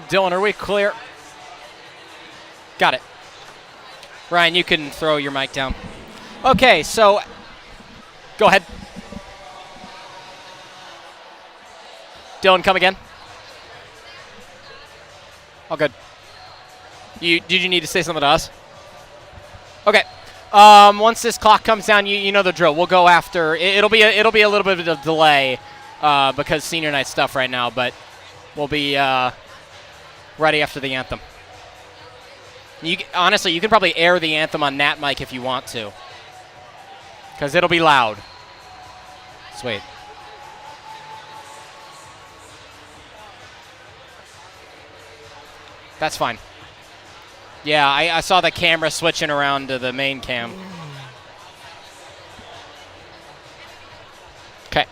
Dylan, are we clear? Got it. Ryan, you can throw your mic down. Okay, so go ahead. Dylan, come again. All good. Did you need to say something to us? Okay. Once this clock comes down, you know the drill. We'll go after. It'll be a little bit of a delay because senior night stuff right now, but we'll be ready after the anthem. Honestly, you can probably air the anthem on Nat mic if you want to, because it'll be loud. Sweet. That's fine. Yeah, I saw the camera switching around to the main cam. Okay.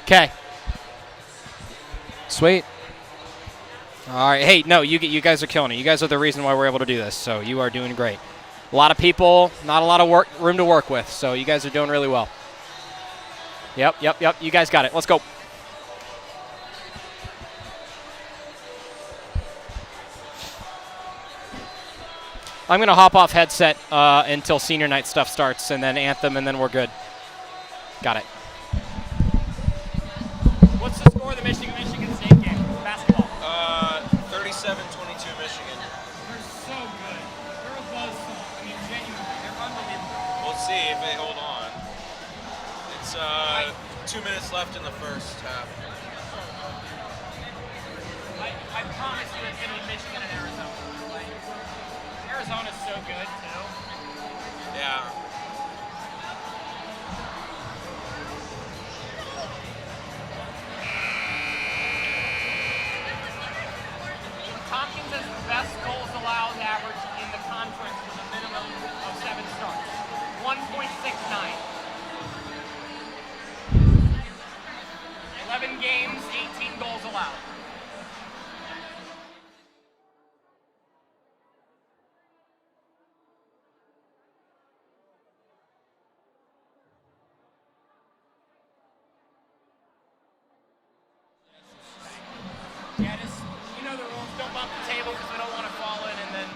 Okay. Sweet. All right. Hey, no, you guys are killing it. You guys are the reason why we're able to do this, so you are doing great. A lot of people, not a lot of room to work with, so you guys are doing really well. Yep. You guys got it. Let's go. I'm going to hop off headset until senior night stuff starts, and then anthem, and then we're good. Got it. What's the score of the Michigan State game? Basketball. 37-22 Michigan. They're so good. They're a buzzsaw. I mean, genuinely, they're unbelievable. We'll see if they hold on. It's 2 minutes left in the first half. I promise you it's going to be Michigan and Arizona. Arizona's so good, too. Yeah. Tompkins has the best goals allowed average in the conference with a minimum of 7 starts. 1.69. 11 games, 18 goals allowed. Yeah, just, you know the rules. Don't bump the table because we don't want to fall in and then...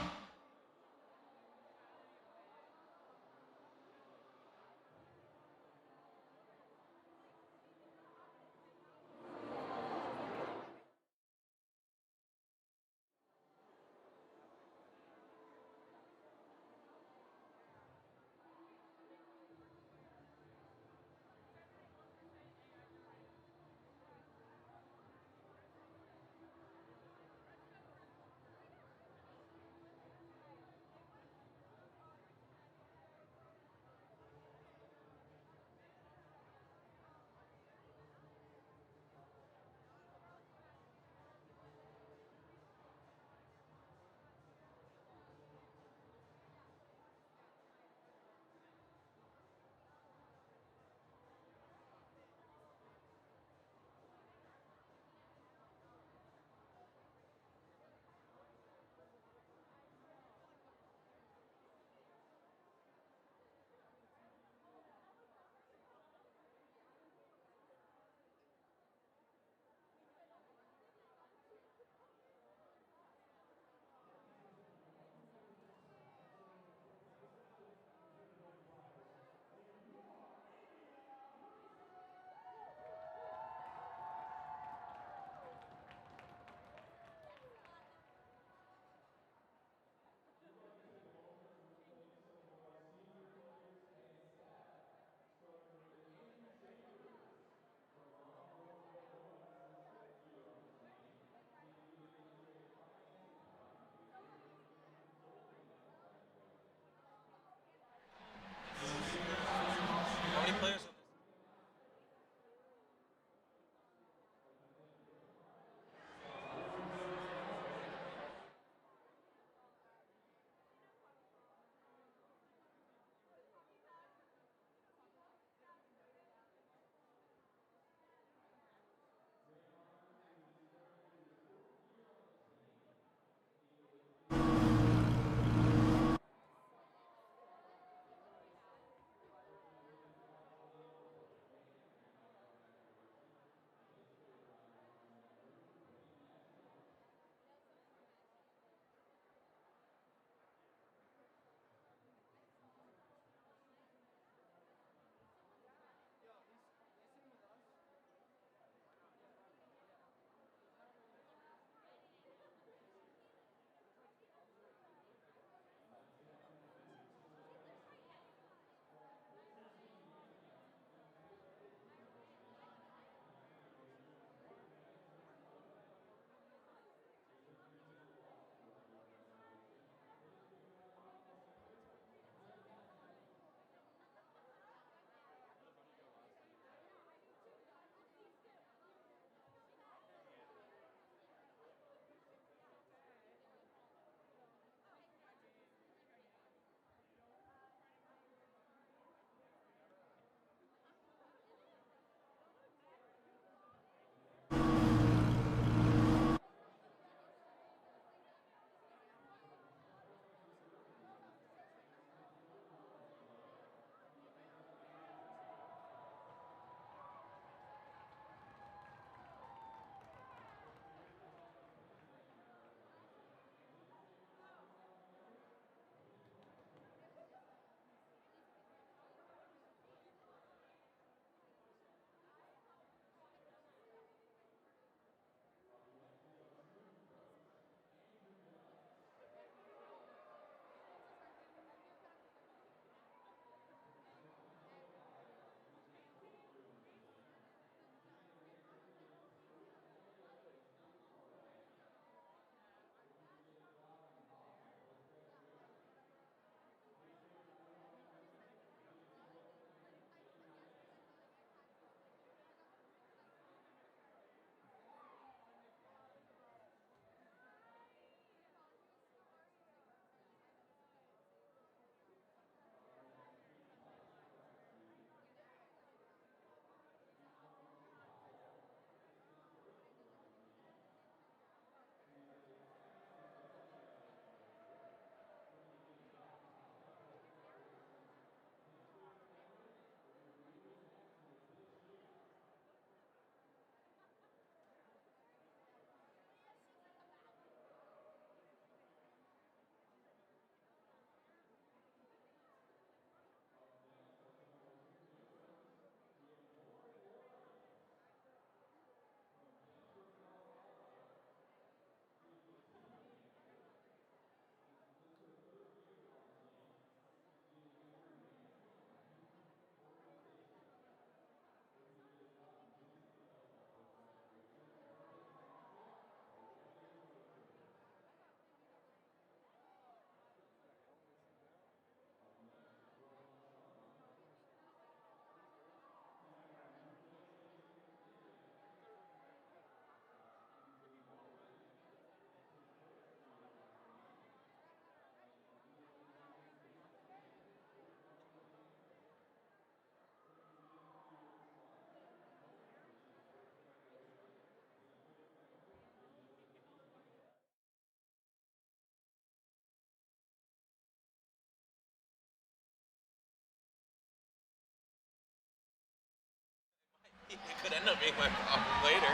end up being my problem later.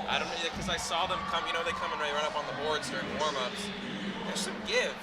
I don't know, because I saw them come, they come and they run up on the boards during warm-ups. There's some give.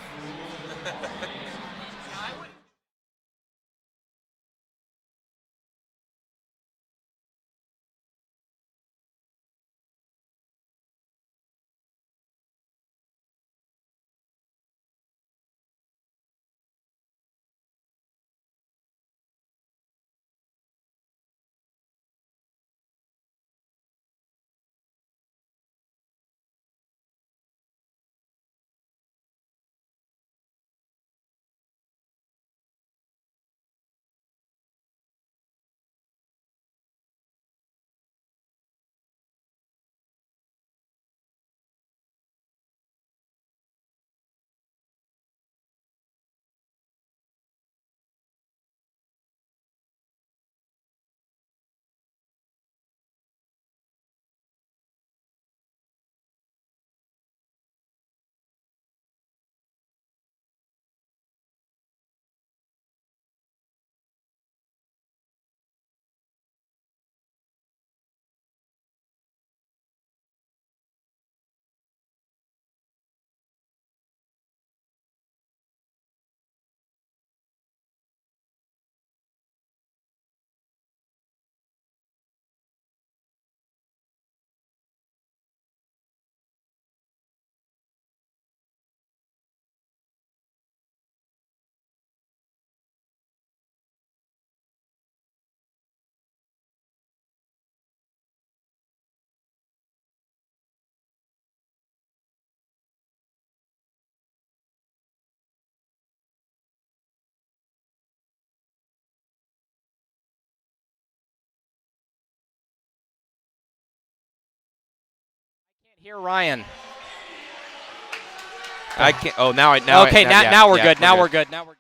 Can't hear Ryan. I can't. Oh, now okay, now we're good. Now we're good. Now we're good.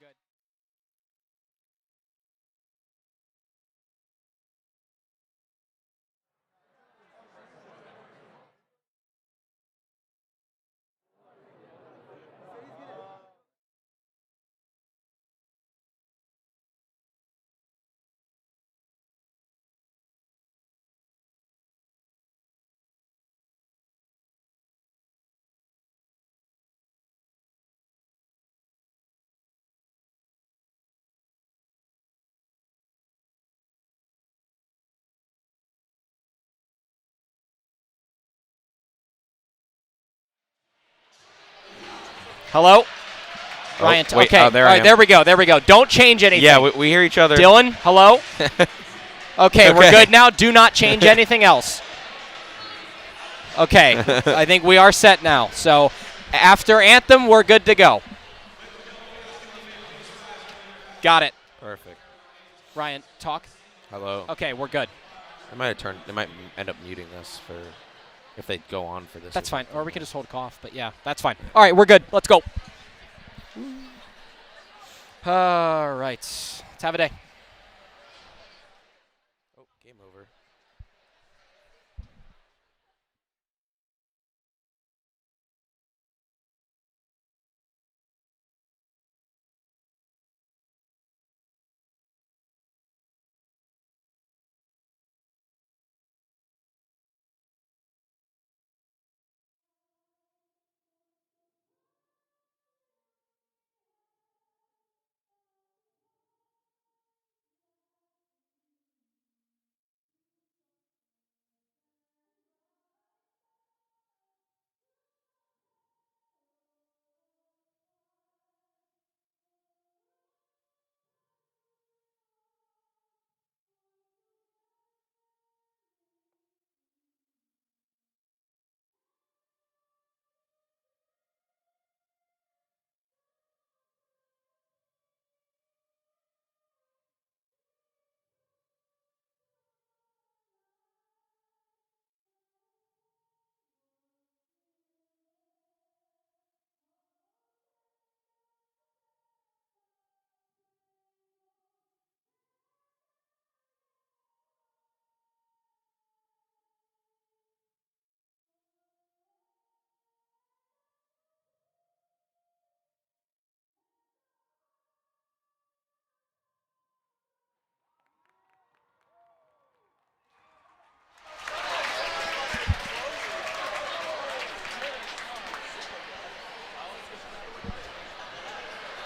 Oh, Hello? Ryan, wait, okay. there All I right, am. there we go. There we go. Don't change anything. Yeah, we hear each other. Dylan, hello? Okay, we're good now. Do not change anything else. Okay, I think we are set now. So after Anthem, we're good to go. Got it. Perfect. Ryan, talk. Hello. Okay, we're good. They might end up muting us for if they go on for this. That's fine. Or we can just hold cough, but yeah, that's fine. All right, we're good. Let's go. All right. Let's have a day. Oh, game over.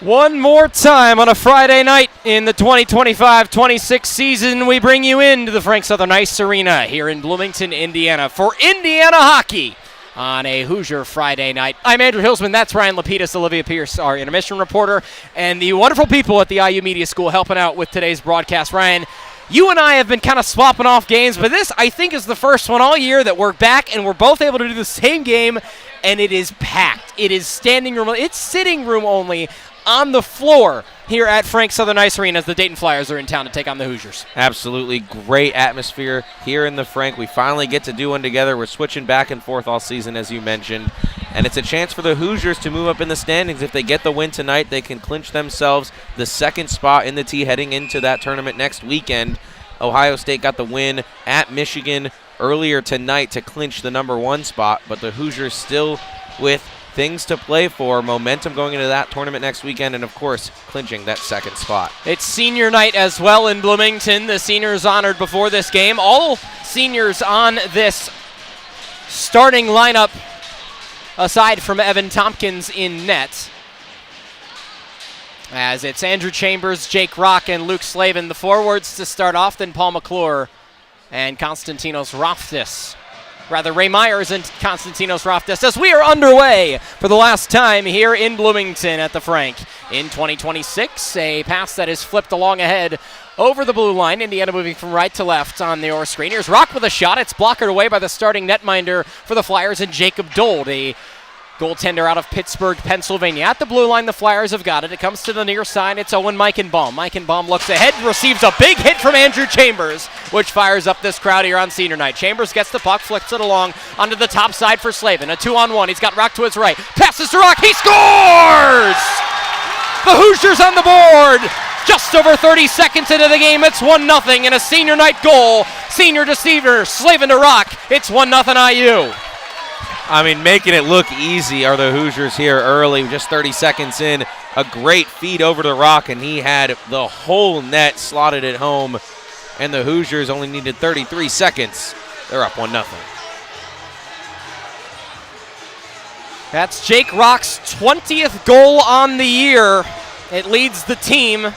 One more time on a Friday night in the 2025-26 season, we bring you into the Frank Southern Ice Arena here in Bloomington, Indiana for Indiana hockey on a Hoosier Friday night. I'm Andrew Hillsman. That's Ryan LaPedis, Olivia Pierce, our intermission reporter, and the wonderful people at the IU Media School helping out with today's broadcast. Ryan, you and I have been kind of swapping off games, but this, I think, is the first one all year that we're back and we're both able to do the same game, and it is packed. It is standing room, it's sitting room only on the floor here at Frank Southern Ice Arena as the Dayton Flyers are in town to take on the Hoosiers. Absolutely great atmosphere here in the Frank. We finally get to do one together. We're switching back and forth all season, as you mentioned. And it's a chance for the Hoosiers to move up in the standings. If they get the win tonight, they can clinch themselves the second spot in the T heading into that tournament next weekend. Ohio State got the win at Michigan earlier tonight to clinch the number 1 spot, but the Hoosiers still with things to play for, momentum going into that tournament next weekend, and of course, clinching that second spot. It's senior night as well in Bloomington. The seniors honored before this game. All seniors on this starting lineup, aside from Evan Tompkins in net, as it's Andrew Chambers, Jake Rock, and Luke Slavin, the forwards to start off, then Paul McClure and Konstantinos Roftis. Rather, Ray Myers and Konstantinos Roftis as we are underway for the last time here in Bloomington at the Frank. In 2026, a pass that is flipped along ahead over the blue line. Indiana moving from right to left on your screen. Here's Rock with a shot. It's blocked away by the starting netminder for the Flyers and Jacob Dold, a goaltender out of Pittsburgh, Pennsylvania. At the blue line, the Flyers have got it. It comes to the near side. It's Owen Meichenbaum. Meichenbaum looks ahead, receives a big hit from Andrew Chambers, which fires up this crowd here on senior night. Chambers gets the puck, flicks it along onto the top side for Slavin. A 2-on-1. He's got Rock to his right. Passes to Rock. He scores! The Hoosiers on the board. Just over 30 seconds into the game, it's 1-0 and a senior night goal. Senior deceiver, Slavin to Rock. It's 1-0 IU. I mean, making it look easy are the Hoosiers here early, just 30 seconds in. A great feed over to Rock, and he had the whole net slotted at home, and the Hoosiers only needed 33 seconds. They're up 1-0. That's Jake Rock's 20th goal on the year. It leads the team,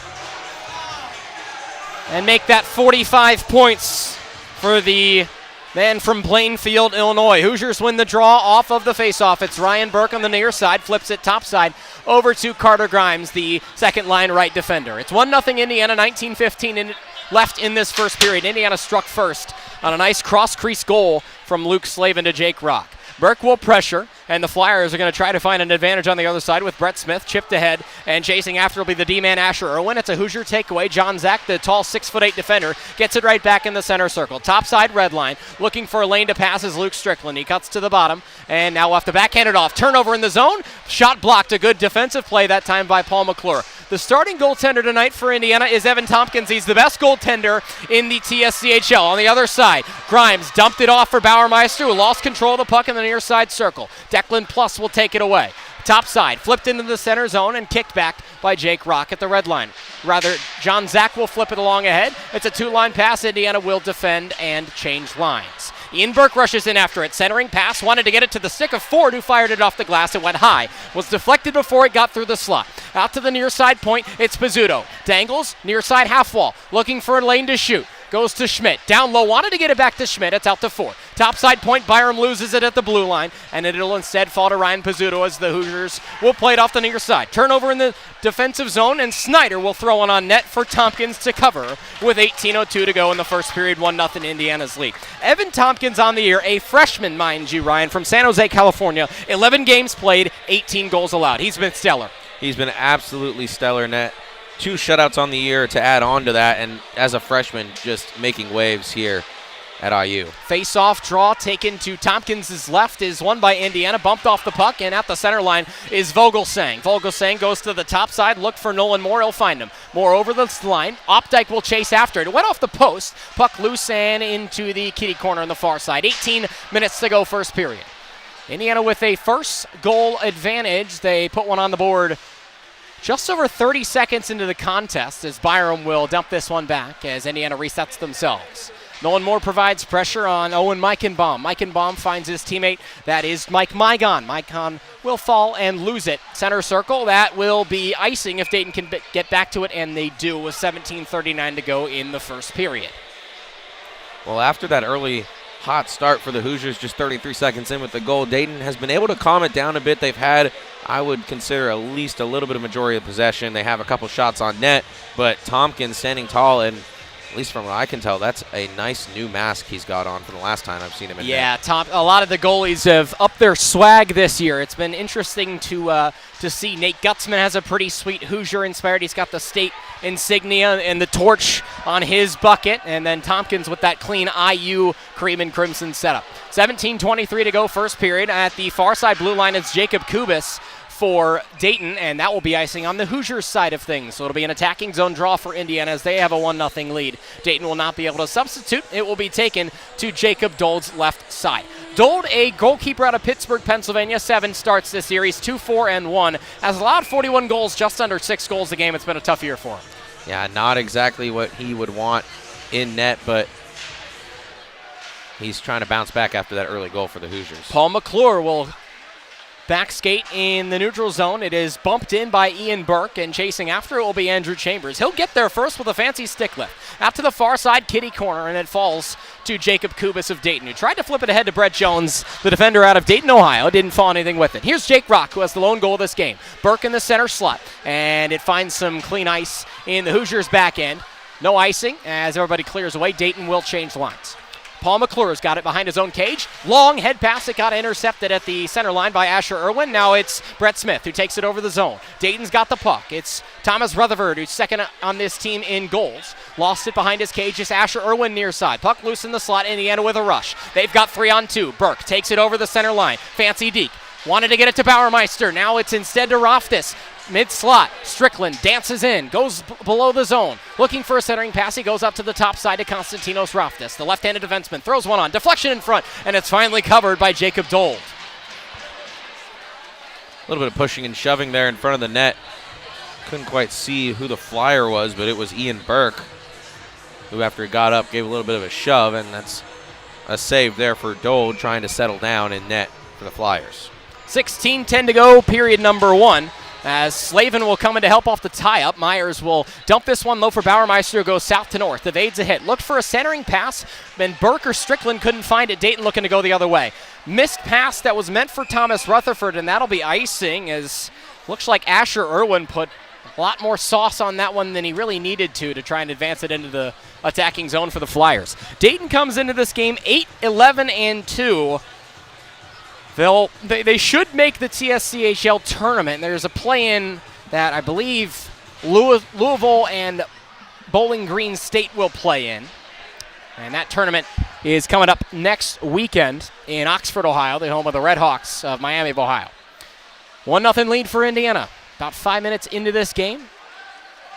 and make that 45 points for the man from Plainfield, Illinois. Hoosiers win the draw off of the faceoff. It's Ryan Burke on the near side, flips it topside over to Carter Grimes, the second line right defender. It's 1-0 Indiana, 19:15 left in this first period. Indiana struck first on a nice cross-crease goal from Luke Slavin to Jake Rock. Burke will pressure, and the Flyers are going to try to find an advantage on the other side with Brett Smith chipped ahead, and chasing after will be the D-man Asher Irwin. It's a Hoosier takeaway. John Zach, the tall 6'8" defender, gets it right back in the center circle. Topside red line, looking for a lane to pass is Luke Strickland. He cuts to the bottom, and now off the backhand it off. Turnover in the zone. Shot blocked. A good defensive play that time by Paul McClure. The starting goaltender tonight for Indiana is Evan Tompkins. He's the best goaltender in the TSCHL. On the other side, Grimes dumped it off for Bauermeister, who lost control of the puck in the near side circle. Declan Plus will take it away. Top side, flipped into the center zone and kicked back by Jake Rock at the red line. Rather, John Zach will flip it along ahead. It's a two-line pass. Indiana will defend and change lines. Ian Burke rushes in after it. Centering pass, wanted to get it to the stick of Ford, who fired it off the glass. It went high. Was deflected before it got through the slot. Out to the near side point, it's Pizzuto. Dangles, near side half wall. Looking for a lane to shoot. Goes to Schmidt. Down low, wanted to get it back to Schmidt. It's out to Ford. Topside point, Byram loses it at the blue line, and it'll instead fall to Ryan Pizzuto as the Hoosiers will play it off the near side. Turnover in the defensive zone, and Snyder will throw one on net for Tompkins to cover with 18:02 to go in the first period, 1-0 Indiana's lead. Evan Tompkins on the year, a freshman, mind you, Ryan, from San Jose, California. 11 games played, 18 goals allowed. He's been stellar. He's been absolutely stellar. Net 2 shutouts on the year to add on to that, and as a freshman, just making waves here at IU. Face-off draw taken to Tompkins' left is won by Indiana, bumped off the puck, and at the center line is Vogelsang. Vogelsang goes to the top side, look for Nolan Moore, he'll find him. Moore over the line, Opdyke will chase after it. It went off the post, puck loose and into the kitty corner on the far side. 18 minutes to go first period. Indiana with a first goal advantage. They put one on the board just over 30 seconds into the contest as Byram will dump this one back as Indiana resets themselves. Nolan Moore provides pressure on Owen Meichenbaum. Meichenbaum finds his teammate. That is Mike Mygon. Mygon will fall and lose it. Center circle, that will be icing if Dayton can get back to it, and they do with 17:39 to go in the first period. Well, after that early hot start for the Hoosiers, just 33 seconds in with the goal, Dayton has been able to calm it down a bit. They've had, I would consider, at least a little bit of majority of possession. They have a couple shots on net, but Tompkins standing tall, and at least from what I can tell, that's a nice new mask he's got on from the last time I've seen him in net. A lot of the goalies have upped their swag this year. It's been interesting to see. Nate Gutzman has a pretty sweet Hoosier inspired. He's got the state insignia and the torch on his bucket, and then Tompkins with that clean IU cream and crimson setup. 17:23 to go first period. At the far side blue line, it's Jacob Kubis for Dayton, and that will be icing on the Hoosiers side of things. So it'll be an attacking zone draw for Indiana as they have a 1-0 lead. Dayton will not be able to substitute. It will be taken to Jacob Dold's left side. Dold, a goalkeeper out of Pittsburgh, Pennsylvania, 7 starts this series, 2-4-1, has allowed 41 goals, just under 6 goals a game. It's been a tough year for him. Yeah, not exactly what he would want in net, but he's trying to bounce back after that early goal for the Hoosiers. Paul McClure will back skate in the neutral zone. It is bumped in by Ian Burke, and chasing after it will be Andrew Chambers. He'll get there first with a fancy stick lift. Out to the far side, kitty corner, and it falls to Jacob Kubis of Dayton, who tried to flip it ahead to Brett Jones, the defender out of Dayton, Ohio. Didn't fall anything with it. Here's Jake Rock, who has the lone goal of this game. Burke in the center slot, and it finds some clean ice in the Hoosiers' back end. No icing as everybody clears away. Dayton will change lines. Paul McClure's got it behind his own cage. Long head pass. It got intercepted at the center line by Asher Irwin. Now it's Brett Smith who takes it over the zone. Dayton's got the puck. It's Thomas Rutherford, who's second on this team in goals. Lost it behind his cage. It's Asher Irwin near side. Puck loose in the slot. Indiana with a rush. They've got 3-on-2. Burke takes it over the center line. Fancy Deke. Wanted to get it to Bauermeister. Now it's instead to Roftis. Mid-slot, Strickland dances in, goes below the zone. Looking for a centering pass, he goes up to the top side to Konstantinos Roftis. The left-handed defenseman throws one on, deflection in front, and it's finally covered by Jacob Dold. A little bit of pushing and shoving there in front of the net. Couldn't quite see who the flyer was, but it was Ian Burke, who after he got up gave a little bit of a shove, and that's a save there for Dold trying to settle down in net for the Flyers. 16:10 to go, period number 1. As Slavin will come in to help off the tie-up. Myers will dump this one low for Bauermeister, who goes south to north. Evades a hit. Looked for a centering pass. Then Burke or Strickland couldn't find it. Dayton looking to go the other way. Missed pass that was meant for Thomas Rutherford, and that'll be icing, as looks like Asher Irwin put a lot more sauce on that one than he really needed to try and advance it into the attacking zone for the Flyers. Dayton comes into this game 8-11-2. They should make the TSCHL tournament. There's a play-in that I believe Louisville and Bowling Green State will play in. And that tournament is coming up next weekend in Oxford, Ohio, the home of the Red Hawks of Miami of Ohio. 1-0 lead for Indiana. About 5 minutes into this game.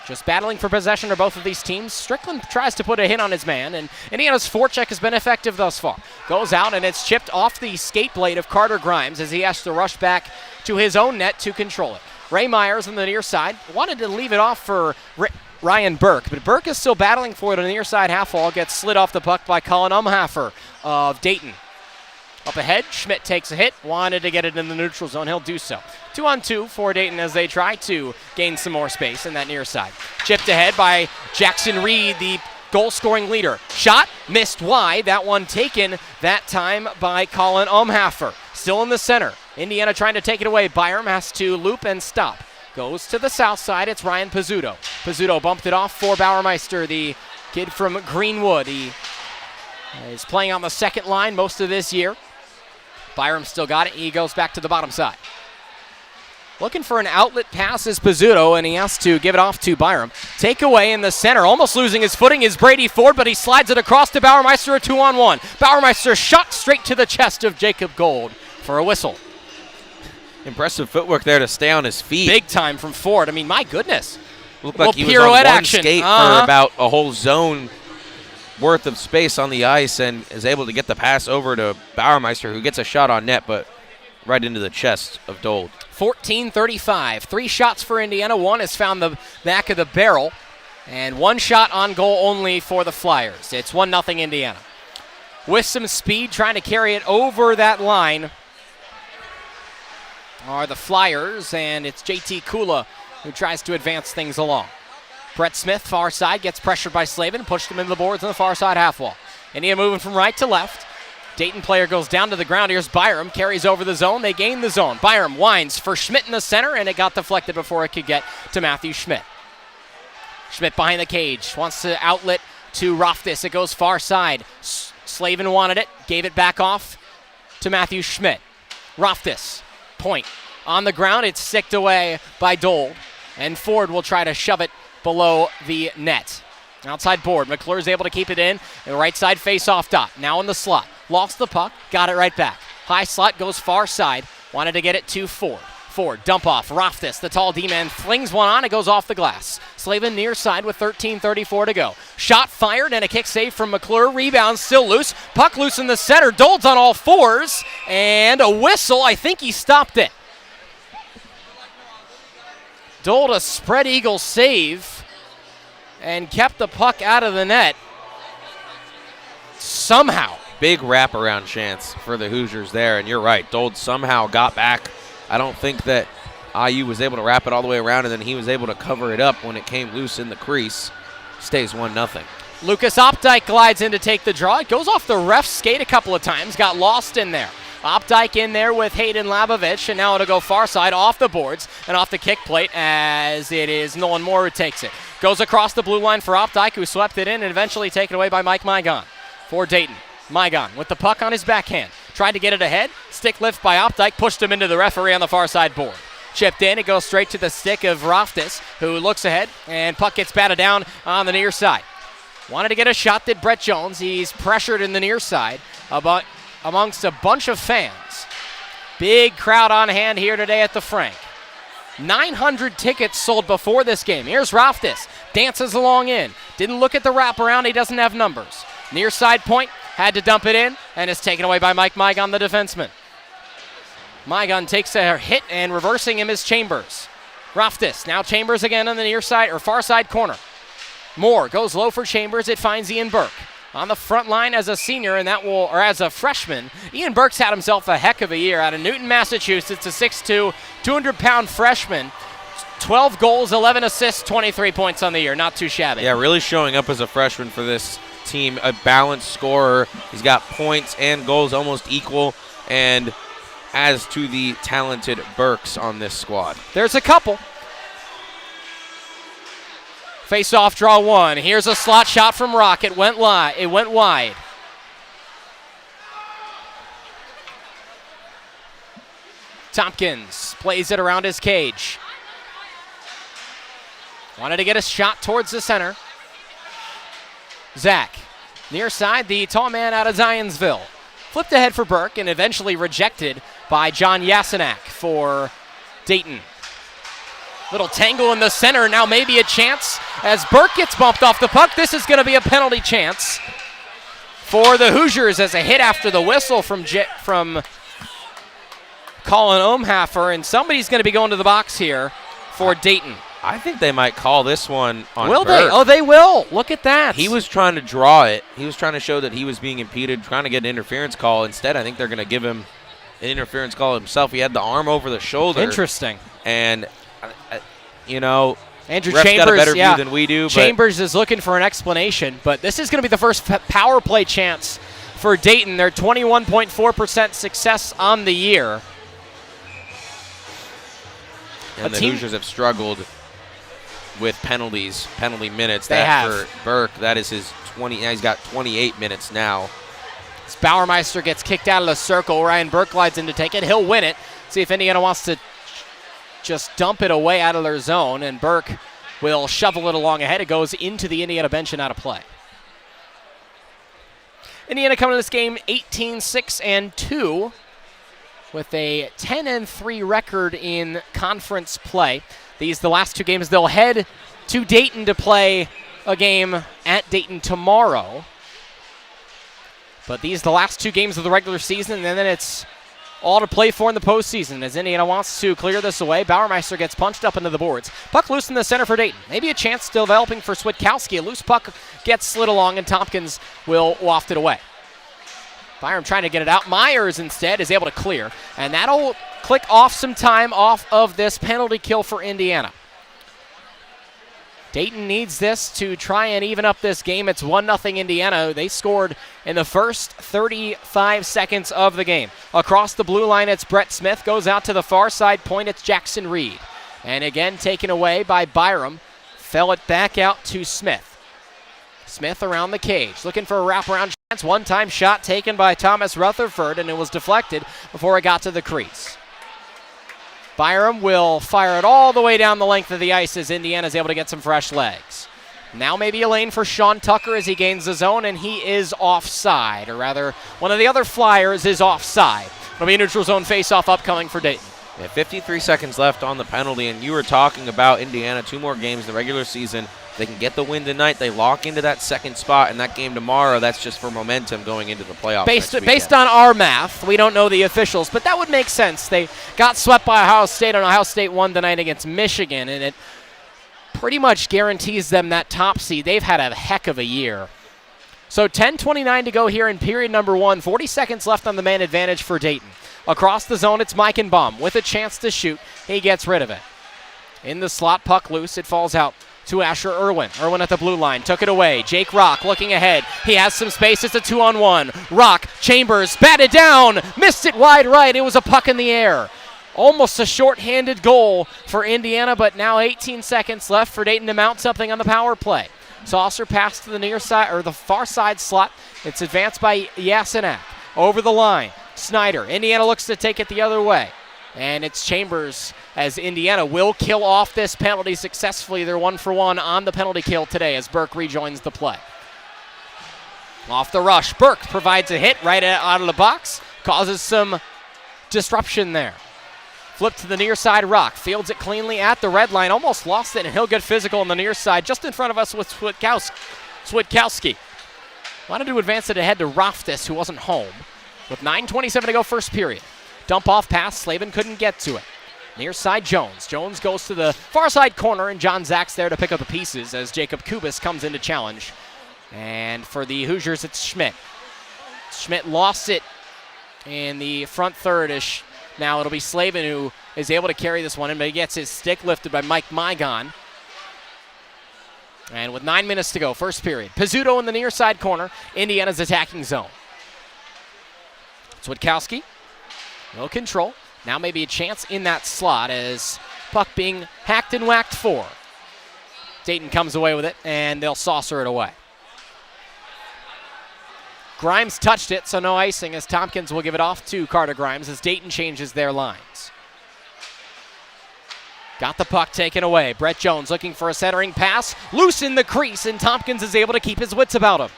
Just battling for possession are both of these teams. Strickland tries to put a hit on his man, and Indiana's forecheck has been effective thus far. Goes out, and it's chipped off the skate blade of Carter Grimes as he has to rush back to his own net to control it. Ray Myers on the near side wanted to leave it off for Ryan Burke, but Burke is still battling for it on the near side half wall. Gets slid off the puck by Colin Umhaffer of Dayton. Up ahead, Schmidt takes a hit, wanted to get it in the neutral zone. He'll do so. 2-on-2 for Dayton as they try to gain some more space in that near side. Chipped ahead by Jackson Reed, the goal-scoring leader. Shot, missed wide. That one taken that time by Colin Umhaffer. Still in the center. Indiana trying to take it away. Byram has to loop and stop. Goes to the south side. It's Ryan Pizzuto. Pizzuto bumped it off for Bauermeister, the kid from Greenwood. He is playing on the second line most of this year. Byram still got it. He goes back to the bottom side. Looking for an outlet pass is Pizzuto, and he has to give it off to Byram. Takeaway in the center. Almost losing his footing is Brady Ford, but he slides it across to Bauermeister, a 2-on-1. Bauermeister shot straight to the chest of Jacob Gold for a whistle. Impressive footwork there to stay on his feet. Big time from Ford. I mean, my goodness. Looked like he was on one skate for about a whole zone worth of space on the ice and is able to get the pass over to Bauermeister, who gets a shot on net, but right into the chest of Dold. 14:35. 3 shots for Indiana. One has found the back of the barrel. And one shot on goal only for the Flyers. It's 1-0 Indiana. With some speed, trying to carry it over that line are the Flyers, and it's JT Kula who tries to advance things along. Brett Smith, far side, gets pressured by Slavin, pushed him into the boards on the far side half wall. Indiana moving from right to left. Dayton player goes down to the ground. Here's Byram, carries over the zone. They gain the zone. Byram winds for Schmidt in the center, and it got deflected before it could get to Matthew Schmidt. Schmidt behind the cage, wants to outlet to Roftis. It goes far side. Slavin wanted it, gave it back off to Matthew Schmidt. Roftis, point. On the ground, it's sticked away by Dole, and Ford will try to shove it below the net. Outside board, McClure's able to keep it in. The right side face-off dot, now in the slot. Lost the puck, got it right back. High slot goes far side, wanted to get it to Ford. Ford, dump off, Roftis, the tall D-man, flings one on, it goes off the glass. Slavin near side with 13:34 to go. Shot fired and a kick save from McClure. Rebound still loose. Puck loose in the center. Dold's on all fours. And a whistle. I think he stopped it. Dold a spread eagle save and kept the puck out of the net. Somehow. Big wraparound chance for the Hoosiers there, and you're right. Dold somehow got back. I don't think that IU was able to wrap it all the way around, and then he was able to cover it up when it came loose in the crease. Stays 1-0. Lucas Opdyke glides in to take the draw. It goes off the ref's skate a couple of times, got lost in there. Opdyke in there with Hayden Labovich, and now it'll go far side off the boards and off the kick plate as it is Nolan Moore who takes it. Goes across the blue line for Opdyke, who swept it in and eventually taken away by Mike Mygon for Dayton. Mygon with the puck on his backhand. Tried to get it ahead. Stick lift by Opdyke, pushed him into the referee on the far side board. Chipped in, it goes straight to the stick of Roftis, who looks ahead, and puck gets batted down on the near side. Wanted to get a shot, did Brett Jones. He's pressured in the near side amongst a bunch of fans. Big crowd on hand here today at the Frank. 900 tickets sold before this game. Here's Roftis, dances along in. Didn't look at the wraparound, he doesn't have numbers. Near side point, had to dump it in, and it's taken away by Mike Mygon, the defenseman. Mygon takes a hit, and reversing him is Chambers. Roftis, now Chambers again on the near side, or far side corner. Moore goes low for Chambers, it finds Ian Burke. On the front line as a senior, and as a freshman, Ian Burke's had himself a heck of a year out of Newton, Massachusetts, a 6'2", 200-pound freshman. 12 goals, 11 assists, 23 points on the year. Not too shabby. Yeah, really showing up as a freshman for this team, a balanced scorer. He's got points and goals almost equal, and as to the talented Burks on this squad. There's a couple. Face-off draw one. Here's a slot shot from Rock. It went wide. Tompkins plays it around his cage. Wanted to get a shot towards the center. Zach, near side, the tall man out of Zionsville. Flipped ahead for Burke and eventually rejected by John Yasenak for Dayton. Little tangle in the center, now maybe a chance as Burke gets bumped off the puck. This is going to be a penalty chance for the Hoosiers as a hit after the whistle from Colin Omhaffer, and somebody's going to be going to the box here for Dayton. I think they might call this one on Will Burke. they? Oh, they will. Look at that. He was trying to draw it. He was trying to show that he was being impeded, trying to get an interference call. Instead, I think they're going to give him an interference call himself. He had the arm over the shoulder. Interesting. And, you know, Andrew ref's Chambers, got a better view than we do. Chambers is looking for an explanation, but this is going to be the first power play chance for Dayton. They're 21.4% success on the year. And the Hoosiers have struggled with penalty minutes. They have. For Burke, that is his 20. He's got 28 minutes now. As Bauermeister gets kicked out of the circle, Ryan Burke glides in to take it. He'll win it. See if Indiana wants to just dump it away out of their zone, and Burke will shovel it along ahead. It goes into the Indiana bench and out of play. Indiana coming to this game 18-6-2 with a 10-3 record in conference play. The last two games, they'll head to Dayton to play a game at Dayton tomorrow. But the last two games of the regular season, and then it's all to play for in the postseason as Indiana wants to clear this away. Bauermeister gets punched up into the boards. Puck loose in the center for Dayton. Maybe a chance still developing for Switkowski. A loose puck gets slid along, and Tompkins will waft it away. Byram trying to get it out. Myers instead is able to clear, and that'll click off some time off of this penalty kill for Indiana. Dayton needs this to try and even up this game. It's 1-0 Indiana. They scored in the first 35 seconds of the game. Across the blue line, it's Brett Smith. Goes out to the far side point. It's Jackson Reed. And again, taken away by Byram. Fell it back out to Smith. Smith around the cage, looking for a wraparound chance. One-time shot taken by Thomas Rutherford, and it was deflected before it got to the crease. Byram will fire it all the way down the length of the ice as Indiana's able to get some fresh legs. Now maybe a lane for Sean Tucker as he gains the zone, and he is offside, or rather, one of the other Flyers is offside. It'll be a neutral zone face-off upcoming for Dayton. Yeah, 53 seconds left on the penalty, and you were talking about Indiana, 2 more games in the regular season. They can get the win tonight. They lock into that second spot, and that game tomorrow, that's just for momentum going into the playoffs. Based on our math, we don't know the officials, but that would make sense. They got swept by Ohio State, and Ohio State won tonight against Michigan, and it pretty much guarantees them that top seed. They've had a heck of a year. So 10:29 to go here in period number 1. 40 seconds left on the man advantage for Dayton. Across the zone, it's Meichenbaum with a chance to shoot. He gets rid of it. In the slot, puck loose. It falls out to Asher Irwin. Irwin at the blue line, took it away. Jake Rock looking ahead. He has some space. It's a 2-on-1. Rock, Chambers, batted down, missed it wide right. It was a puck in the air. Almost a short-handed goal for Indiana, but now 18 seconds left for Dayton to mount something on the power play. Saucer pass to the near side, or the far side slot. It's advanced by Yasenak. Over the line, Snyder. Indiana looks to take it the other way. And it's Chambers as Indiana will kill off this penalty successfully. They're 1-for-1 on the penalty kill today as Burke rejoins the play. Off the rush, Burke provides a hit right out of the box. Causes some disruption there. Flip to the near side, Rock. Fields it cleanly at the red line. Almost lost it, and he'll get physical on the near side. Just in front of us with Switkowski. Wanted to advance it ahead to Roftis, who wasn't home. With 9:27 to go first period. Dump off pass, Slavin couldn't get to it. Near side, Jones. Jones goes to the far side corner, and John Zach's there to pick up the pieces as Jacob Kubis comes in to challenge. And for the Hoosiers, it's Schmidt. Schmidt lost it in the front third. Now it'll be Slavin who is able to carry this one in, but he gets his stick lifted by Mike Mygon. And with 9 minutes to go, first period. Pizzuto in the near side corner. Indiana's attacking zone. Switkowski. No control. Now maybe a chance in that slot as puck being hacked and whacked for. Dayton comes away with it, and they'll saucer it away. Grimes touched it, so no icing as Tompkins will give it off to Carter Grimes as Dayton changes their lines. Got the puck taken away. Brett Jones looking for a centering pass. Loose in the crease, and Tompkins is able to keep his wits about him.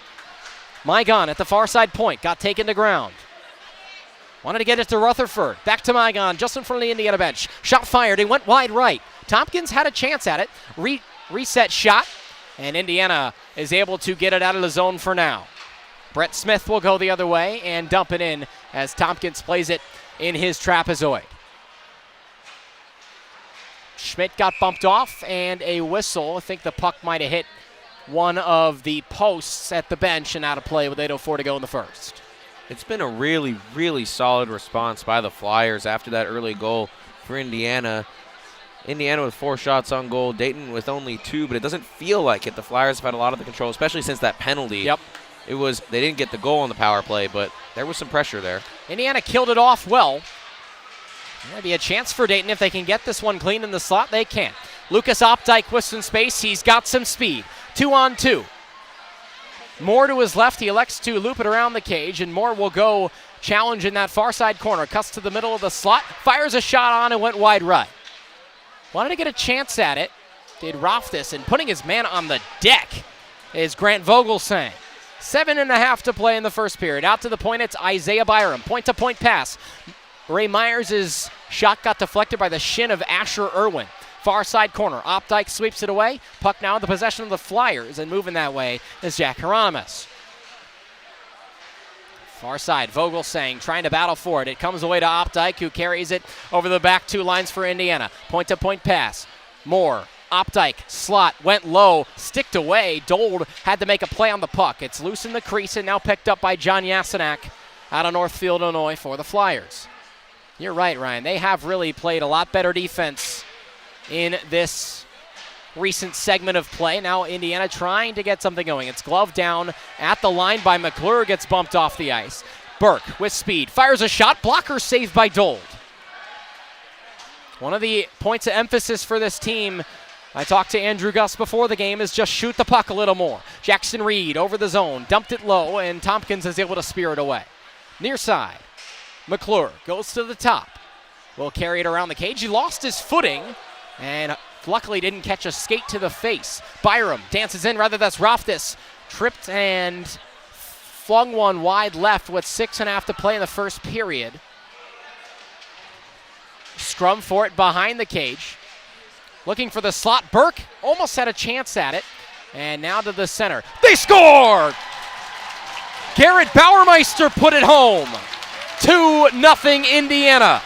Mygon at the far side point. Got taken to ground. Wanted to get it to Rutherford. Back to Mygon, just in front of the Indiana bench. Shot fired. He went wide right. Tompkins had a chance at it. Reset shot, and Indiana is able to get it out of the zone for now. Brett Smith will go the other way and dump it in as Tompkins plays it in his trapezoid. Schmidt got bumped off, and a whistle. I think the puck might have hit one of the posts at the bench and out of play with 8:04 to go in the first. It's been a really, really solid response by the Flyers after that early goal for Indiana. Indiana with 4 shots on goal, Dayton with only 2, but it doesn't feel like it. The Flyers have had a lot of the control, especially since that penalty. Yep. They didn't get the goal on the power play, but there was some pressure there. Indiana killed it off well. There'll be a chance for Dayton if they can get this one clean in the slot. They can. Lucas Opdyke with some space. He's got some speed. 2-on-2. Moore to his left. He elects to loop it around the cage, and Moore will go challenge in that far side corner. Cuts to the middle of the slot. Fires a shot on and went wide right. Wanted to get a chance at it. Did Roftis, and putting his man on the deck is Grant Vogelsang. 7.5 to play in the first period. Out to the point, it's Isaiah Byram. Point-to-point pass. Ray Myers' shot got deflected by the shin of Asher Irwin. Far side corner. Opdyke sweeps it away. Puck now in the possession of the Flyers, and moving that way is Jack Hieronymus. Far side, Vogelsang trying to battle for it. It comes away to Opdyke, who carries it over the back 2 lines for Indiana. Point-to-point pass. Moore, Opdyke, slot, went low, sticked away. Dold had to make a play on the puck. It's loose in the crease and now picked up by John Yasenak out of Northfield, Illinois for the Flyers. You're right, Ryan. They have really played a lot better defense in this recent segment of play. Now Indiana trying to get something going. It's gloved down at the line by McClure, gets bumped off the ice. Burke with speed, fires a shot, blocker saved by Dold. One of the points of emphasis for this team, I talked to Andrew Gus before the game, is just shoot the puck a little more. Jackson Reed over the zone, dumped it low, and Tompkins is able to spear it away. Near side, McClure goes to the top. Will carry it around the cage. He lost his footing, and luckily didn't catch a skate to the face. Byram dances in, rather that's Roftis. Tripped and flung one wide left with 6.5 to play in the first period. Scrum for it behind the cage. Looking for the slot. Burke almost had a chance at it. And now to the center. They scored! Garrett Bauermeister put it home. 2-0 Indiana.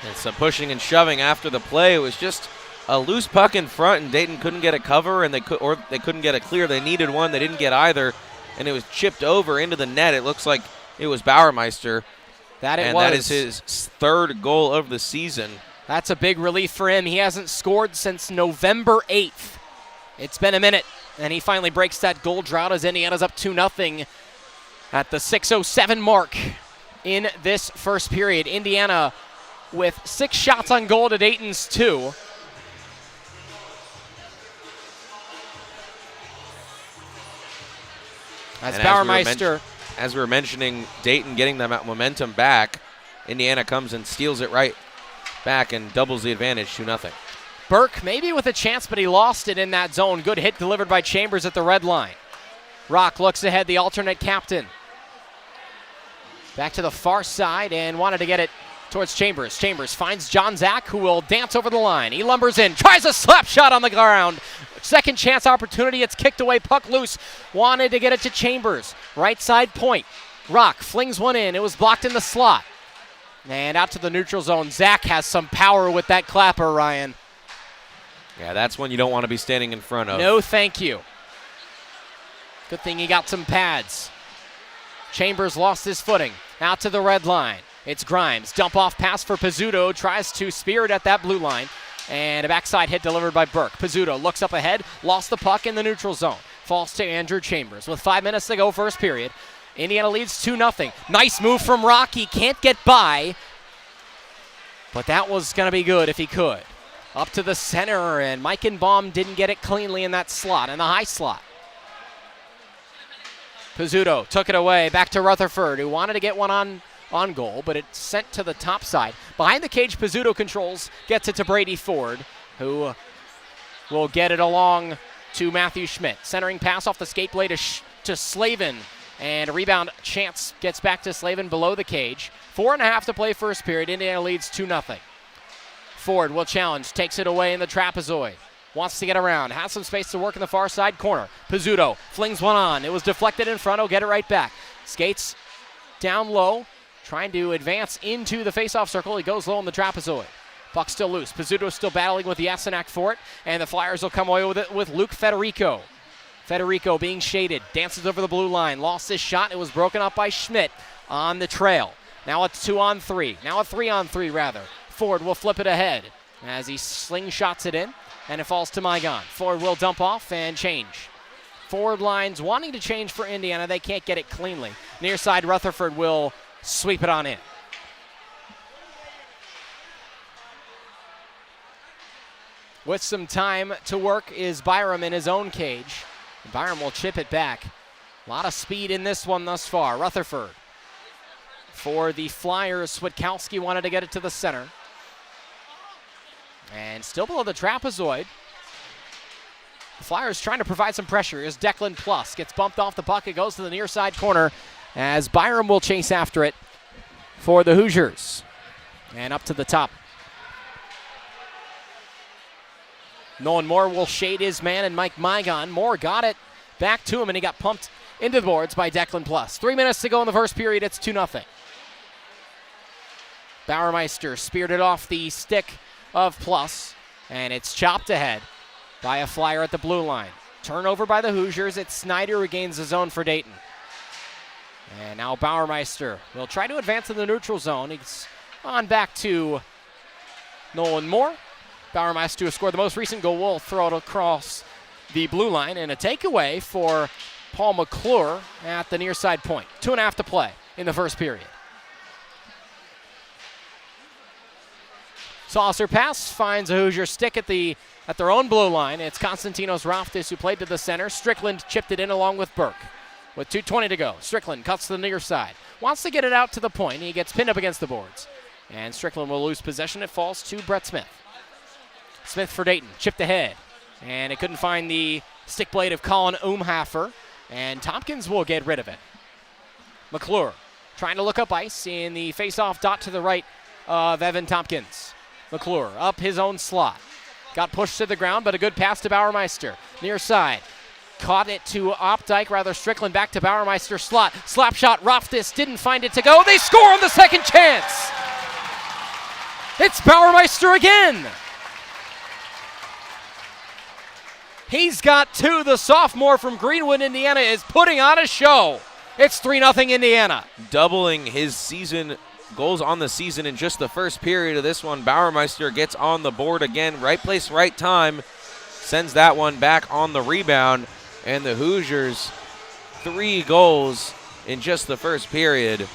And some pushing and shoving after the play. It was just a loose puck in front, and Dayton couldn't get a cover, and they couldn't get a clear. They needed one. They didn't get either, and it was chipped over into the net. It looks like it was Bauermeister. That is his 3rd goal of the season. That's a big relief for him. He hasn't scored since November 8th. It's been a minute, and he finally breaks that goal drought as Indiana's up 2-0 at the 6:07 mark in this first period. Indiana with 6 shots on goal to Dayton's 2. As Bauermeister... As we were mentioning, Dayton getting the momentum back, Indiana comes and steals it right back and doubles the advantage, 2-0. Burke maybe with a chance, but he lost it in that zone. Good hit delivered by Chambers at the red line. Rock looks ahead, the alternate captain. Back to the far side and wanted to get it towards Chambers. Chambers finds John Zach, who will dance over the line. He lumbers in, tries a slap shot on the ground. Second chance opportunity, it's kicked away, puck loose. Wanted to get it to Chambers. Right side point. Rock flings one in, it was blocked in the slot. And out to the neutral zone. Zach has some power with that clapper, Ryan. Yeah, that's one you don't want to be standing in front of. No, thank you. Good thing he got some pads. Chambers lost his footing. Out to the red line. It's Grimes. Dump off pass for Pizzuto. Tries to spear it at that blue line. And a backside hit delivered by Burke. Pizzuto looks up ahead. Lost the puck in the neutral zone. Falls to Andrew Chambers. With 5 minutes to go first period. Indiana leads 2-0. Nice move from Rock. He can't get by. But that was going to be good if he could. Up to the center, and Meichenbaum didn't get it cleanly in that slot, in the high slot. Pizzuto took it away, back to Rutherford, who wanted to get one on goal, but it's sent to the top side. Behind the cage, Pizzuto controls, gets it to Brady Ford, who will get it along to Matthew Schmidt. Centering pass off the skate blade to Slavin, and a rebound chance gets back to Slavin below the cage. 4.5 to play first period, Indiana leads 2-0. Ford will challenge, takes it away in the trapezoid. Wants to get around, has some space to work in the far side corner. Pizzuto flings one on. It was deflected in front, he'll get it right back. Skates down low, trying to advance into the faceoff circle. He goes low in the trapezoid. Puck still loose. Pizzuto still battling with Yasenak for it, and the Flyers will come away with it with Luke Federico. Federico being shaded, dances over the blue line, lost his shot. It was broken up by Schmidt on the trail. Now it's 2-on-3. Now a 3-on-3 rather. Ford will flip it ahead as he slingshots it in, and it falls to Maigon. Ford will dump off and change. Forward lines wanting to change for Indiana. They can't get it cleanly. Near side, Rutherford will sweep it on in. With some time to work is Byram in his own cage. Byram will chip it back. A lot of speed in this one thus far. Rutherford. For the Flyers, Switkowski wanted to get it to the center. And still below the trapezoid. The Flyers trying to provide some pressure as Declan Plus gets bumped off the puck. It goes to the near side corner as Byram will chase after it for the Hoosiers. And up to the top. Nolan Moore will shade his man and Mike Maigon. Moore got it back to him, and he got pumped into the boards by Declan Plus. 3 minutes to go in the first period. It's 2-0. Bauermeister speared it off the stick of Plus, and it's chopped ahead by a flyer at the blue line. Turnover by the Hoosiers. It's Snyder who gains the zone for Dayton. And now Bauermeister will try to advance in the neutral zone. He's on back to Nolan Moore. Bauermeister, who scored the most recent goal, will throw it across the blue line, and a takeaway for Paul McClure at the near side point. 2.5 to play in the first period. Saucer pass finds a Hoosier stick at their own blue line. It's Konstantinos Raftis who played to the center. Strickland chipped it in along with Burke. With 2:20 to go, Strickland cuts to the near side. Wants to get it out to the point. He gets pinned up against the boards. And Strickland will lose possession. It falls to Brett Smith. Smith for Dayton, chipped ahead. And it couldn't find the stick blade of Colin Umhaffer. And Tompkins will get rid of it. McClure trying to look up ice in the face-off dot to the right of Evan Tompkins. McClure up his own slot. Got pushed to the ground, but a good pass to Bauermeister. Near side. Caught it to Opdyke, Strickland back to Bauermeister slot. Slap shot, Roftis didn't find it to go. They score on the second chance. It's Bauermeister again. He's got 2. The sophomore from Greenwood, Indiana, is putting on a show. It's 3-0 Indiana. Doubling his season goals on the season in just the first period of this one. Bauermeister gets on the board again. Right place, right time. Sends that one back on the rebound. And the Hoosiers, 3 goals in just the first period,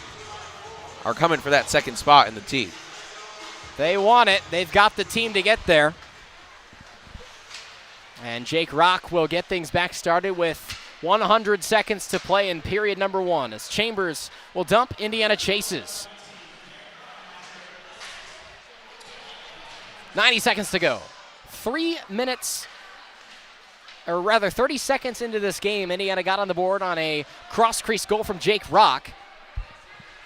are coming for that second spot in the T. They want it. They've got the team to get there. And Jake Rock will get things back started with 100 seconds to play in period number 1 as Chambers will dump. Indiana chases. 90 seconds to go. 3 minutes, or rather 30 seconds into this game, Indiana got on the board on a cross-crease goal from Jake Rock.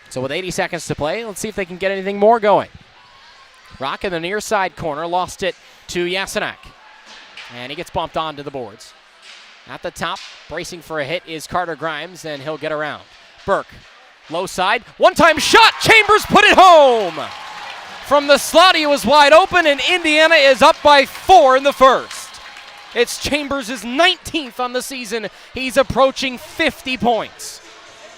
So with 80 seconds to play, let's see if they can get anything more going. Rock in the near side corner, lost it to Yasenak. And he gets bumped onto the boards. At the top, bracing for a hit is Carter Grimes, and he'll get around. Burke, low side, one-time shot, Chambers put it home! From the slot, he was wide open, and Indiana is up by 4 in the first. It's Chambers' 19th on the season. He's approaching 50 points.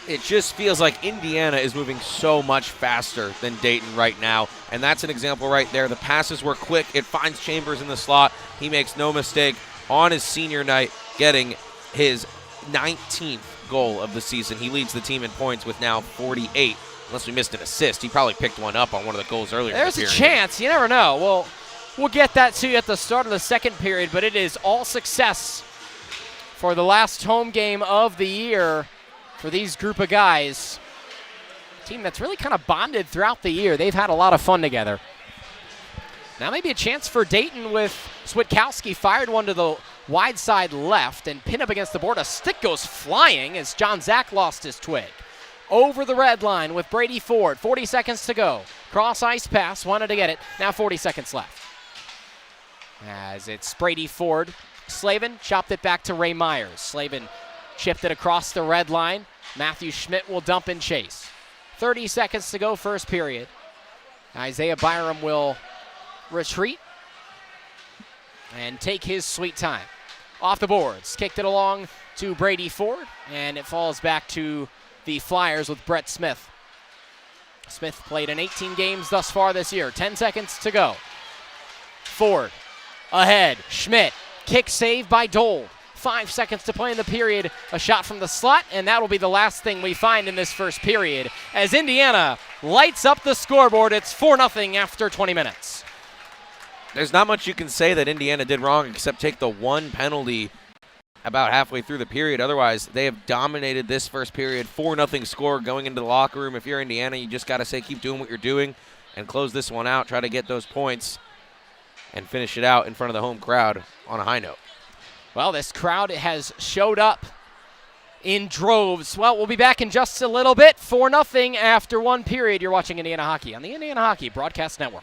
It just feels like Indiana is moving so much faster than Dayton right now, and that's an example right there. The passes were quick. It finds Chambers in the slot. He makes no mistake on his senior night, getting his 19th goal of the season. He leads the team in points with now 48. Unless we missed an assist, he probably picked one up on one of the goals earlier. There's a chance. You never know. We'll get that to you at the start of the second period, but it is all success for the last home game of the year for these group of guys. A team that's really kind of bonded throughout the year. They've had a lot of fun together. Now maybe a chance for Dayton with Switkowski. Fired one to the wide side left and pinned up against the board. A stick goes flying as John Zach lost his twig. Over the red line with Brady Ford. 40 seconds to go. Cross ice pass. Wanted to get it. Now 40 seconds left. As it's Brady Ford. Slavin chopped it back to Ray Myers. Slavin chipped it across the red line. Matthew Schmidt will dump and chase. 30 seconds to go first period. Isaiah Byram will retreat and take his sweet time. Off the boards. Kicked it along to Brady Ford, and it falls back to the Flyers with Brett Smith. Smith played in 18 games thus far this year. 10 seconds to go. Ford ahead. Schmidt. Kick save by Dole. 5 seconds to play in the period. A shot from the slot, and that'll be the last thing we find in this first period as Indiana lights up the scoreboard. It's 4-0 after 20 minutes. There's not much you can say that Indiana did wrong except take the one penalty about halfway through the period. Otherwise, they have dominated this first period. 4-0 score going into the locker room. If you're Indiana, you just got to say keep doing what you're doing and close this one out. Try to get those points and finish it out in front of the home crowd on a high note. Well, this crowd has showed up in droves. Well, we'll be back in just a little bit. 4-0 after one period. You're watching Indiana Hockey on the Indiana Hockey Broadcast Network.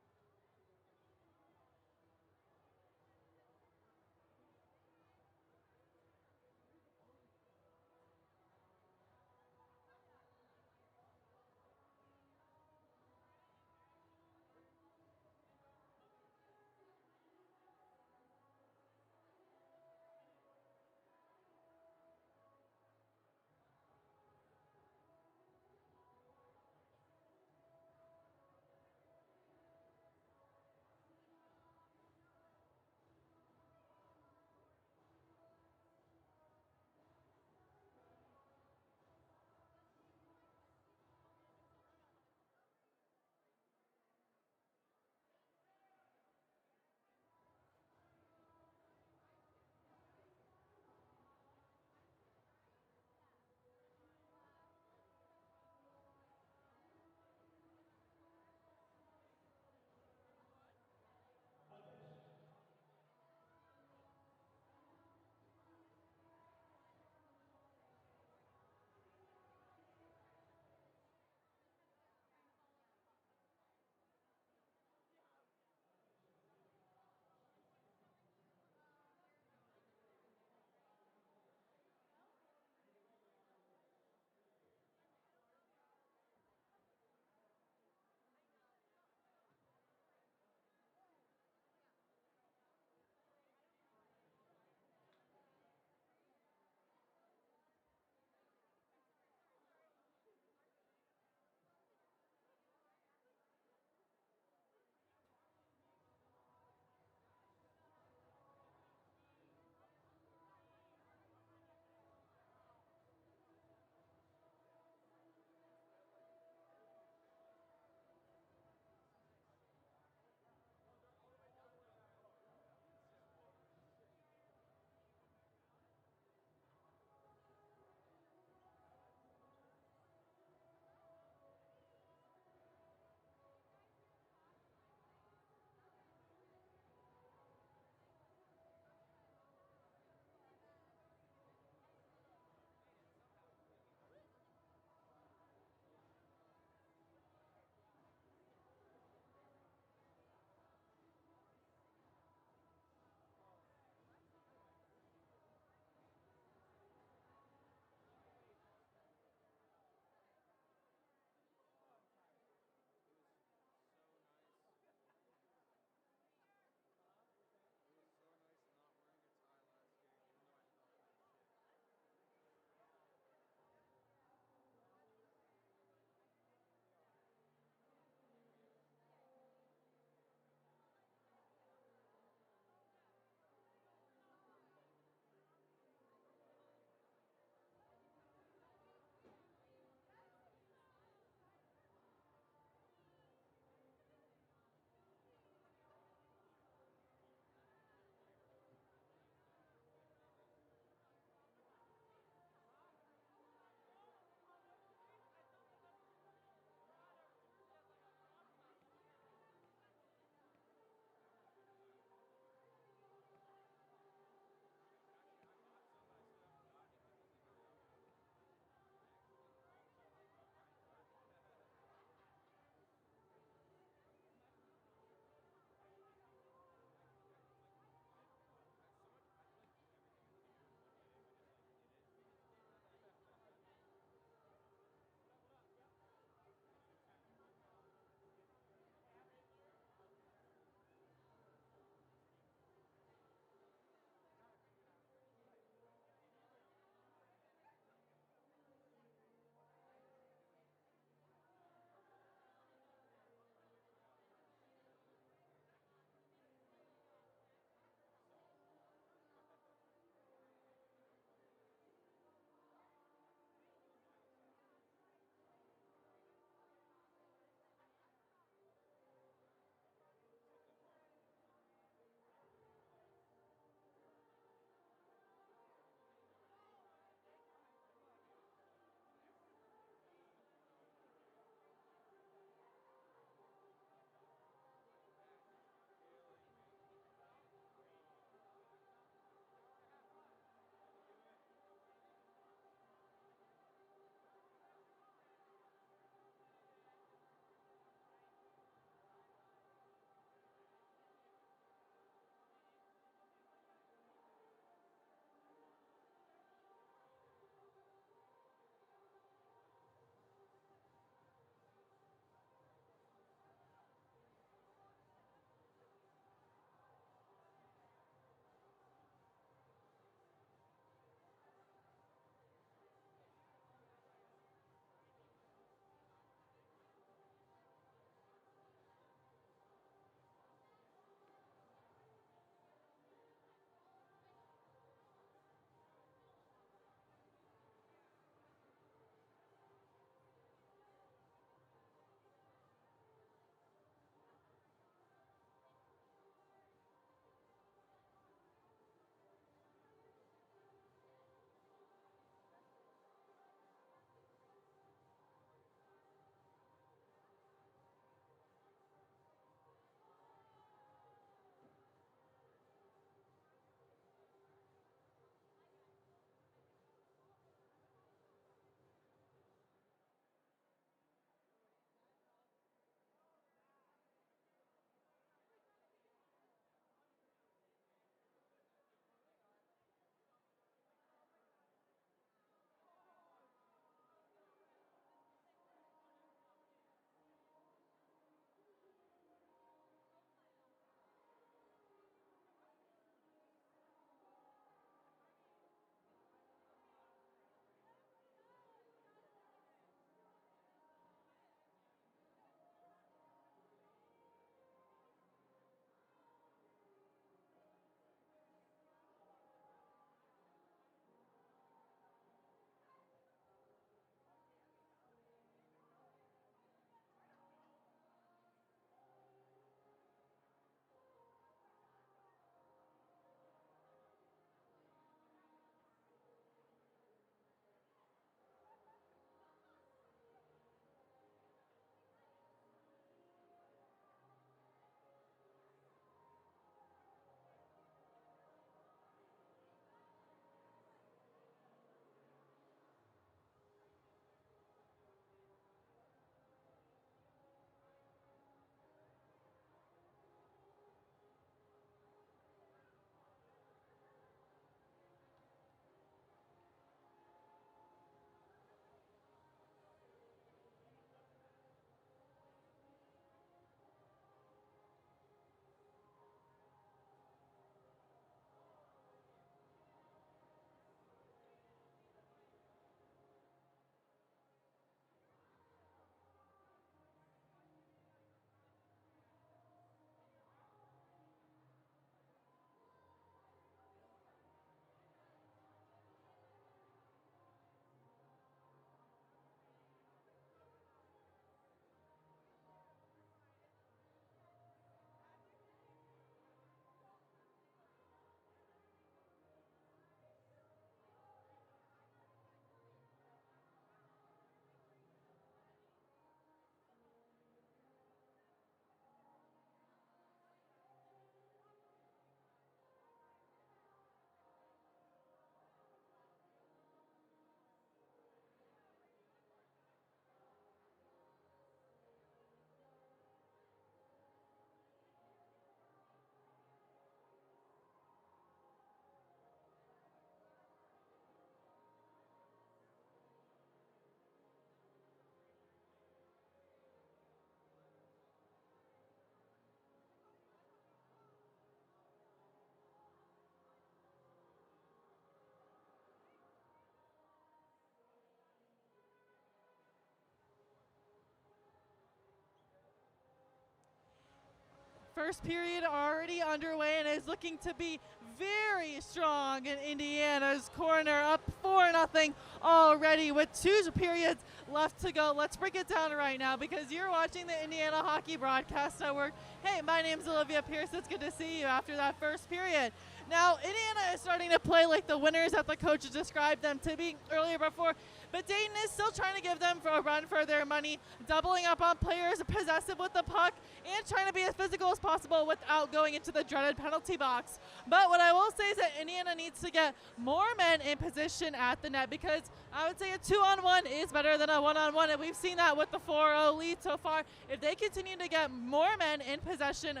First period already underway and is looking to be very strong in Indiana's corner, up 4-0 already with 2 periods left to go. Let's break it down right now because you're watching the Indiana Hockey Broadcast Network. Hey, my name's Olivia Pierce. It's good to see you after that first period. Now, Indiana is starting to play like the winners that the coaches described them to be earlier before, but Dayton is still trying to give them a run for their money, doubling up on players possessive with the puck and trying to be as physical as possible without going into the dreaded penalty box. But what I will say is that Indiana needs to get more men in position at the net because I would say a 2-on-1 is better than a 1-on-1, and we've seen that with the 4-0 lead so far. If they continue to get more men in possession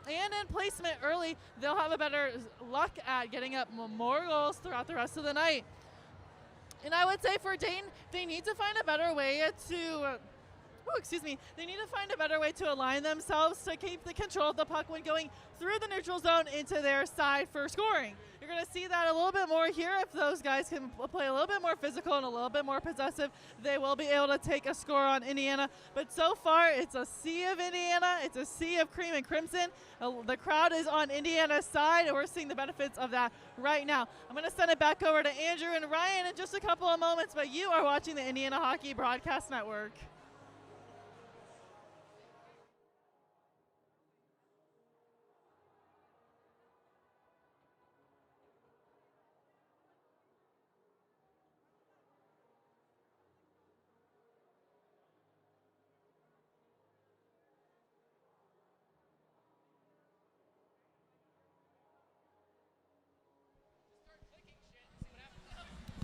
and in placement early, they'll have a better luck at getting up more goals throughout the rest of the night. And I would say for Dayton, they need to find a better way to they need to find a better way to align themselves to keep the control of the puck when going through the neutral zone into their side for scoring. You're going to see that a little bit more here. If those guys can play a little bit more physical and a little bit more possessive, they will be able to take a score on Indiana. But so far, it's a sea of Indiana. It's a sea of cream and crimson. The crowd is on Indiana's side, and we're seeing the benefits of that right now. I'm going to send it back over to Andrew and Ryan in just a couple of moments, but you are watching the Indiana Hockey Broadcast Network.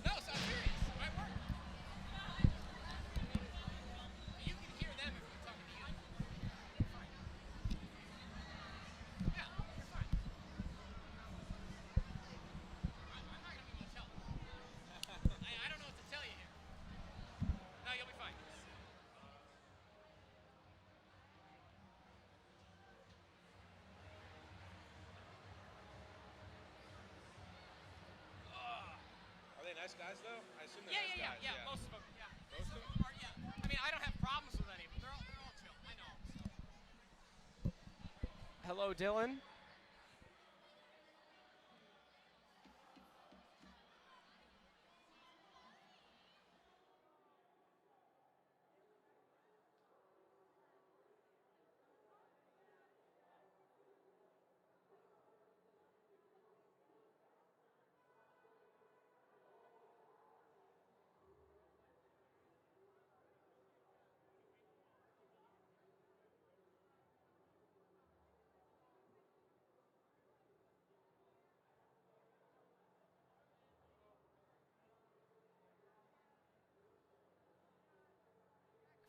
No, so I'm serious. It might work. You can hear them if I'm talking to you. You're fine. Yeah, you're fine. I'm not going to be able to tell. I don't know what to tell you here. No, you'll be fine. Are they nice guys though? I assume they're Yeah, nice guys. most of them. Yeah. Most Some of of them are, yeah. I mean, I don't have problems with any of them. They're all chill. I know. So. Hello, Dylan.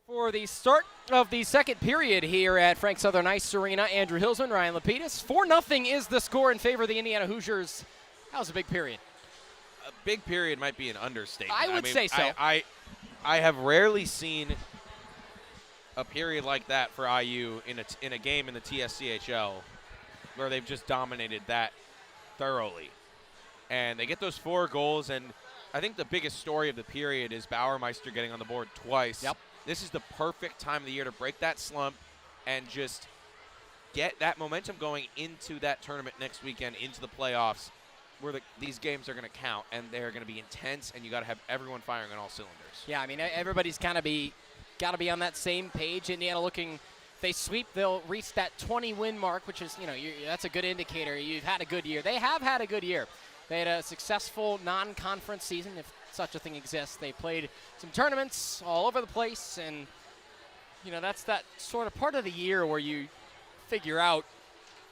For the start of the second period here at Frank Southern Ice Arena, Andrew Hillsman, Ryan LaPedis. 4-0 is the score in favor of the Indiana Hoosiers. That was a big period. A big period might be an understatement. I would say so. I have rarely seen a period like that for IU in a game in the TSCHL where they've just dominated that thoroughly. And they get those 4 goals, and I think the biggest story of the period is Bauermeister getting on the board twice. Yep. This is the perfect time of the year to break that slump and just get that momentum going into that tournament next weekend, into the playoffs, where these games are going to count, and they're going to be intense, and you got to have everyone firing on all cylinders. Yeah, I mean, everybody's got to be on that same page. Indiana looking, if they sweep, they'll reach that 20-win mark, which is, that's a good indicator. You've had a good year. They have had a good year. They had a successful non-conference season, if such a thing exists. They played some tournaments all over the place, and, that's that sort of part of the year where you figure out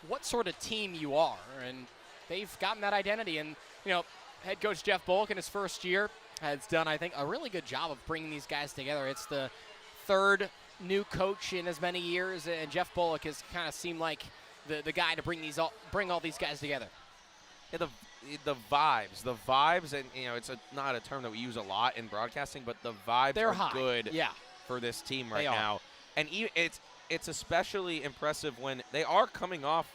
what sort of team you are, and they've gotten that identity. And, head coach Jeff Bullock in his first year has done, I think, a really good job of bringing these guys together. It's the third new coach in as many years, and Jeff Bullock has kind of seemed like the guy to bring all these guys together. Yeah, the vibes, and it's not a term that we use a lot in broadcasting, but the vibes They're are high. good Yeah. for this team They right now. And it's especially impressive when they are coming off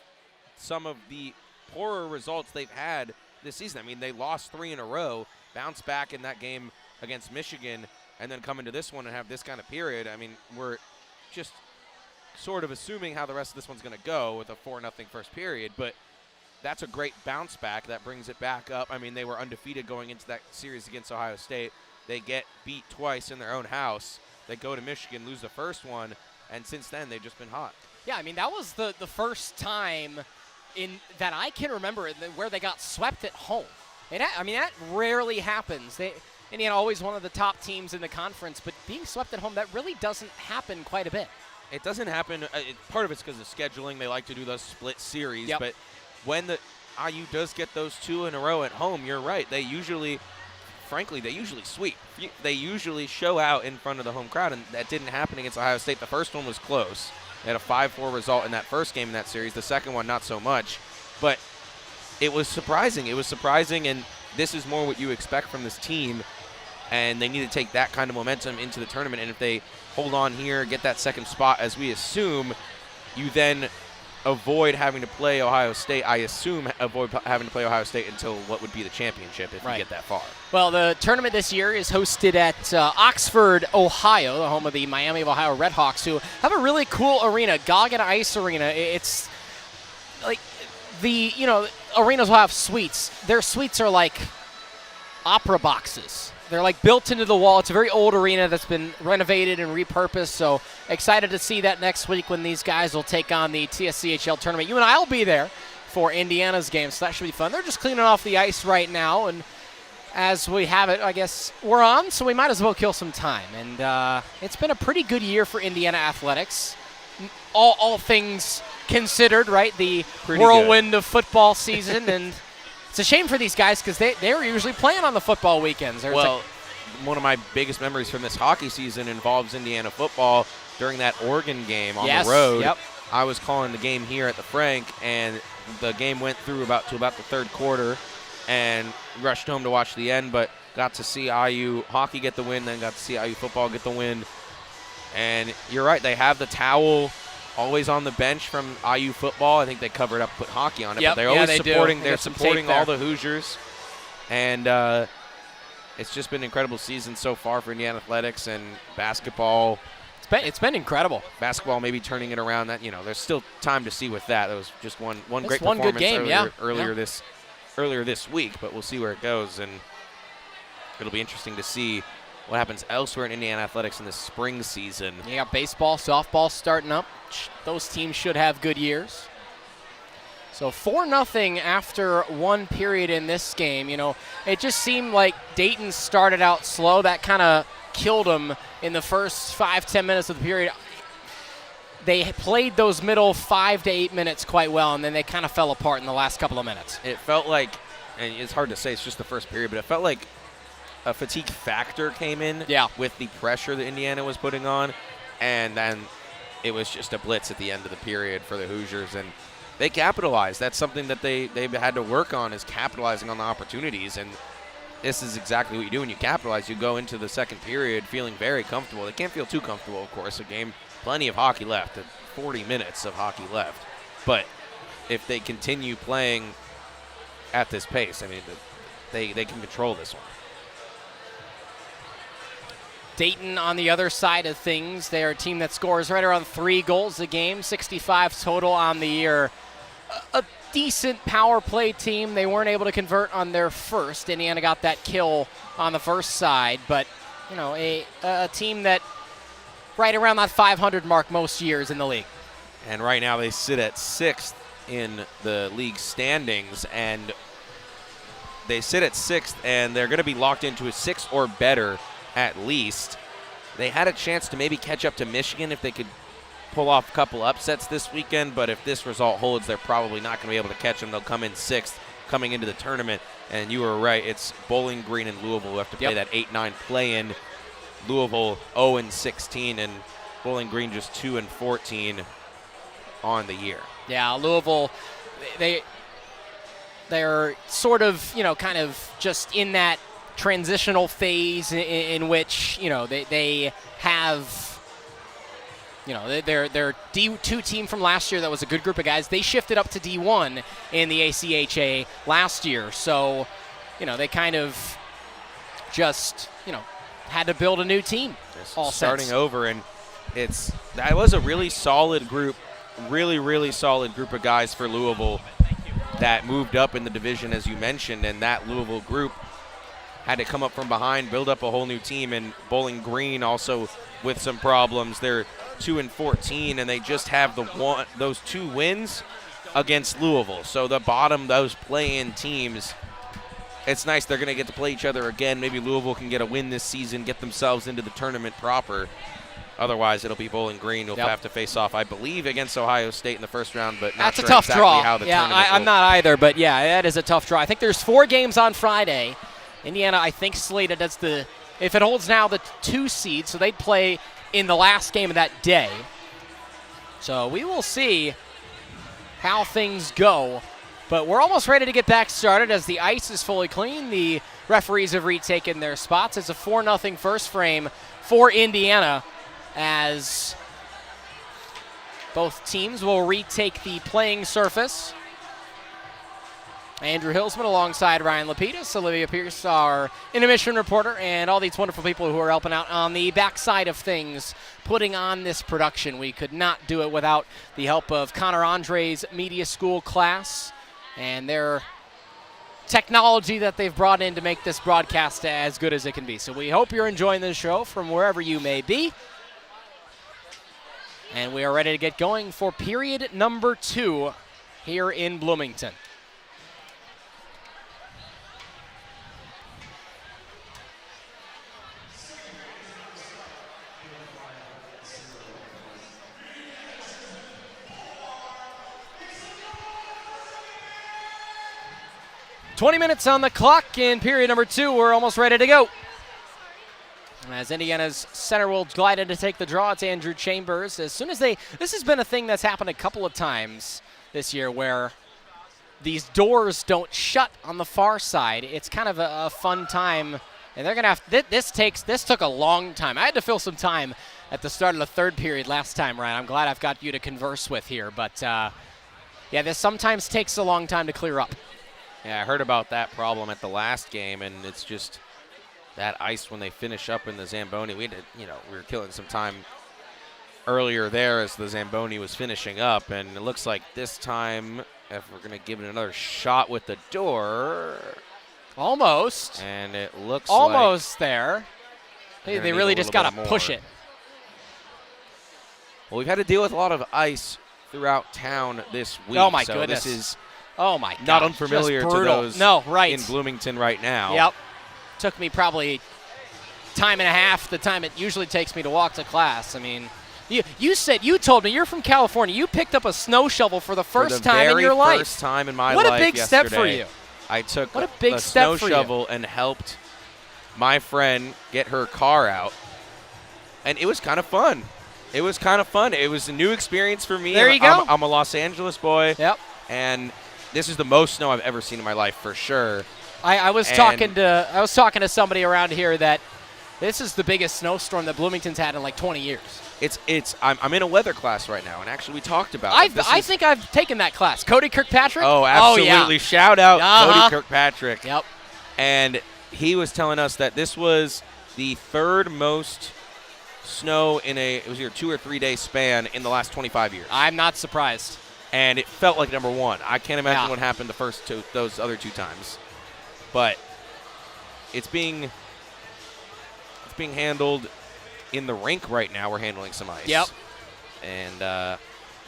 some of the poorer results they've had this season. I mean, they lost 3 in a row, bounced back in that game against Michigan, and then come into this one and have this kind of period. I mean, we're just sort of assuming how the rest of this one's going to go with a 4-0 first period, but that's a great bounce back. That brings it back up. I mean, they were undefeated going into that series against Ohio State. They get beat twice in their own house. They go to Michigan, lose the first one, and since then they've just been hot. Yeah, I mean, that was the first time that I can remember where they got swept at home. That rarely happens. Indiana always one of the top teams in the conference, but being swept at home, that really doesn't happen quite a bit. It doesn't happen. Part of it's because of scheduling. They like to do those split series, but when the IU does get those 2 in a row at home, you're right. They usually sweep. They usually show out in front of the home crowd, and that didn't happen against Ohio State. The first one was close. They had a 5-4 result in that first game in that series. The second one, not so much. But it was surprising. And this is more what you expect from this team, and they need to take that kind of momentum into the tournament. And if they hold on here, get that second spot, as we assume, you then avoid having to play Ohio State. I assume avoid having to play Ohio State until what would be the championship if you get that far. Well, the tournament this year is hosted at Oxford, Ohio, the home of the Miami of Ohio Redhawks, who have a really cool arena, Goggin Ice Arena. It's like arenas will have suites. Their suites are like opera boxes. They're like built into the wall. It's a very old arena that's been renovated and repurposed. So excited to see that next week when these guys will take on the TSCHL tournament. You and I will be there for Indiana's game, so that should be fun. They're just cleaning off the ice right now, and as we have it, I guess we're on, so we might as well kill some time. And it's been a pretty good year for Indiana athletics, all things considered, right? The pretty whirlwind of football season, and it's a shame for these guys because they're usually playing on the football weekends. One of my biggest memories from this hockey season involves Indiana football during that Oregon game on the road. Yep. I was calling the game here at the Frank, and the game went through about the third quarter, and rushed home to watch the end, but got to see IU hockey get the win, then got to see IU football get the win. And you're right, they have the towel always on the bench from IU football. I think they covered up, put hockey on it, but they're always supporting. They're supporting all the Hoosiers, and it's just been an incredible season so far for Indiana athletics and basketball. It's been incredible. Basketball maybe turning it around. That there's still time to see with that. That was just one great one performance good game, earlier this week, but we'll see where it goes, and it'll be interesting to see what happens elsewhere in Indiana athletics in the spring season. You got baseball, softball starting up. Those teams should have good years. So 4-0 after one period in this game. It just seemed like Dayton started out slow. That kind of killed them in the first 5-10 minutes of the period. They played those middle 5 to 8 minutes quite well, and then they kind of fell apart in the last couple of minutes. It felt like, and it's hard to say, it's just the first period, but it felt like a fatigue factor came in with the pressure that Indiana was putting on, and then it was just a blitz at the end of the period for the Hoosiers, and they capitalized. That's something that they've had to work on, is capitalizing on the opportunities, and this is exactly what you do when you capitalize. You go into the second period feeling very comfortable. They can't feel too comfortable, of course. A game, plenty of hockey left, 40 minutes of hockey left, but if they continue playing at this pace, they can control this one. Dayton on the other side of things, they're a team that scores right around 3 goals a game, 65 total on the year. A decent power play team. They weren't able to convert on their first. Indiana got that kill on the first side, but a team that right around that 500 mark most years in the league. And right now they sit at 6th in the league standings, and they sit at 6th, and they're going to be locked into a 6 or better at least. They had a chance to maybe catch up to Michigan if they could pull off a couple upsets this weekend, but if this result holds, they're probably not going to be able to catch them. They'll come in 6th coming into the tournament, and you were right. It's Bowling Green and Louisville who have to play that 8-9 play-in. Louisville 0-16, and Bowling Green just 2-14 on the year. Yeah, Louisville, they're sort of, kind of just in that transitional phase in which, they have, their D2 team from last year that was a good group of guys. They shifted up to D1 in the ACHA last year. So, they kind of just, had to build a new team. Starting over, and that was a really solid group, really solid group of guys for Louisville that moved up in the division, as you mentioned, and that Louisville group had to come up from behind, build up a whole new team, and Bowling Green also with some problems. They're 2-14, and they just have those 2 wins against Louisville. So the bottom, those play-in teams, it's nice they're going to get to play each other again. Maybe Louisville can get a win this season, get themselves into the tournament proper. Otherwise, it'll be Bowling Green who'll have to face off, I believe, against Ohio State in the first round, but not that's sure a tough exactly draw. how the yeah, tournament I'm will. not either, but yeah, that is a tough draw. I think there's 4 games on Friday. Indiana, I think, slated as if it holds now, the 2 seed, so they'd play in the last game of that day. So we will see how things go. But we're almost ready to get back started as the ice is fully clean. The referees have retaken their spots. It's a 4-0 first frame for Indiana, as both teams will retake the playing surface. Andrew Hillsman alongside Ryan LaPedis, Olivia Pierce, our intermission reporter, and all these wonderful people who are helping out on the backside of things, putting on this production. We could not do it without the help of Connor Andrei's media school class and their technology that they've brought in to make this broadcast as good as it can be. So we hope you're enjoying this show from wherever you may be. And we are ready to get going for period number 2 here in Bloomington. "20 minutes on the clock in period number 2. We're almost ready to go. As Indiana's center will glide in to take the draw, it's Andrew Chambers. As soon as this has been a thing that's happened a couple of times this year where these doors don't shut on the far side. It's kind of a fun time, and they're gonna have this took a long time. I had to fill some time at the start of the 3rd period last time, Ryan. I'm glad I've got you to converse with here, but yeah, this sometimes takes a long time to clear up. Yeah, I heard about that problem at the last game, and it's just that ice when they finish up in the Zamboni. We were killing some time earlier there as the Zamboni was finishing up, and it looks like this time, if we're going to give it another shot with the door. Almost. And it looks almost there. They really just got to push it. Well, we've had to deal with a lot of ice throughout town this week. Oh, my so goodness. This is not unfamiliar to those in Bloomington right now. Yep. Took me probably time and a half the time it usually takes me to walk to class. I mean, you told me you're from California. You picked up a snow shovel for the first time in your life. For the first time in my life. What a big yesterday. step for you. I took a snow shovel and helped my friend get her car out, and it was kind of fun. It was a new experience for me. There you go. I'm a Los Angeles boy. Yep. And this is the most snow I've ever seen in my life for sure. I was talking to somebody around here that this is the biggest snowstorm that Bloomington's had in like 20 years. I'm in a weather class right now, and actually we talked about I think I've taken that class. Cody Kirkpatrick? Oh, absolutely. Oh, yeah. Shout out Cody Kirkpatrick. Yep. And he was telling us that this was the 3rd most snow it was either 2 or 3 day span in the last 25 years. I'm not surprised. And it felt like number 1. I can't imagine what happened those other 2 times. But it's being handled in the rink right now. We're handling some ice. Yep. And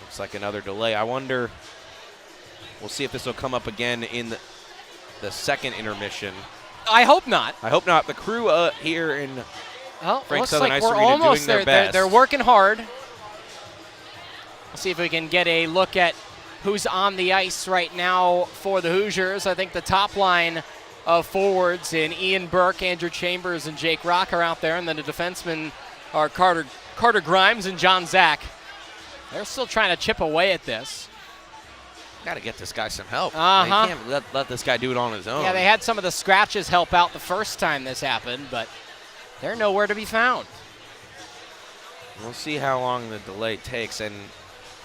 looks like another delay. I wonder, we'll see if this will come up again in the second intermission. I hope not. I hope not. The crew here in Frank Southern Ice we're Arena almost doing their best. They're working hard. We'll see if we can get a look at who's on the ice right now for the Hoosiers. I think the top line of forwards in Ian Burke, Andrew Chambers, and Jake Rock are out there, and then the defensemen are Carter Grimes and John Zach. They're still trying to chip away at this. Got to get this guy some help. Uh-huh. They can't let this guy do it on his own. Yeah, they had some of the scratches help out the first time this happened, but they're nowhere to be found. We'll see how long the delay takes, and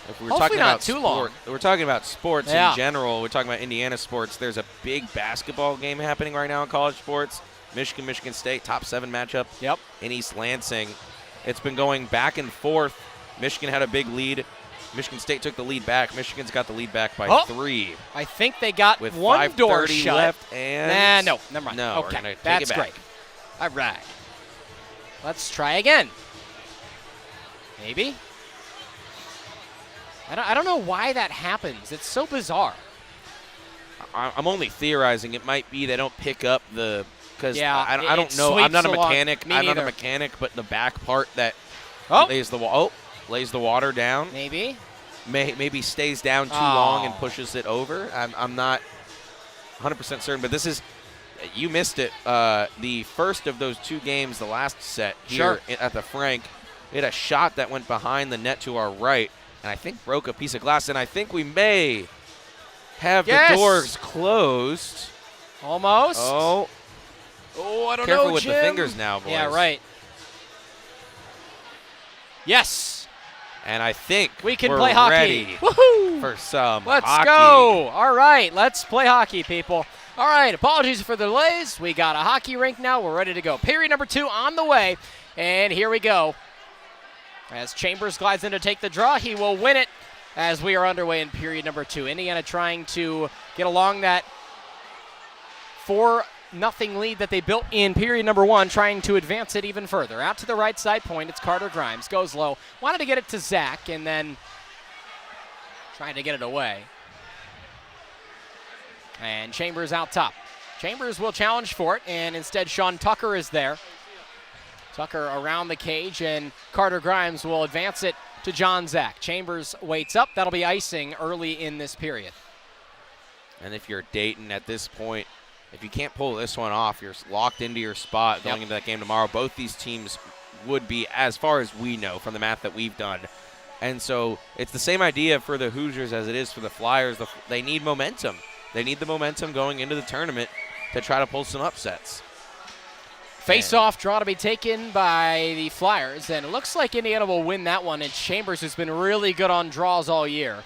if we're Hopefully talking not about too long. We're talking about sports Yeah. in general. We're talking about Indiana sports. There's a big basketball game happening right now in college sports. Michigan State top 7 matchup. Yep. In East Lansing, It's been going back and forth. Michigan had a big lead. Michigan State took the lead back. Michigan's got the lead back by 3. I think they got with one door shut. Left and no, never mind. No, okay, we're gonna take that's it back. great. All right. Let's try again. Maybe. I don't know why that happens. It's so bizarre. I'm only theorizing. It might be they don't pick up the because I don't it know. I'm not a sweeps mechanic. along. I'm not a neither. mechanic, but the back part that Oh, lays the water down. maybe. Maybe stays down too long and pushes it over. I'm not 100% certain, but this is you missed it. The first of those 2 games, the last set here at the Frank, we had a shot that went behind the net to our right, and I think broke a piece of glass. And I think we may have the doors closed. Almost. Oh, I don't know, careful with Jim. the fingers now, boys. Yeah, right. Yes. And I think We can we're play hockey. ready Woohoo! for some Let's hockey. go. All right, let's play hockey, people. All right, apologies for the delays. We got a hockey rink now. We're ready to go. Period number 2 on the way. And here we go. As Chambers glides in to take the draw, he will win it as we are underway in period number 2. Indiana trying to get along that 4-0 lead that they built in period number 1, trying to advance it even further. Out to the right side point, it's Carter Grimes. Goes low. Wanted to get it to Zach, and then trying to get it away. And Chambers out top. Chambers will challenge for it, and instead Sean Tucker is there. Tucker around the cage, and Carter Grimes will advance it to John Zach. Chambers waits up. That'll be icing early in this period. And if you're Dayton at this point, if you can't pull this one off, you're locked into your spot going into that game tomorrow. Both these teams would be, as far as we know from the math that we've done. And so it's the same idea for the Hoosiers as it is for the Flyers. They need momentum. They need the momentum going into the tournament to try to pull some upsets. Face-off draw to be taken by the Flyers, and it looks like Indiana will win that one. It's Chambers who's been really good on draws all year.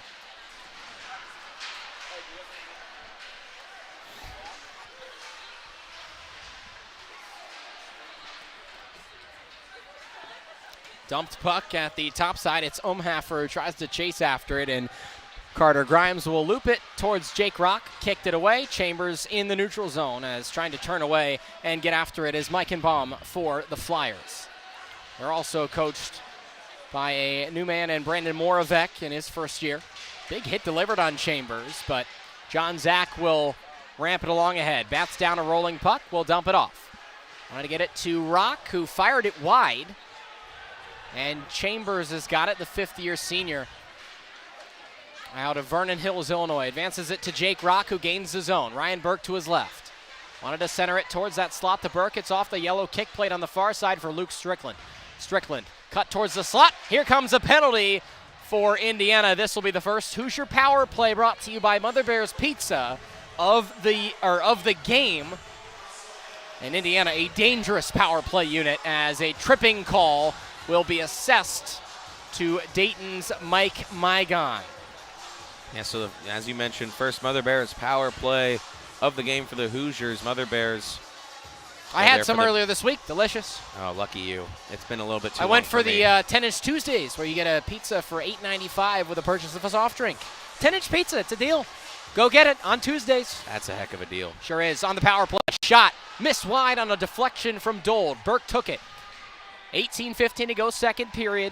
Dumped puck at the top side. It's Umhaffer who tries to chase after it, and Carter Grimes will loop it towards Jake Rock. Kicked it away. Chambers in the neutral zone as trying to turn away and get after it is Mike and Baum for the Flyers. They're also coached by a new man in Brandon Moravec in his first year. Big hit delivered on Chambers, but John Zach will ramp it along ahead. Bats down a rolling puck. Will dump it off. Trying to get it to Rock, who fired it wide. And Chambers has got it, the 5th-year senior out of Vernon Hills, Illinois. Advances it to Jake Rock, who gains the zone. Ryan Burke to his left. Wanted to center it towards that slot to Burke. It's off the yellow kick plate on the far side for Luke Strickland. Strickland cut towards the slot. Here comes a penalty for Indiana. This will be the first Hoosier power play brought to you by Mother Bear's Pizza of the game. And Indiana, a dangerous power play unit as a tripping call will be assessed to Dayton's Mike Mygon. Yeah, so as you mentioned, first Mother Bears power play of the game for the Hoosiers. Mother Bears. I had some earlier this week. Delicious. Oh, lucky you. It's been a little bit too I long went for the me. 10-inch Tuesdays, where you get a pizza for $8.95 with a purchase of a soft drink. 10-inch pizza, it's a deal. Go get it on Tuesdays. That's a heck of a deal. Sure is. On the power play, shot. Missed wide on a deflection from Dold. Burke took it. 18:15 to go, second period.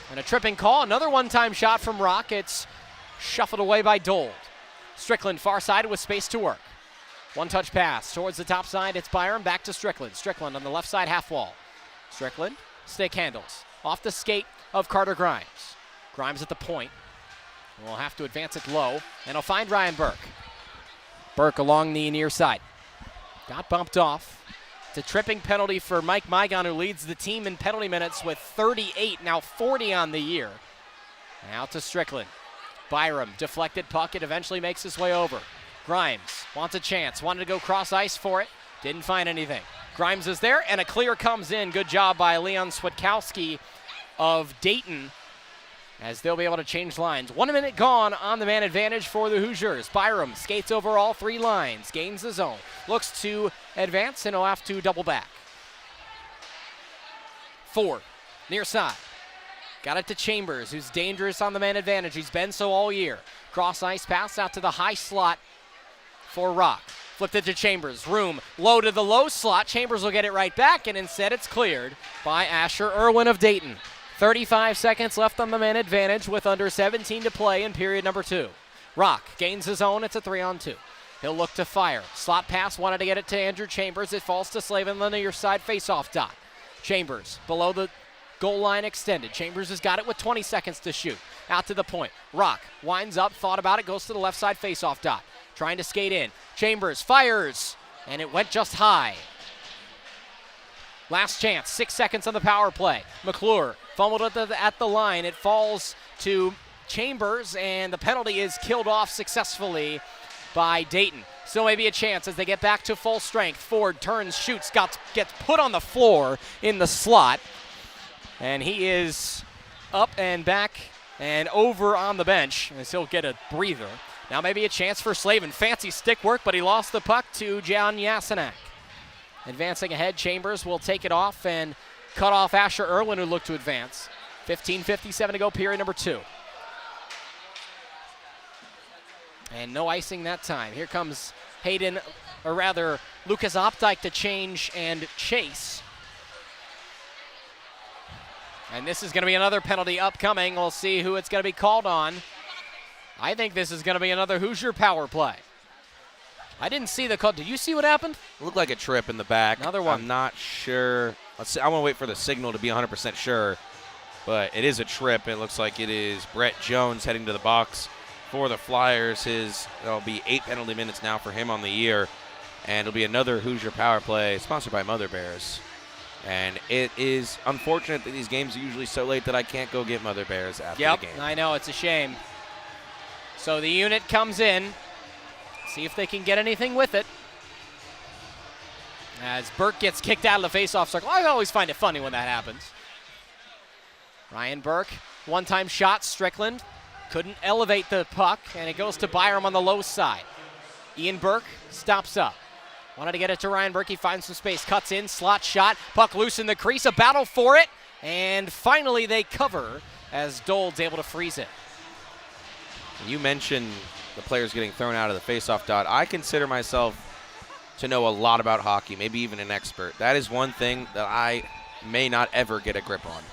And a tripping call. Another one-time shot from Rock. It's shuffled away by Dold. Strickland far side with space to work. One-touch pass towards the top side. It's Byram. Back to Strickland. Strickland on the left side half wall. Strickland, stick handles. Off the skate of Carter Grimes. Grimes at the point. We'll have to advance it low. And he'll find Ryan Burke. Burke along the near side. Got bumped off. It's a tripping penalty for Mike Mygon, who leads the team in penalty minutes with 38, now 40 on the year. Out to Strickland. Byram, deflected puck. It eventually makes its way over. Grimes wants a chance. Wanted to go cross ice for it. Didn't find anything. Grimes is there, and a clear comes in. Good job by Leon Switkowski of Dayton, as they'll be able to change lines. 1 minute gone on the man advantage for the Hoosiers. Byram skates over all 3 lines, gains the zone, looks to advance, and he'll have to double back. Ford, near side. Got it to Chambers, who's dangerous on the man advantage. He's been so all year. Cross ice pass out to the high slot for Rock. Flipped it to Chambers. Room low to the low slot. Chambers will get it right back, and instead it's cleared by Asher Irwin of Dayton. 35 seconds left on the man advantage with under 17 to play in period number 2. Rock gains his own. It's a 3-on-2. He'll look to fire. Slot pass, wanted to get it to Andrew Chambers. It falls to Slavin on the near side face-off dot. Chambers below the goal line extended. Chambers has got it with 20 seconds to shoot. Out to the point. Rock winds up, thought about it, goes to the left side face-off dot. Trying to skate in. Chambers fires, and it went just high. Last chance, 6 seconds on the power play. McClure fumbled at the line. It falls to Chambers, and the penalty is killed off successfully by Dayton. Still maybe a chance as they get back to full strength. Ford turns, shoots, gets put on the floor in the slot. And he is up and back and over on the bench as he'll get a breather. Now maybe a chance for Slavin. Fancy stick work, but he lost the puck to John Yasenak. Advancing ahead, Chambers will take it off and cut off Asher Irwin, who looked to advance. 15:57 to go, period number 2. And no icing that time. Here comes Hayden, or rather Lucas Opdyke to change and chase. And this is going to be another penalty upcoming. We'll see who it's going to be called on. I think this is going to be another Hoosier power play. I didn't see the call. Did you see what happened? It looked like a trip in the back. Another one. I'm not sure. Let's see. I want to wait for the signal to be 100% sure. But it is a trip. It looks like it is Brett Jones heading to the box for the Flyers. There'll be 8 penalty minutes now for him on the year. And it'll be another Hoosier power play sponsored by Mother Bears. And it is unfortunate that these games are usually so late that I can't go get Mother Bears after the game. I know. It's a shame. So the unit comes in. See if they can get anything with it. As Burke gets kicked out of the faceoff circle. I always find it funny when that happens. Ryan Burke, one-time shot. Strickland couldn't elevate the puck, and it goes to Byram on the low side. Ian Burke stops up. Wanted to get it to Ryan Burke. He finds some space. Cuts in. Slot shot. Puck loose in the crease. A battle for it. And finally they cover as Dold's able to freeze it. You mentioned the players getting thrown out of the faceoff dot. I consider myself to know a lot about hockey, maybe even an expert. That is one thing that I may not ever get a grip on,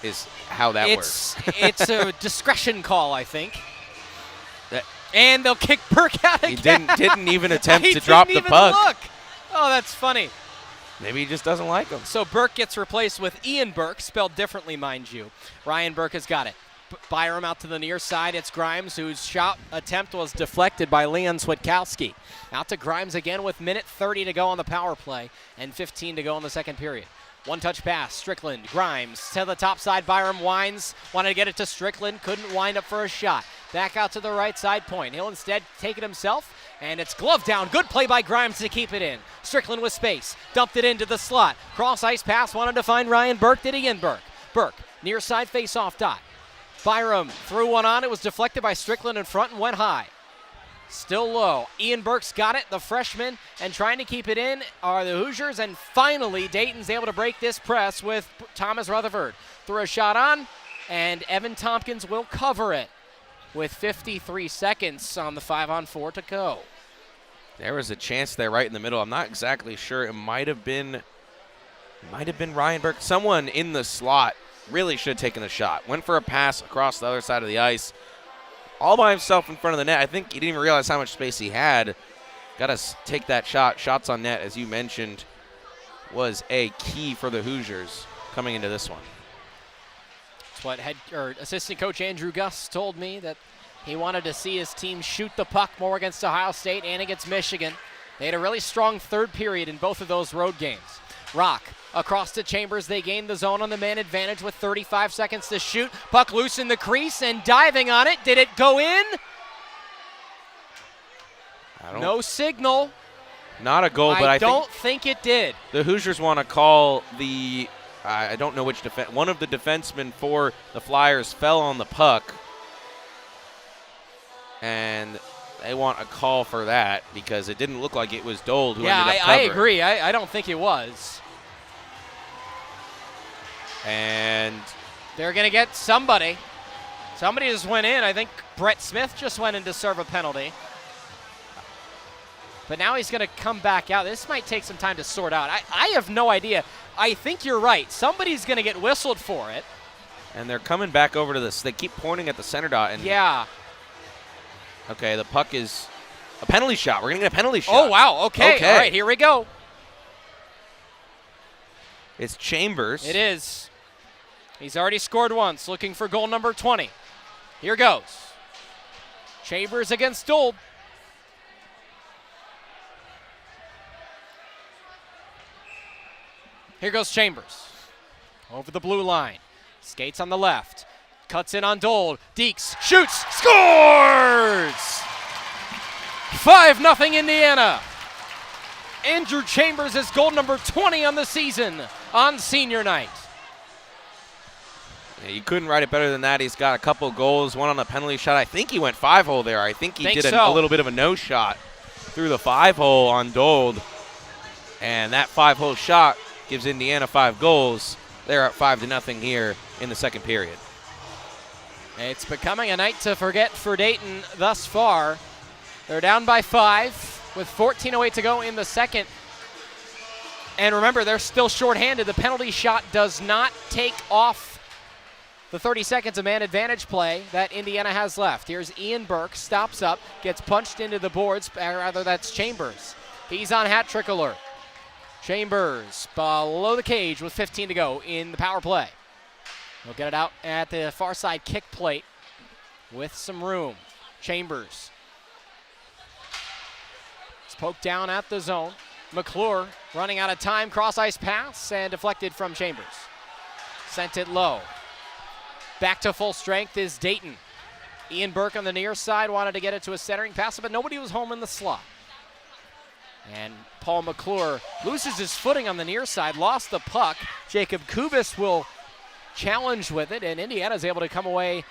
is how that works. It's a discretion call, I think. And they'll kick Burke out again. He didn't even attempt to drop the puck. He didn't even look. Oh, that's funny. Maybe he just doesn't like him. So Burke gets replaced with Ian Burke, spelled differently, mind you. Ryan Burke has got it. Byram out to the near side. It's Grimes, whose shot attempt was deflected by Leon Switkowski. Out to Grimes again with minute 30 to go on the power play and 15 to go in the second period. One-touch pass, Strickland, Grimes to the top side. Byram winds, wanted to get it to Strickland, couldn't wind up for a shot. Back out to the right side point. He'll instead take it himself, and it's glove down. Good play by Grimes to keep it in. Strickland with space, dumped it into the slot. Cross-ice pass, wanted to find Ryan Burke, did Ian Burke. Burke, near side face-off dot. Byram threw one on, it was deflected by Strickland in front and went high. Still low. Ian Burke's got it, the freshman, and trying to keep it in are the Hoosiers, and finally Dayton's able to break this press with Thomas Rutherford. Threw a shot on, and Evan Tompkins will cover it with 53 seconds on the 5-on-4 to go. There was a chance there right in the middle. I'm not exactly sure. It might have been Ryan Burke. Someone in the slot really should have taken the shot. Went for a pass across the other side of the ice, all by himself in front of the net. I think he didn't even realize how much space he had. Got to take that shot. Shots on net, as you mentioned, was a key for the Hoosiers coming into this one. That's what assistant coach Andrew Gus told me, that he wanted to see his team shoot the puck more against Ohio State and against Michigan. They had a really strong third period in both of those road games. Rock across to Chambers. They gained the zone on the man advantage with 35 seconds to shoot. Puck loose in the crease and diving on it. Did it go in? No signal. Not a goal, but I don't think it did. The Hoosiers want to call the, I don't know which one of the defensemen for the Flyers fell on the puck. And they want a call for that because it didn't look like it was Dold who ended up covering. I agree. I don't think it was. And they're going to get somebody. Somebody just went in. I think Brett Smith just went in to serve a penalty. But now he's going to come back out. This might take some time to sort out. I have no idea. I think you're right. Somebody's going to get whistled for it. And they're coming back over to this. They keep pointing at the center dot. And yeah. Okay, the puck is a penalty shot. We're going to get a penalty shot. Oh, wow. Okay. All right, here we go. It's Chambers. It is. He's already scored once, looking for goal number 20. Here goes. Chambers against Dold. Here goes Chambers. Over the blue line. Skates on the left. Cuts in on Dold. Deeks shoots. Scores! 5-0 Indiana. Andrew Chambers is goal number 20 on the season on senior night. Yeah, you couldn't write it better than that. He's got a couple goals, one on the penalty shot. I think he went 5-hole there. I think he did a little bit of a no shot through the 5-hole on Dold. And that 5-hole shot gives Indiana 5 goals. They're up 5-0 here in the second period. It's becoming a night to forget for Dayton thus far. They're down by 5 with 14:08 to go in the second. And remember, they're still shorthanded. The penalty shot does not take off the 30 seconds of man advantage play that Indiana has left. Here's Ian Burke, stops up, gets punched into the boards. Rather, that's Chambers. He's on hat trick alert. Chambers below the cage with 15 to go in the power play. He'll get it out at the far side kick plate with some room. Chambers. It's poked down at the zone. McClure running out of time. Cross ice pass and deflected from Chambers. Sent it low. Back to full strength is Dayton. Ian Burke on the near side wanted to get it to a centering pass, but nobody was home in the slot. And Paul McClure loses his footing on the near side, lost the puck. Jacob Kubis will challenge with it, and Indiana's able to come away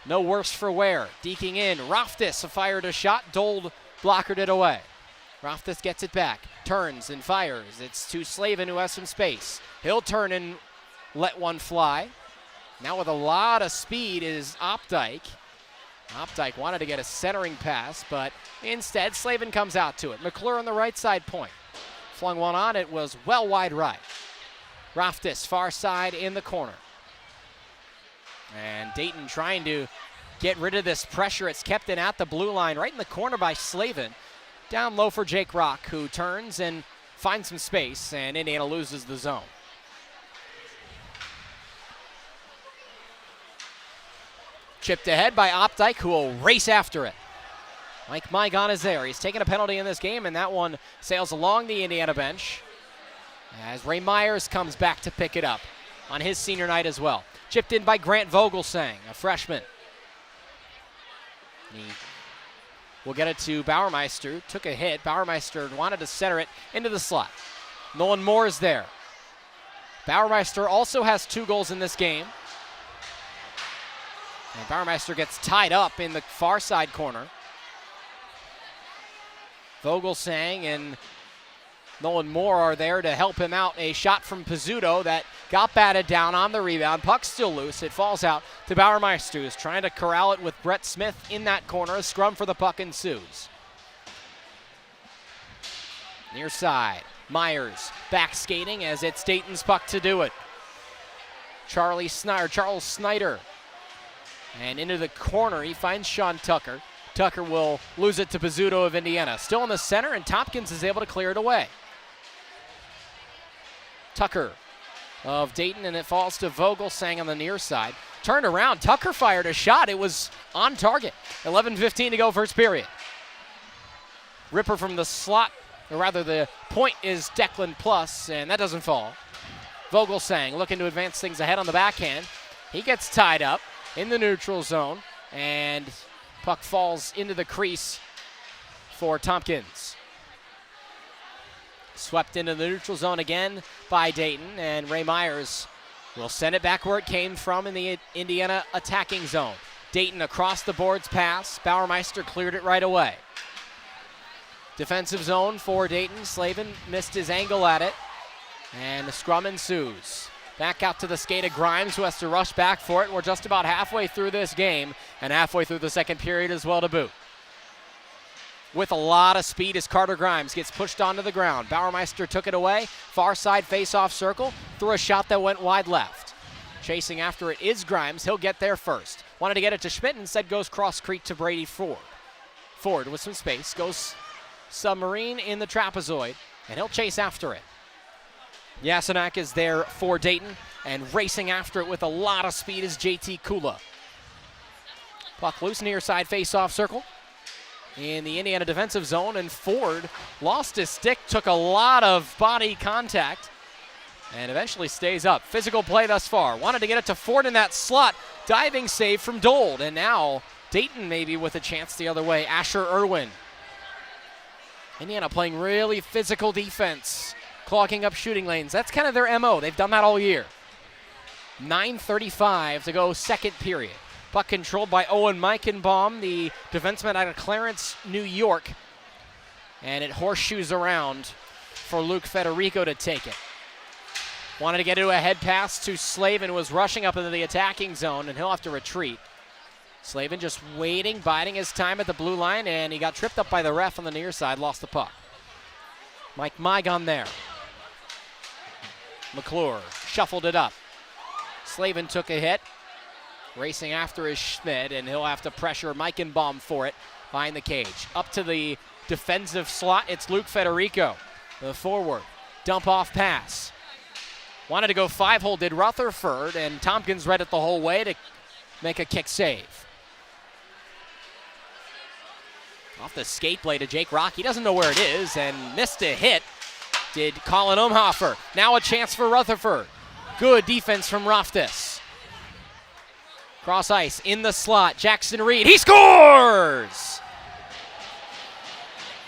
no worse for wear. Deking in, Roftis fired a shot, Dold blockered it away. Roftis gets it back, turns and fires. It's to Slavin, who has some space. He'll turn and let one fly. Now with a lot of speed is Opdyke. Opdyke wanted to get a centering pass, but instead Slavin comes out to it. McClure on the right side point. Flung one on, it was well wide right. Roftis far side in the corner. And Dayton trying to get rid of this pressure. It's kept in at the blue line, right in the corner by Slavin. Down low for Jake Rock, who turns and finds some space, and Indiana loses the zone. Chipped ahead by Opdyke, who will race after it. Mike Mygon is there. He's taken a penalty in this game, and that one sails along the Indiana bench as Ray Myers comes back to pick it up on his senior night as well. Chipped in by Grant Vogelsang, a freshman. He will get it to Bauermeister. Took a hit. Bauermeister wanted to center it into the slot. Nolan Moore is there. Bauermeister also has 2 goals in this game. And Bauermeister gets tied up in the far side corner. Vogelsang and Nolan Moore are there to help him out. A shot from Pizzuto that got batted down on the rebound. Puck's still loose. It falls out to Bauermeister, who's trying to corral it with Brett Smith in that corner. A scrum for the puck ensues. Near side, Myers back skating as it's Dayton's puck to do it. Charles Snyder. And into the corner, he finds Sean Tucker. Tucker will lose it to Pizzuto of Indiana. Still in the center, and Tompkins is able to clear it away. Tucker of Dayton, and it falls to Vogelsang on the near side. Turned around, Tucker fired a shot. It was on target. 11:15 to go, first period. Ripper from the slot, or rather the point is Declan Plus, and that doesn't fall. Vogelsang looking to advance things ahead on the backhand. He gets tied up in the neutral zone, and puck falls into the crease for Tompkins. Swept into the neutral zone again by Dayton, and Ray Myers will send it back where it came from in the Indiana attacking zone. Dayton across the boards pass. Bauermeister cleared it right away. Defensive zone for Dayton. Slavin missed his angle at it, and the scrum ensues. Back out to the skate of Grimes, who has to rush back for it. We're just about halfway through this game and halfway through the second period as well to boot. With a lot of speed as Carter Grimes gets pushed onto the ground. Bauermeister took it away. Far side face-off circle. Threw a shot that went wide left. Chasing after it is Grimes. He'll get there first. Wanted to get it to Schmidt, instead goes cross creek to Brady Ford. Ford with some space. Goes submarine in the trapezoid, and he'll chase after it. Yasenak is there for Dayton, and racing after it with a lot of speed is JT Kula. Puck loose near side face-off circle in the Indiana defensive zone, and Ford lost his stick, took a lot of body contact, and eventually stays up. Physical play thus far. Wanted to get it to Ford in that slot. Diving save from Dold, and now Dayton maybe with a chance the other way. Asher Irwin. Indiana playing really physical defense, clogging up shooting lanes. That's kind of their MO. They've done that all year. 9:35 to go second period. Puck controlled by Owen Meichenbaum, the defenseman out of Clarence, New York. And it horseshoes around for Luke Federico to take it. Wanted to get into a head pass to Slavin, was rushing up into the attacking zone, and he'll have to retreat. Slavin just waiting, biding his time at the blue line, and he got tripped up by the ref on the near side, lost the puck. Mike Mygon there. McClure shuffled it up. Slavin took a hit. Racing after is Schmidt, and he'll have to pressure Meichenbaum for it behind the cage. Up to the defensive slot, it's Luke Federico, the forward. Dump off pass. Wanted to go 5-hole, did Rutherford, and Tompkins read it the whole way to make a kick save. Off the skate blade of Jake Rock. He doesn't know where it is and missed a hit. Did Colin Umhofer. Now a chance for Rutherford. Good defense from Roftis. Cross ice in the slot. Jackson Reed. He scores!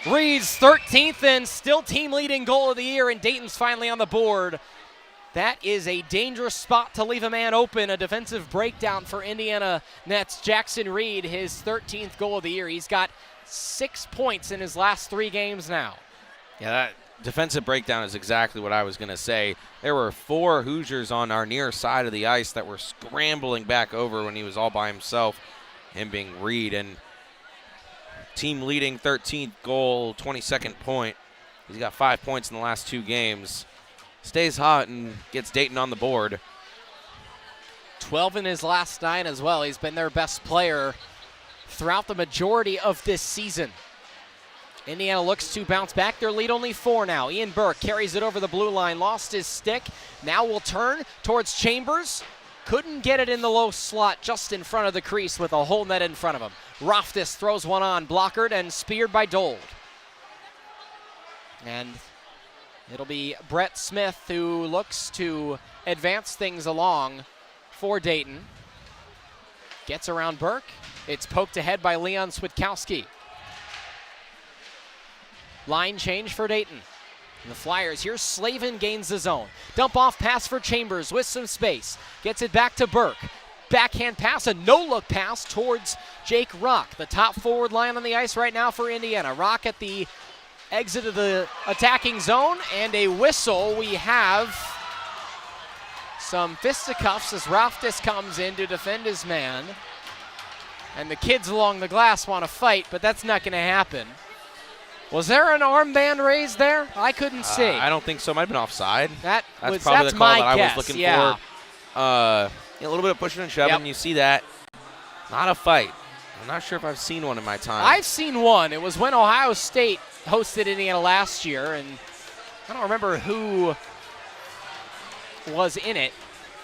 Reed's 13th and still team leading goal of the year, and Dayton's finally on the board. That is a dangerous spot to leave a man open. A defensive breakdown for Indiana Nets. Jackson Reed, his 13th goal of the year. He's got 6 points in his last 3 games now. Yeah, that defensive breakdown is exactly what I was going to say. There were 4 Hoosiers on our near side of the ice that were scrambling back over when he was all by himself, him being Reed. And team leading 13th goal, 22nd point. He's got 5 points in the last 2 games. Stays hot and gets Dayton on the board. 12 in his last 9 as well. He's been their best player throughout the majority of this season. Indiana looks to bounce back. Their lead only 4 now. Ian Burke carries it over the blue line, lost his stick. Now will turn towards Chambers. Couldn't get it in the low slot just in front of the crease with a whole net in front of him. Roftis throws one on, blockered and speared by Dold. And it'll be Brett Smith who looks to advance things along for Dayton. Gets around Burke. It's poked ahead by Leon Switkowski. Line change for Dayton. The Flyers, here's Slavin, gains the zone. Dump off pass for Chambers with some space. Gets it back to Burke. Backhand pass, a no-look pass towards Jake Rock. The top forward line on the ice right now for Indiana. Rock at the exit of the attacking zone, and a whistle. We have some fisticuffs as Roftis comes in to defend his man. And the kids along the glass want to fight, but that's not going to happen. Was there an armband raised there? I couldn't see. I don't think so. Might have been offside. That's probably that's the call my that guess. I was looking yeah. for. A little bit of pushing and shoving. Yep. You see that. Not a fight. I'm not sure if I've seen one in my time. I've seen one. It was when Ohio State hosted Indiana last year, and I don't remember who was in it,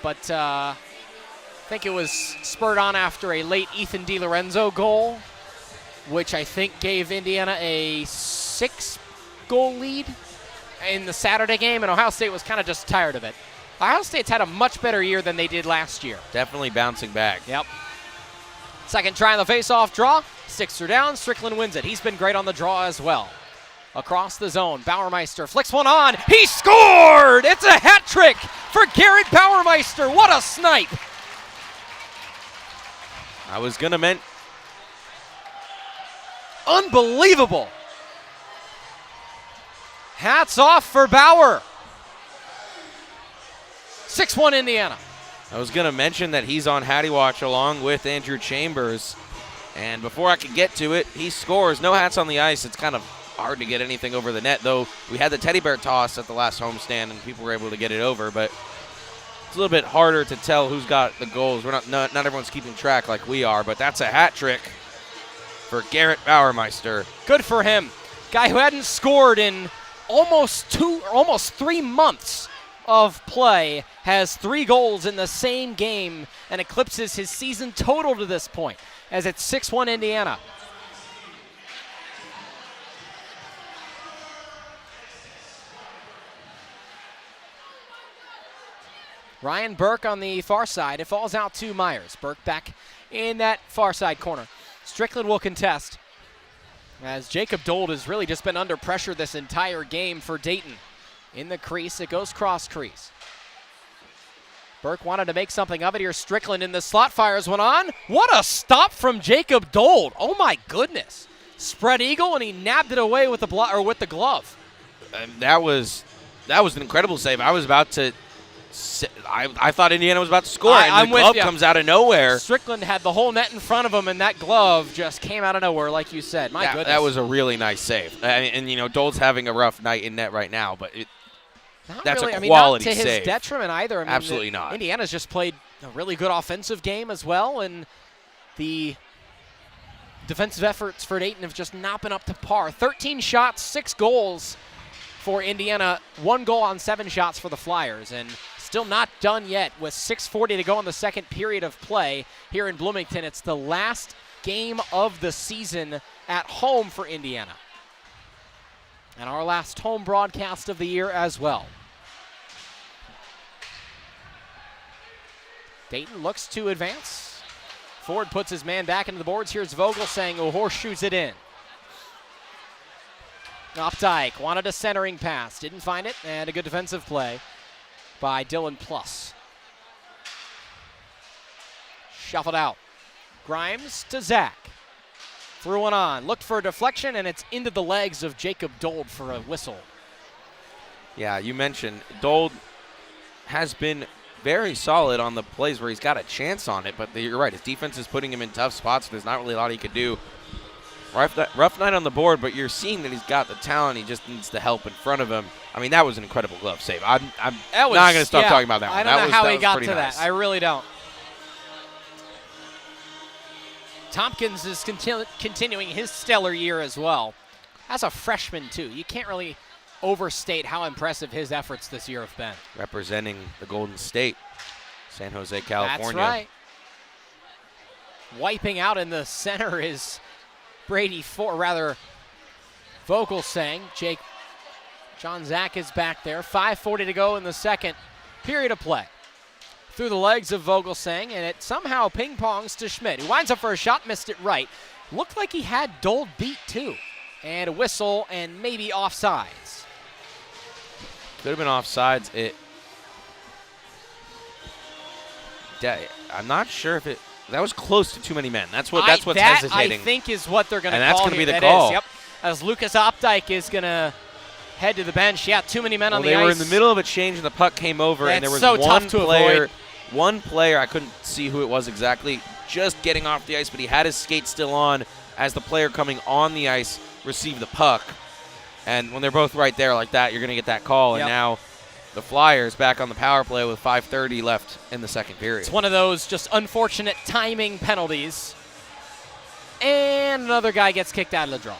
but I think it was spurred on after a late Ethan DiLorenzo goal, which I think gave Indiana a 6-goal lead in the Saturday game, and Ohio State was kind of just tired of it. Ohio State's had a much better year than they did last year. Definitely bouncing back. Yep. Second try on the face-off draw. Sticks her down. Strickland wins it. He's been great on the draw as well. Across the zone, Bauermeister flicks one on. He scored! It's a hat trick for Garrett Bauermeister. What a snipe! I was going to mention. Unbelievable. Hats off for Bauer. 6-1 Indiana. I was going to mention that he's on Hattie Watch along with Andrew Chambers. And before I could get to it, he scores. No hats on the ice. It's kind of hard to get anything over the net, though we had the teddy bear toss at the last homestand, and people were able to get it over. But it's a little bit harder to tell who's got the goals. We're not everyone's keeping track like we are, but that's a hat trick for Garrett Bauermeister. Good for him. Guy who hadn't scored in almost 3 months of play has 3 goals in the same game and eclipses his season total to this point as it's 6-1 Indiana. Ryan Burke on the far side. It falls out to Myers. Burke back in that far side corner. Strickland will contest as Jacob Dold has really just been under pressure this entire game for Dayton. In the crease, it goes cross crease. Burke wanted to make something of it here. Strickland in the slot, fires one on. What a stop from Jacob Dold. Oh my goodness. Spread eagle, and he nabbed it away with the glove. That was an incredible save. I was about to I thought Indiana was about to score, and the glove comes out of nowhere. Strickland had the whole net in front of him, and that glove just came out of nowhere, like you said. My goodness. That was a really nice save. And Dold's having a rough night in net right now, but that's really, a quality not to save. His detriment either. Absolutely not. Indiana's just played a really good offensive game as well, and the defensive efforts for Dayton have just not been up to par. 13 shots, 6 goals for Indiana, 1 goal on 7 shots for the Flyers, and still not done yet with 6:40 to go in the second period of play here in Bloomington. It's the last game of the season at home for Indiana, and our last home broadcast of the year as well. Dayton looks to advance. Ford puts his man back into the boards. Here's Vogel saying, "Oh, horseshoes it in." Updike wanted a centering pass, didn't find it, and a good defensive play by Dylan Plus. Shuffled out. Grimes to Zach. Threw one on. Looked for a deflection, and it's into the legs of Jacob Dold for a whistle. Yeah, you mentioned Dold has been very solid on the plays where he's got a chance on it, but you're right. His defense is putting him in tough spots. There's not really a lot he could do. Rough night on the board, but you're seeing that he's got the talent. He just needs the help in front of him. I mean, that was an incredible glove save. I'm not going to stop talking about that one. I don't know how he got to nice. that. I really don't. Tompkins is continuing his stellar year as well. As a freshman, too. You can't really overstate how impressive his efforts this year have been. Representing the Golden State, San Jose, California. That's right. Wiping out in the center is Vogel saying. John Zach is back there. 5:40 to go in the second period of play. Through the legs of Vogel saying, and it somehow ping-pongs to Schmidt, who winds up for a shot, missed it right. Looked like he had Dold beat too. And a whistle and maybe offsides. Could have been offsides. I'm not sure if that was close to too many men. That's what's hesitating. I think is what they're going to call. And that's going to be the that call. Is, yep. As Lucas Opdyke is going to head to the bench. Yeah, too many men on the ice. They were in the middle of a change and the puck came over, and there was so tough to avoid. One player, I couldn't see who it was exactly, just getting off the ice, but he had his skates still on as the player coming on the ice received the puck. And when they're both right there like that, you're going to get that call. Yep. And now the Flyers back on the power play with 5:30 left in the second period. It's one of those just unfortunate timing penalties. And another guy gets kicked out of the draw.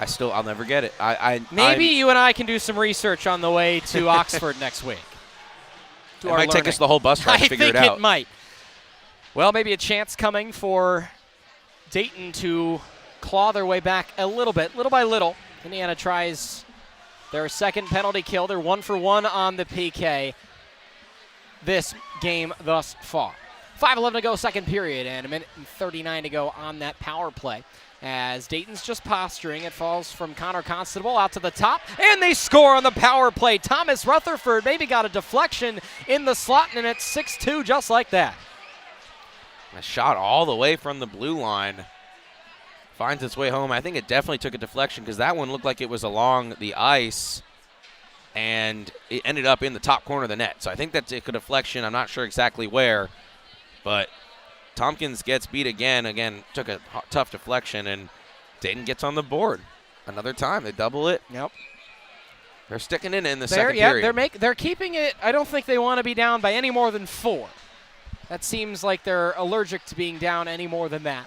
I'll never get it. Maybe you and I can do some research on the way to Oxford next week. It might take us the whole bus ride to figure it out. I think it might. Well, maybe a chance coming for Dayton to claw their way back a little bit, little by little. Indiana tries their second penalty kill. They're 1 for 1 on the PK this game thus far. 5:11 to go, second period, and 1:39 to go on that power play. As Dayton's just posturing, it falls from Connor Constable out to the top, and they score on the power play. Thomas Rutherford maybe got a deflection in the slot, and it's 6-2 just like that. A shot all the way from the blue line. Finds its way home. I think it definitely took a deflection because that one looked like it was along the ice. and it ended up in the top corner of the net. So I think that's a deflection. I'm not sure exactly where, but Tompkins gets beat again. Again, took a tough deflection, and Dayton gets on the board. Another time, they double it. Yep. They're sticking in the second period. They're keeping it. I don't think they want to be down by any more than 4. That seems like they're allergic to being down any more than that.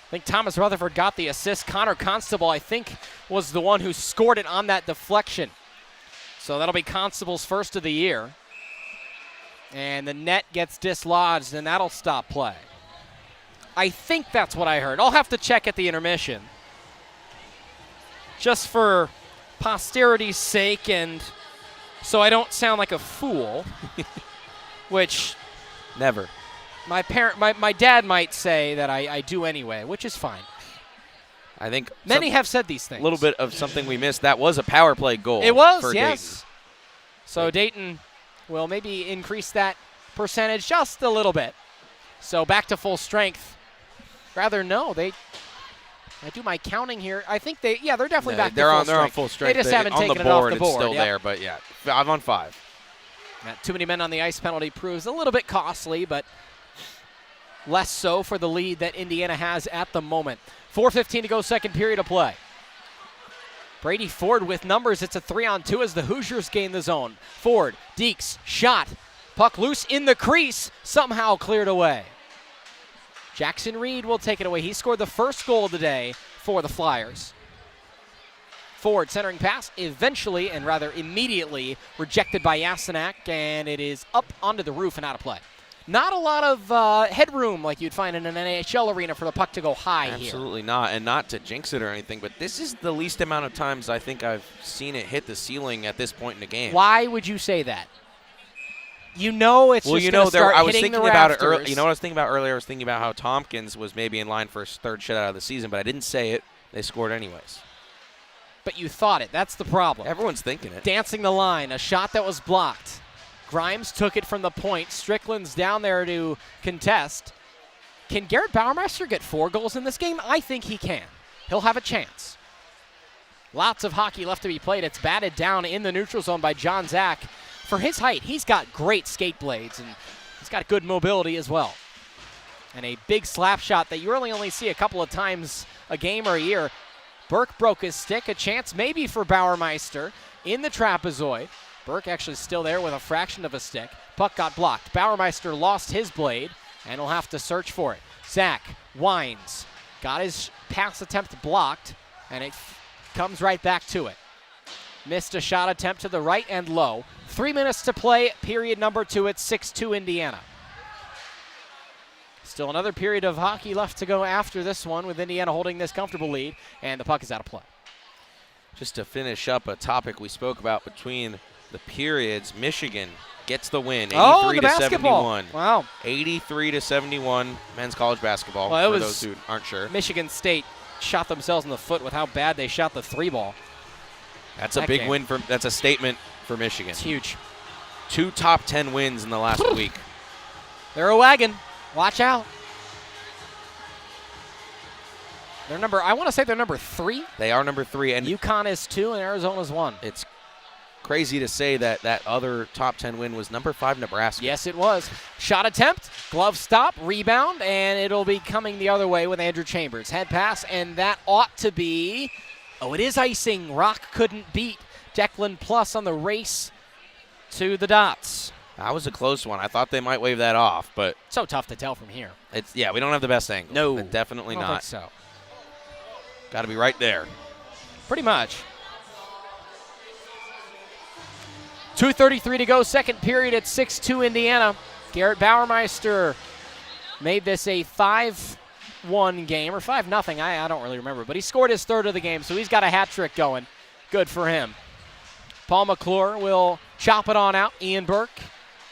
I think Thomas Rutherford got the assist. Connor Constable, I think, was the one who scored it on that deflection. So that'll be Constable's first of the year. And the net gets dislodged, and that'll stop play. I think that's what I heard. I'll have to check at the intermission. Just for posterity's sake and so I don't sound like a fool, which Never. my dad might say that I do anyway, which is fine. I think many have said these things. A little bit of something we missed. That was a power play goal. It was, for yes. Dayton. So Dayton will maybe increase that percentage just a little bit. So back to full strength. Rather, no, I do my counting here. I think they're definitely back to full strength. They're on full strength. They just haven't on taken the it off board, the board. It's still Yep. there, but yeah, 5 on 5. Too many men on the ice penalty proves a little bit costly, but less so for the lead that Indiana has at the moment. 4:15 to go, second period of play. Brady Ford with numbers. It's a 3-on-2 as the Hoosiers gain the zone. Ford, Deeks, shot. Puck loose in the crease, somehow cleared away. Jackson Reed will take it away. He scored the first goal of the day for the Flyers. Ford centering pass, eventually and rather immediately rejected by Yasenak, and it is up onto the roof and out of play. Not a lot of headroom like you'd find in an NHL arena for the puck to go high here. Absolutely not, and not to jinx it or anything, but this is the least amount of times I think I've seen it hit the ceiling at this point in the game. Why would you say that? You know it's just going to start I was hitting thinking the about rafters. it earlier. You know what I was thinking about earlier? I was thinking about how Tompkins was maybe in line for his 3rd shutout of the season, but I didn't say it. They scored anyways. But you thought it. That's the problem. Everyone's thinking it. Dancing the line, a shot that was blocked. Grimes took it from the point. Strickland's down there to contest. Can Garrett Bauermeister get 4 goals in this game? I think he can. He'll have a chance. Lots of hockey left to be played. It's batted down in the neutral zone by John Zach. For his height, he's got great skate blades, and he's got good mobility as well. And a big slap shot that you really only see a couple of times a game or a year. Burke broke his stick, a chance maybe for Bauermeister in the trapezoid. Burke actually still there with a fraction of a stick. Puck got blocked. Bauermeister lost his blade, and will have to search for it. Zach winds, got his pass attempt blocked, and it comes right back to it. Missed a shot attempt to the right and low. 3 minutes to play, period number 2. It's 6-2 Indiana. Still another period of hockey left to go after this one, with Indiana holding this comfortable lead, and the puck is out of play. Just to finish up a topic we spoke about between the periods, Michigan gets the win, 83 to 71. Wow. 83 to 71, men's college basketball, Well, for those who aren't sure. Michigan State shot themselves in the foot with how bad they shot the 3-ball. That's a big win that's a statement for Michigan. It's huge. 2 top 10 wins in the last week. They're a wagon. Watch out. I want to say they're number 3. They are number 3. And UConn is 2 and Arizona's 1. It's crazy to say that that other top 10 win was number 5 Nebraska. Yes, it was. Shot attempt, glove stop, rebound, and it'll be coming the other way with Andrew Chambers. Head pass, and that ought to be... Oh, it is icing. Rock couldn't beat Declan Plus on the race to the dots. That was a close one. I thought they might wave that off, but... So tough to tell from here. We don't have the best angle. No. Definitely I don't not. think so. Got to be right there. Pretty much. 2:33 to go, second period at 6-2 Indiana. Garrett Bauermeister made this a 5-1 game, or 5-0, I don't really remember, but he scored his 3rd of the game, so he's got a hat trick going. Good for him. Paul McClure will chop it on out. Ian Burke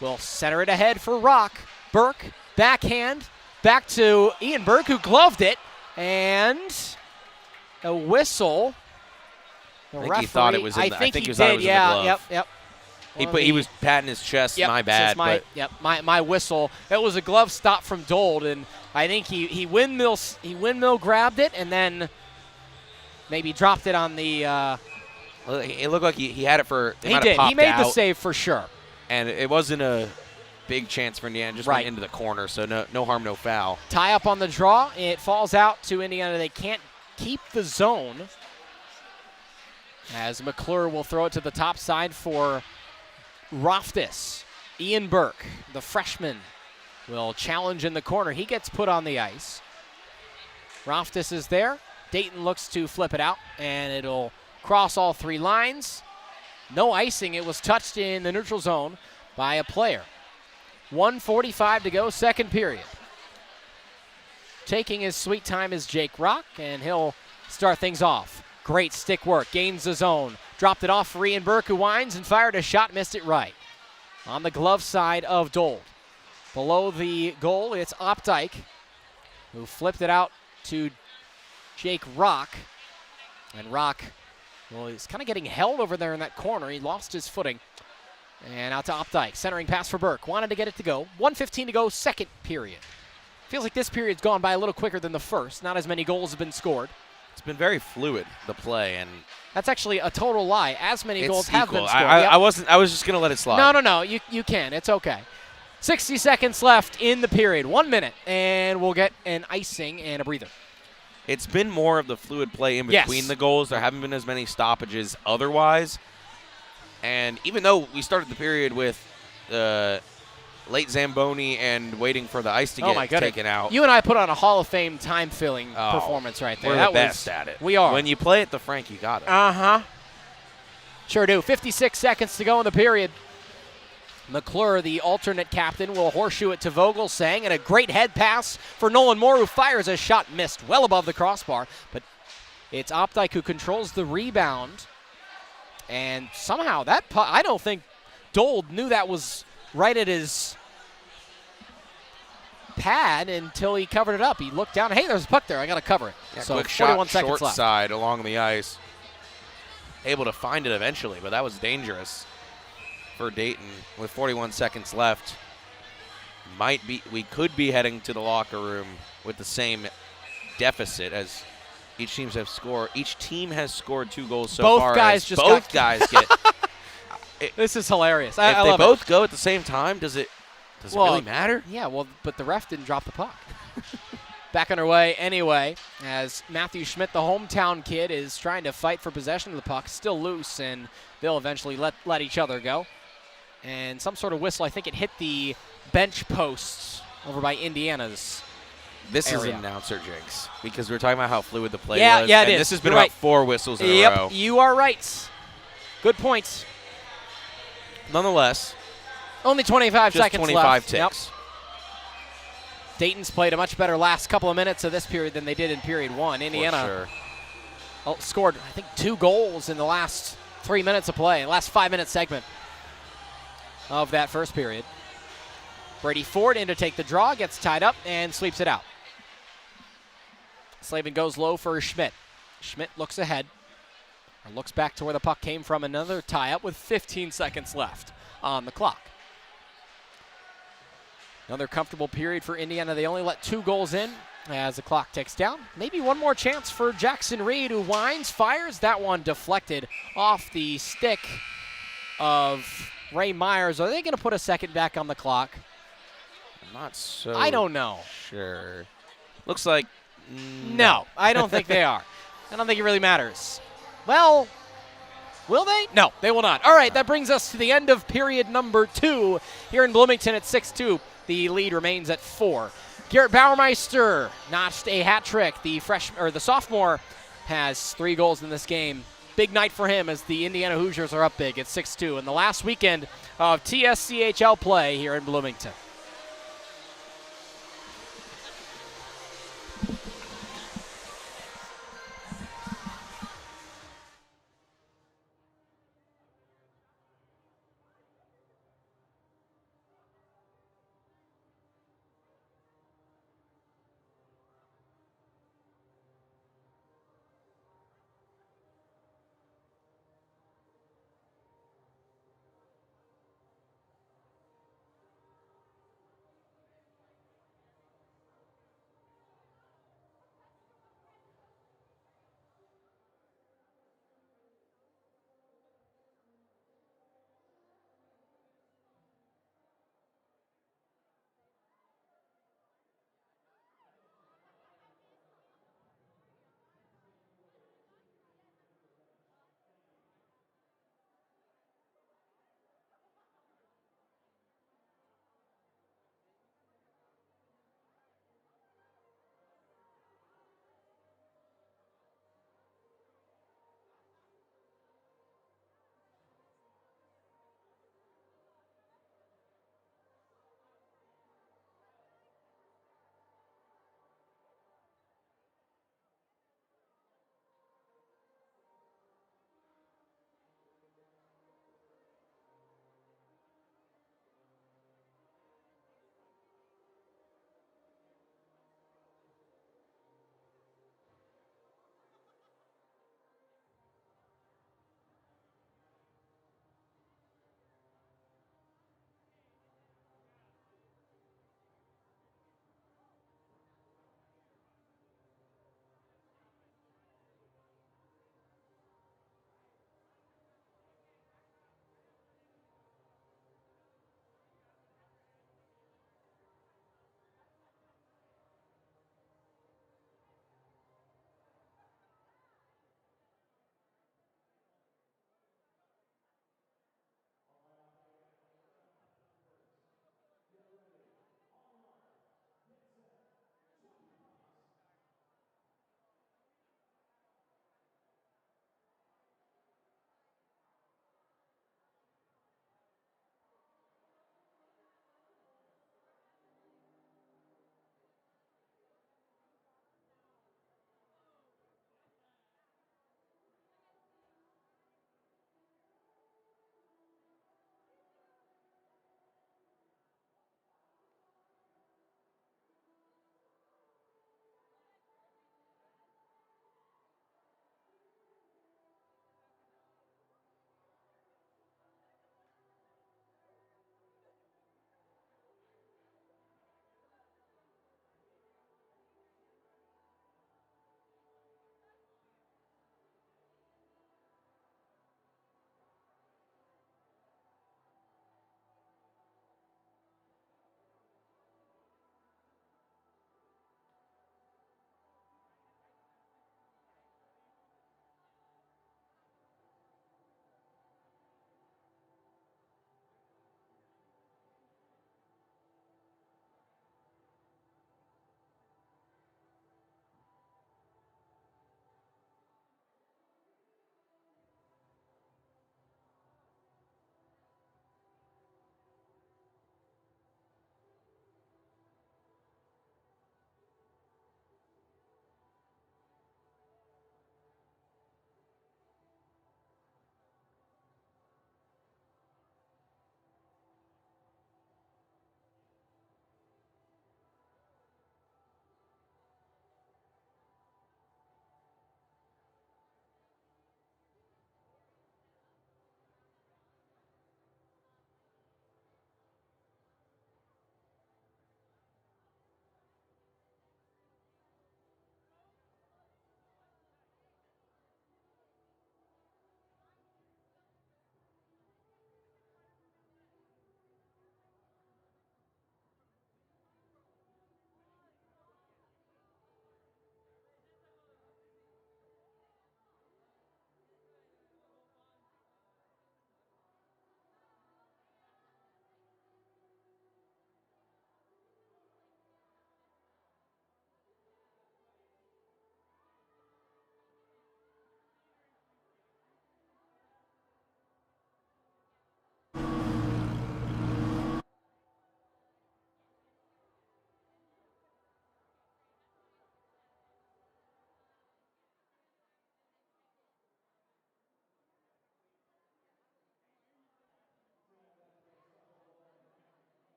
will center it ahead for Rock. Burke, backhand, back to Ian Burke, who gloved it, and a whistle. I think he thought it was in the, I think he thought it did, was in the glove. Yep. He was patting his chest. Yep, my bad. My whistle. It was a glove stop from Dold, and I think he windmill grabbed it and then maybe dropped it on the. It looked like he had it for. He did. He made the save for sure. And it wasn't a big chance for Indiana. Just went into the corner, so no harm, no foul. Tie up on the draw. It falls out to Indiana. They can't keep the zone. As McClure will throw it to the top side for Roftis. Ian Burke, the freshman, will challenge in the corner. He gets put on the ice. Roftis is there. Dayton looks to flip it out, and it'll cross all 3 lines. No icing. It was touched in the neutral zone by a player. 1:45 to go, second period. Taking his sweet time is Jake Rock, and he'll start things off. Great stick work, gains the zone. Dropped it off for Ian Burke, who winds and fired a shot, missed it right. On the glove side of Dold. Below the goal, it's Opdyke, who flipped it out to Jake Rock. And Rock, well, he's kind of getting held over there in that corner. He lost his footing. And out to Opdyke, centering pass for Burke. Wanted to get it to go. 1:15 to go, second period. Feels like this period's gone by a little quicker than the first. Not as many goals have been scored. It's been very fluid, the play, and that's actually a total lie. As many goals have been scored. I was just going to let it slide. No. You can. It's okay. 60 seconds left in the period. 1 minute, and we'll get an icing and a breather. It's been more of the fluid play in between the goals. There haven't been as many stoppages otherwise. And even though we started the period with late Zamboni and waiting for the ice to get taken out. You and I put on a Hall of Fame time-filling performance right there. We're the best at it. We are. When you play at the Frank, you got it. Uh-huh. Sure do. 56 seconds to go in the period. McClure, the alternate captain, will horseshoe it to Vogelsang, and a great head pass for Nolan Moore, who fires a shot missed well above the crossbar. But it's Opdyke who controls the rebound. And somehow that puck, I don't think Dold knew that was right at his pad until he covered it up. He looked down, hey, there's a puck there. I got to cover it. Yeah, so quick 41 shot, seconds short left. Side along the ice. Able to find it eventually, but that was dangerous for Dayton with 41 seconds left. We could be heading to the locker room with the same deficit as each team has scored 2 goals so both far. Guys just both guys get. This is hilarious. If I they love both go at the same time, does it really matter? Yeah, well, but the ref didn't drop the puck. Back underway anyway, as Matthew Schmidt, the hometown kid, is trying to fight for possession of the puck. Still loose, and they'll eventually let each other go. And some sort of whistle, I think it hit the bench posts over by Indiana's This area. is an announcer jinx, because we're talking about how fluid the play was. Yeah, it and is. This has been You're about right. 4 whistles in a row. You are right. Good points. Nonetheless, only 25 just seconds 25 left. ticks. Yep. Dayton's played a much better last couple of minutes of this period than they did in period 1. Indiana scored, I think, 2 goals in the last 3 minutes of play, last 5-minute segment of that first period. Brady Ford in to take the draw, gets tied up, and sweeps it out. Slavin goes low for Schmidt. Schmidt looks ahead, or looks back to where the puck came from. Another tie-up with 15 seconds left on the clock. Another comfortable period for Indiana. They only let 2 goals in as the clock ticks down. Maybe one more chance for Jackson Reed, who winds, fires. That one deflected off the stick of Ray Myers. Are they going to put a second back on the clock? I'm not so I don't know. Sure. Looks like no. I don't think they are. I don't think it really matters. Well, will they? No, they will not. All right, that brings us to the end of period number 2 here in Bloomington at 6-2. The lead remains at 4. Garrett Bauermeister notched a hat trick. The sophomore has 3 goals in this game. Big night for him as the Indiana Hoosiers are up big at 6-2 in the last weekend of TSCHL play here in Bloomington.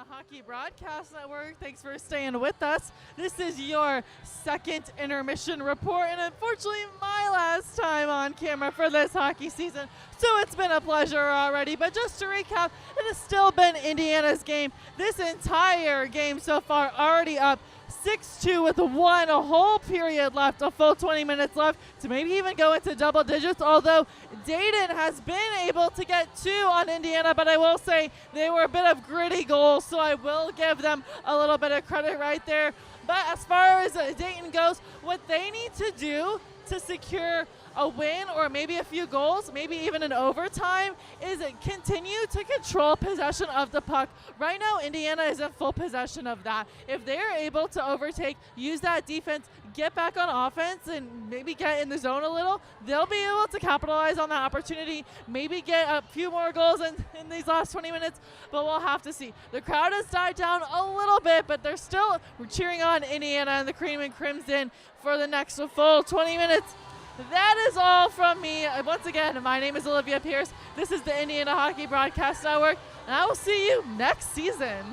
Hockey Broadcast Network. Thanks for staying with us. This is your second intermission report, and unfortunately my last time on camera for this hockey season, so it's been a pleasure already. But just to recap, it has still been Indiana's game this entire game so far, already up 6-2 with a whole period left, a full 20 minutes left to maybe even go into double digits, although Dayton has been able to get 2 on Indiana, but I will say they were a bit of gritty goals, so I will give them a little bit of credit right there. But as far as Dayton goes, what they need to do to secure a win or maybe a few goals, maybe even an overtime, is continue to control possession of the puck. Right now, Indiana is in full possession of that. If they're able to overtake, use that defense, get back on offense, and maybe get in the zone a little, they'll be able to capitalize on that opportunity, maybe get a few more goals in these last 20 minutes, but we'll have to see. The crowd has died down a little bit, but they're still cheering on Indiana and the Cream and Crimson for the next full 20 minutes. That is all from me. Once again, my name is Olivia Pierce. This is the Indiana Hockey Broadcast Network, and I will see you next season.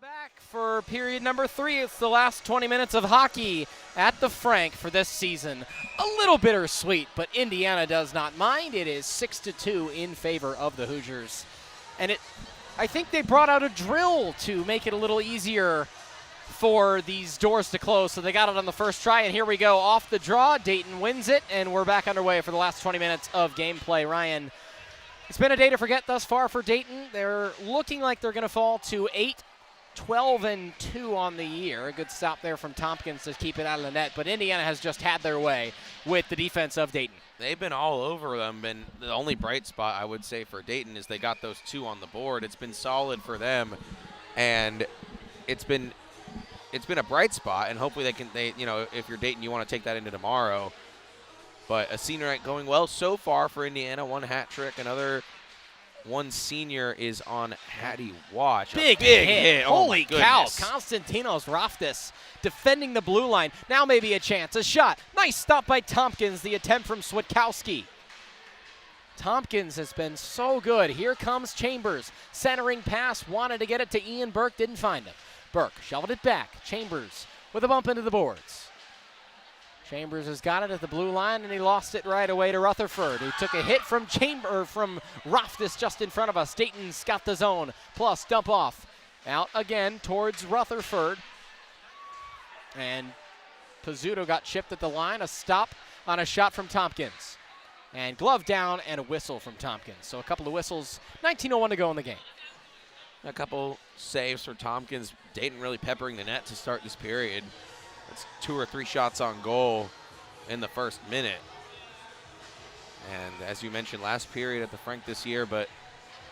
Back for period number 3. It's the last 20 minutes of hockey at the Frank for this season. A little bittersweet, but Indiana does not mind. It is 6-2 in favor of the Hoosiers. And I think they brought out a drill to make it a little easier for these doors to close. So they got it on the first try, and here we go. Off the draw, Dayton wins it, and we're back underway for the last 20 minutes of gameplay. Ryan, it's been a day to forget thus far for Dayton. They're looking like they're going to fall to 8-12-2 on the year. A good stop there from Tompkins to keep it out of the net, but Indiana has just had their way with the defense of Dayton. They've been all over them, and the only bright spot I would say for Dayton is they got those 2 on the board. It's been solid for them, and it's been a bright spot, and hopefully if you're Dayton, you want to take that into tomorrow. But a senior night going well so far for Indiana. 1 hat trick, one senior is on Hattie Watch. Big hit. Oh, Holy cow. Konstantinos Raftis defending the blue line. Now maybe a chance. A shot. Nice stop by Tompkins. The attempt from Switkowski. Tompkins has been so good. Here comes Chambers. Centering pass. Wanted to get it to Ian Burke. Didn't find him. Burke shoveled it back. Chambers with a bump into the boards. Chambers has got it at the blue line, and he lost it right away to Rutherford, who took a hit from Raftis just in front of us. Dayton's got the zone, plus dump off. Out again towards Rutherford. And Pizzuto got chipped at the line. A stop on a shot from Tompkins. And glove down and a whistle from Tompkins. So a couple of whistles. 19:01 to go in the game. A couple saves for Tompkins. Dayton really peppering the net to start this period. It's 2 or 3 shots on goal in the first minute. And as you mentioned, last period at the Frank this year, but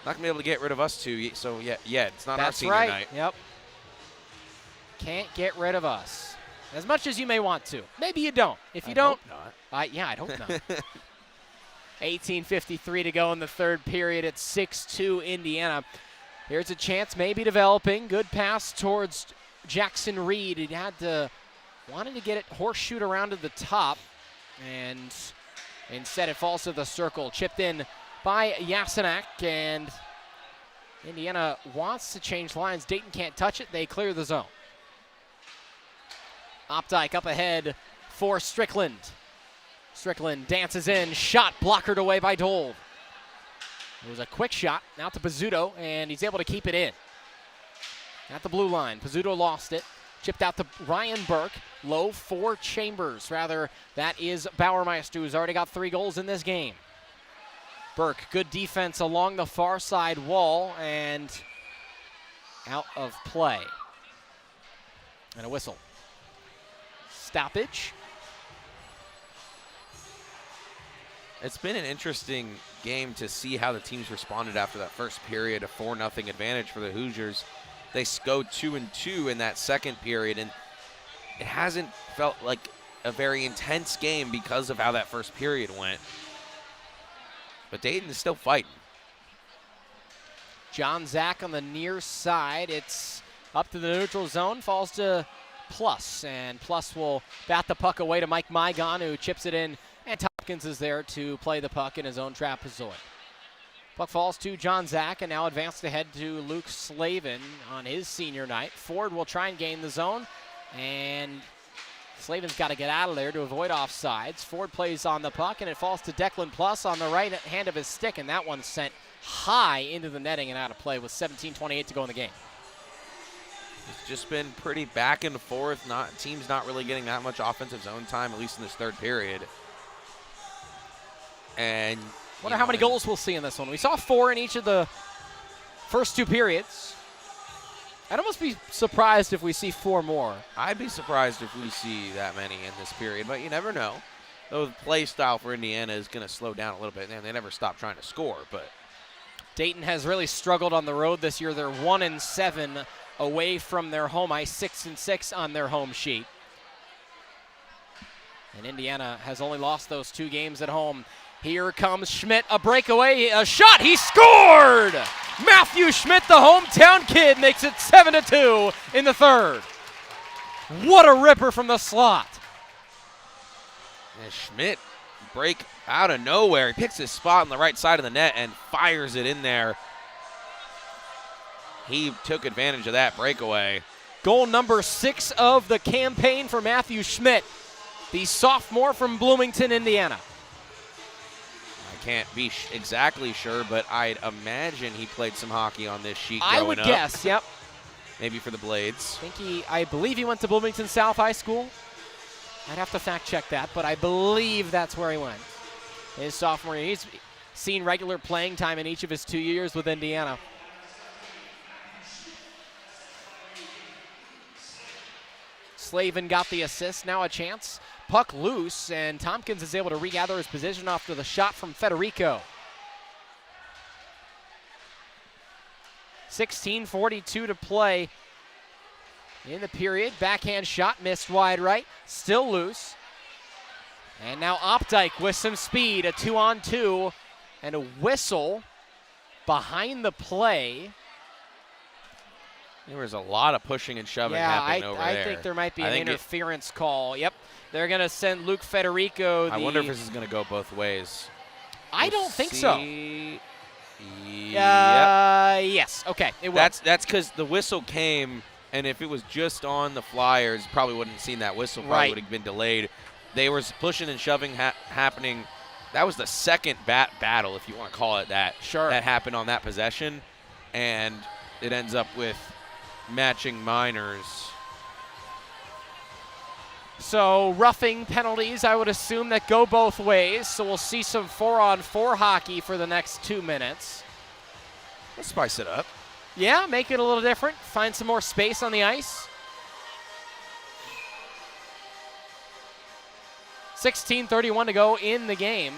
not going to be able to get rid of us 2. So, yeah, it's not our senior night. Yep. Can't get rid of us. as much as you may want to. Maybe you don't. If you don't, yeah, I'd hope not. 18:53 to go in the third period. It's 6-2 Indiana. Here's a chance maybe developing. Good pass towards Jackson Reed. He wanted to get it horseshoed around to the top, and instead it falls to the circle. Chipped in by Yasenak, and Indiana wants to change lines. Dayton can't touch it. They clear the zone. Opdyke up ahead for Strickland. Strickland dances in. Shot blockered away by Dole. It was a quick shot. Now to Pizzuto, and he's able to keep it in. At the blue line. Pizzuto lost it. Chipped out to Ryan Burke. Low for Chambers. Rather, that is Bauermeister, who's already got 3 goals in this game. Burke, good defense along the far side wall, and out of play. And a whistle. Stoppage. It's been an interesting game to see how the teams responded after that first period, a 4-0 advantage for the Hoosiers. They go 2-2 in that second period, and it hasn't felt like a very intense game because of how that first period went. But Dayton is still fighting. John Zach on the near side. It's up to the neutral zone, falls to Plus, and Plus will bat the puck away to Mike Mygon, who chips it in, and Tompkins is there to play the puck in his own trapezoid. Puck falls to John Zach, and now advanced ahead to Luke Slavin on his senior night. Ford will try and gain the zone, and Slavin's got to get out of there to avoid offsides. Ford plays on the puck, and it falls to Declan Plus on the right hand of his stick, and that one's sent high into the netting and out of play with 17:28 to go in the game. It's just been pretty back and forth. Teams not really getting that much offensive zone time, at least in this third period. And wonder how many goals we'll see in this one. We saw 4 in each of the first 2 periods. I'd almost be surprised if we see 4 more. I'd be surprised if we see that many in this period, but you never know. Though the play style for Indiana is going to slow down a little bit, and they never stop trying to score. But Dayton has really struggled on the road this year. They're 1-7 away from their home ice, 6-6 on their home sheet. And Indiana has only lost those 2 games at home. Here comes Schmidt, a breakaway, a shot, he scored! Matthew Schmidt, the hometown kid, makes it 7-2 in the third. What a ripper from the slot. And Schmidt break out of nowhere. He picks his spot on the right side of the net and fires it in there. He took advantage of that breakaway. Goal number 6 of the campaign for Matthew Schmidt, the sophomore from Bloomington, Indiana. I can't be exactly sure, but I'd imagine he played some hockey on this sheet growing I would up. guess, yep. Maybe for the Blades. I believe he went to Bloomington South High School. I'd have to fact check that, but I believe that's where he went. His sophomore year. He's seen regular playing time in each of his 2 years with Indiana. Slavin got the assist, now a chance. Puck loose, and Tompkins is able to regather his position after the shot from Federico. 16:42 to play in the period. Backhand shot missed wide right, still loose. And now Opdyke with some speed, a 2-on-2, and a whistle behind the play. There was a lot of pushing and shoving happening over there. I think there might be an interference call. Yep, they're going to send Luke Federico. I wonder if this is going to go both ways. I don't think so. Yep. Yes, okay, it will. That's because the whistle came, and if it was just on the Flyers, probably wouldn't have seen that whistle. Probably would have been delayed. They were pushing and shoving happening. That was the second battle, if you want to call it that. Sure. That happened on that possession, and it ends up with matching minors. So roughing penalties, I would assume, that go both ways. So we'll see some 4-on-4 hockey for the next 2 minutes. Let's spice it up. Yeah, make it a little different. Find some more space on the ice. 16:31 to go in the game.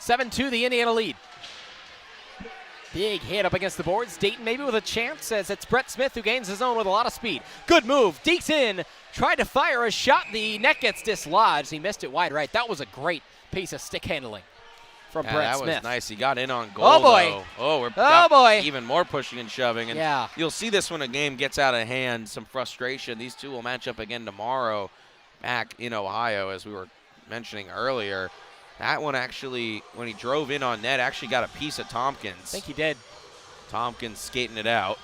7-2, the Indiana lead. Big hit up against the boards. Dayton maybe with a chance as it's Brett Smith who gains his own with a lot of speed. Good move. Dekes in. Tried to fire a shot. The net gets dislodged. He missed it wide right. That was a great piece of stick handling from Brett Smith. That was nice. He got in on goal. Oh, boy. Though. Oh, boy. Even more pushing and shoving. And yeah. You'll see this when a game gets out of hand, some frustration. These two will match up again tomorrow back in Ohio, as we were mentioning earlier. That one actually, when he drove in on net, actually got a piece of Tompkins. I think he did. Tompkins skating it out.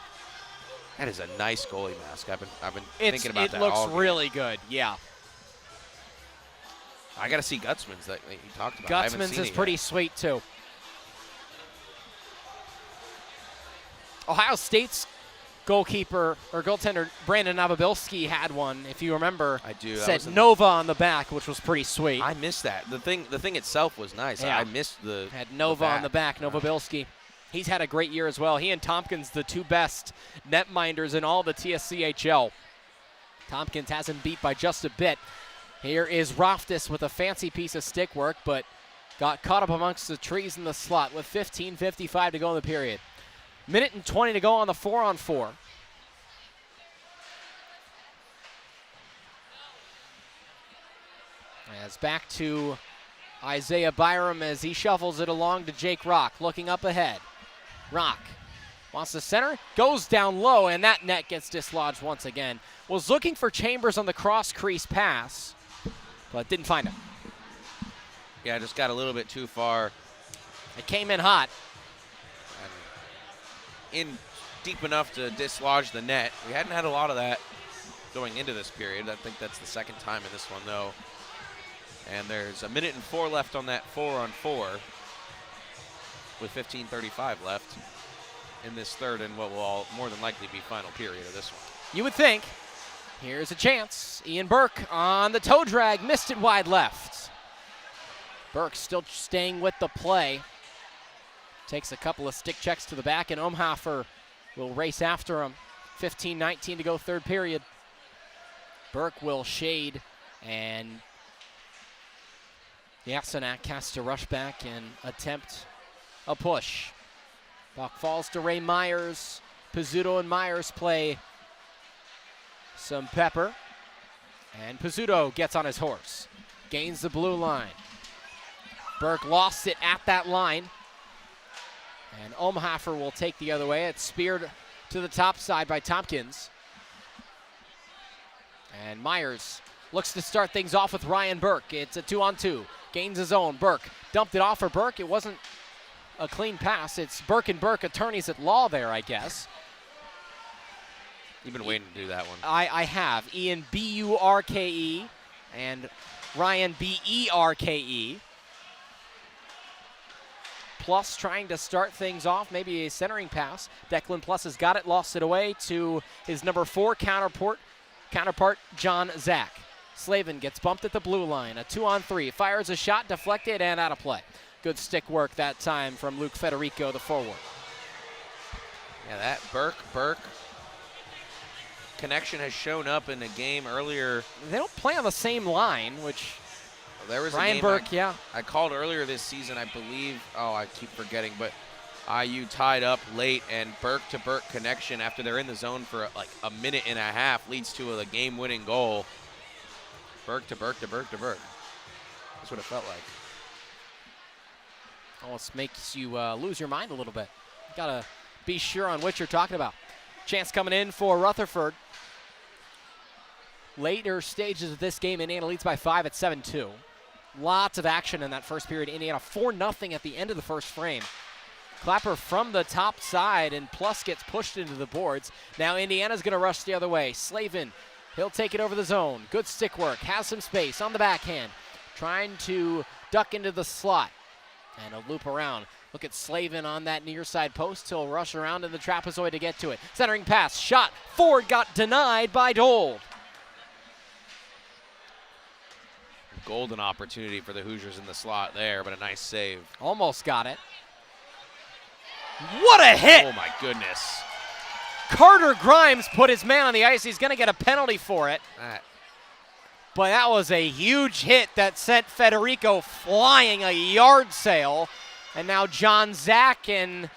That is a nice goalie mask. I've been thinking about that all It looks game. really good, yeah. I got to see Gutsman's that you talked about. Gutsman's is pretty sweet, too. Ohio State's goalkeeper or goaltender Brandon Nababilski had one, if you remember. I do. Said Nova on the back, which was pretty sweet. I missed that. The thing itself was nice. Yeah. I missed the had Nova on the back, Novabilski. He's had a great year as well. He and Tompkins, the two best netminders in all the TSCHL. Tompkins has him beat by just a bit. Here is Roftis with a fancy piece of stick work, but got caught up amongst the trees in the slot with 15:55 to go in the period. Minute and 20 to go on the 4-on-4. As back to Isaiah Byram as he shuffles it along to Jake Rock, looking up ahead. Rock wants to center, goes down low, and that net gets dislodged once again. Was looking for Chambers on the cross crease pass, but didn't find him. Yeah, just got a little bit too far. It came in hot. In deep enough to dislodge the net. We hadn't had a lot of that going into this period. I think that's the second time in this one, though. And there's a minute and 4 left on that 4-on-4 with 15:35 left in this third and what will all more than likely be final period of this one. You would think. Here's a chance. Ian Burke on the toe drag, missed it wide left. Burke still staying with the play. Takes a couple of stick checks to the back, and Omhofer will race after him. 15:19 to go, third period. Burke will shade, and Yasenak has to rush back and attempt a push. Puck falls to Ray Myers. Pizzuto and Myers play some pepper, and Pizzuto gets on his horse. Gains the blue line. Burke lost it at that line. And Omhofer will take the other way. It's speared to the top side by Tompkins. And Myers looks to start things off with Ryan Burke. It's a 2-on-2. Gains his own. Burke dumped it off for Burke. It wasn't a clean pass. It's Burke and Burke, attorneys at law there, I guess. You've been waiting to do that one. I have. Ian Burke and Ryan Berke. Plus trying to start things off, maybe a centering pass. Declan Plus has got it, lost it away to his number 4 counterpart, John Zach. Slavin gets bumped at the blue line, a 2-on-3, fires a shot, deflected, and out of play. Good stick work that time from Luke Federico, the forward. Yeah, that Burke connection has shown up in a game earlier. They don't play on the same line, which there was Ryan a game Burke, yeah. I called earlier this season, I believe. Oh, I keep forgetting, but IU tied up late, and Burke-to-Burke connection after they're in the zone for like a minute and a half leads to a game-winning goal. Burke-to-Burke-to-Burke-to-Burke. That's what it felt like. Almost makes you lose your mind a little bit. You gotta be sure on what you're talking about. Chance coming in for Rutherford. Later stages of this game, Indiana leads by 5 at 7-2. Lots of action in that first period. Indiana 4-0 at the end of the first frame. Clapper from the top side, and Plus gets pushed into the boards. Now Indiana's going to rush the other way. Slavin, he'll take it over the zone. Good stick work, has some space on the backhand. Trying to duck into the slot. And a loop around. Look at Slavin on that near side post. He'll rush around in the trapezoid to get to it. Centering pass, shot. Ford got denied by Dole. Golden opportunity for the Hoosiers in the slot there, but a nice save. Almost got it. What a hit! Oh my goodness. Carter Grimes put his man on the ice. He's going to get a penalty for it. but that was a huge hit that sent Federico flying a yard sale. And now John Zach and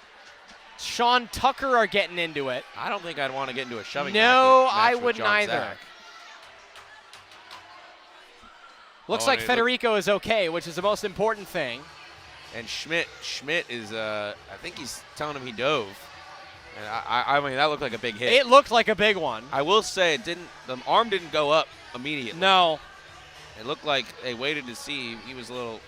Sean Tucker are getting into it. I don't think I'd want to get into a shoving No, match I with wouldn't John either. Zach. Looks Oh, I like mean, Federico is okay, which is the most important thing. And Schmidt is, I think he's telling him he dove. And I mean, that looked like a big hit. It looked like a big one. I will say the arm didn't go up immediately. No. It looked like they waited to see. He was a little,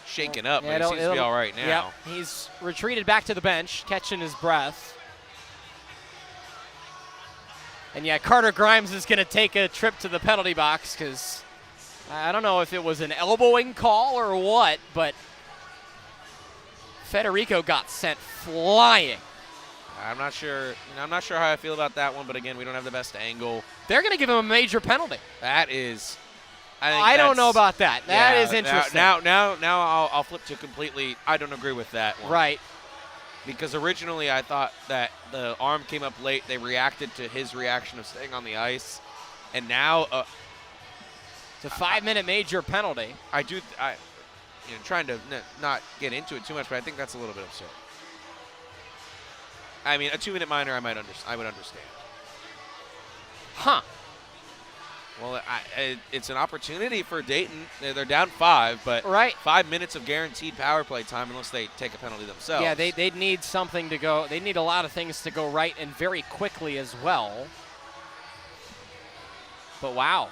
shaken up, Yeah, but he seems to be all right now. Yep, he's retreated back to the bench, catching his breath. And yeah, Carter Grimes is going to take a trip to the penalty box because I don't know if it was an elbowing call or what, but Federico got sent flying. I'm not sure. I'm not sure how I feel about that one, but again, we don't have the best angle. They're going to give him a major penalty. That is. I don't know about that. That is interesting. Now I'll flip to completely. I don't agree with that one. Right. Because originally I thought that the arm came up late. They reacted to his reaction of staying on the ice, and now It's a 5-minute major penalty. Trying to not get into it too much, but I think that's a little bit absurd. I mean, a 2-minute minor, I would understand. Huh. Well, it's an opportunity for Dayton. They're down 5, but Right. 5 minutes of guaranteed power play time unless they take a penalty themselves. Yeah, they'd need something to go. They need a lot of things to go right and very quickly as well. But wow.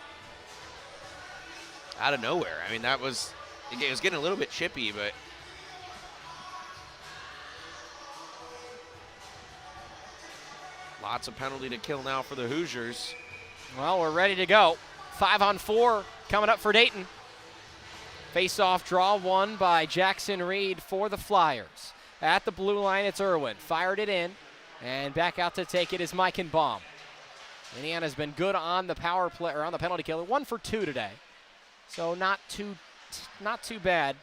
Out of nowhere. I mean, it was getting a little bit chippy, but lots of penalty to kill now for the Hoosiers. Well, we're ready to go. 5-on-4 coming up for Dayton. Face-off draw won by Jackson Reed for the Flyers. At the blue line, it's Irwin. Fired it in, and back out to take it is Meichenbaum. Indiana's been good on the power play or on the penalty kill. 1 for 2 today, so not too bad.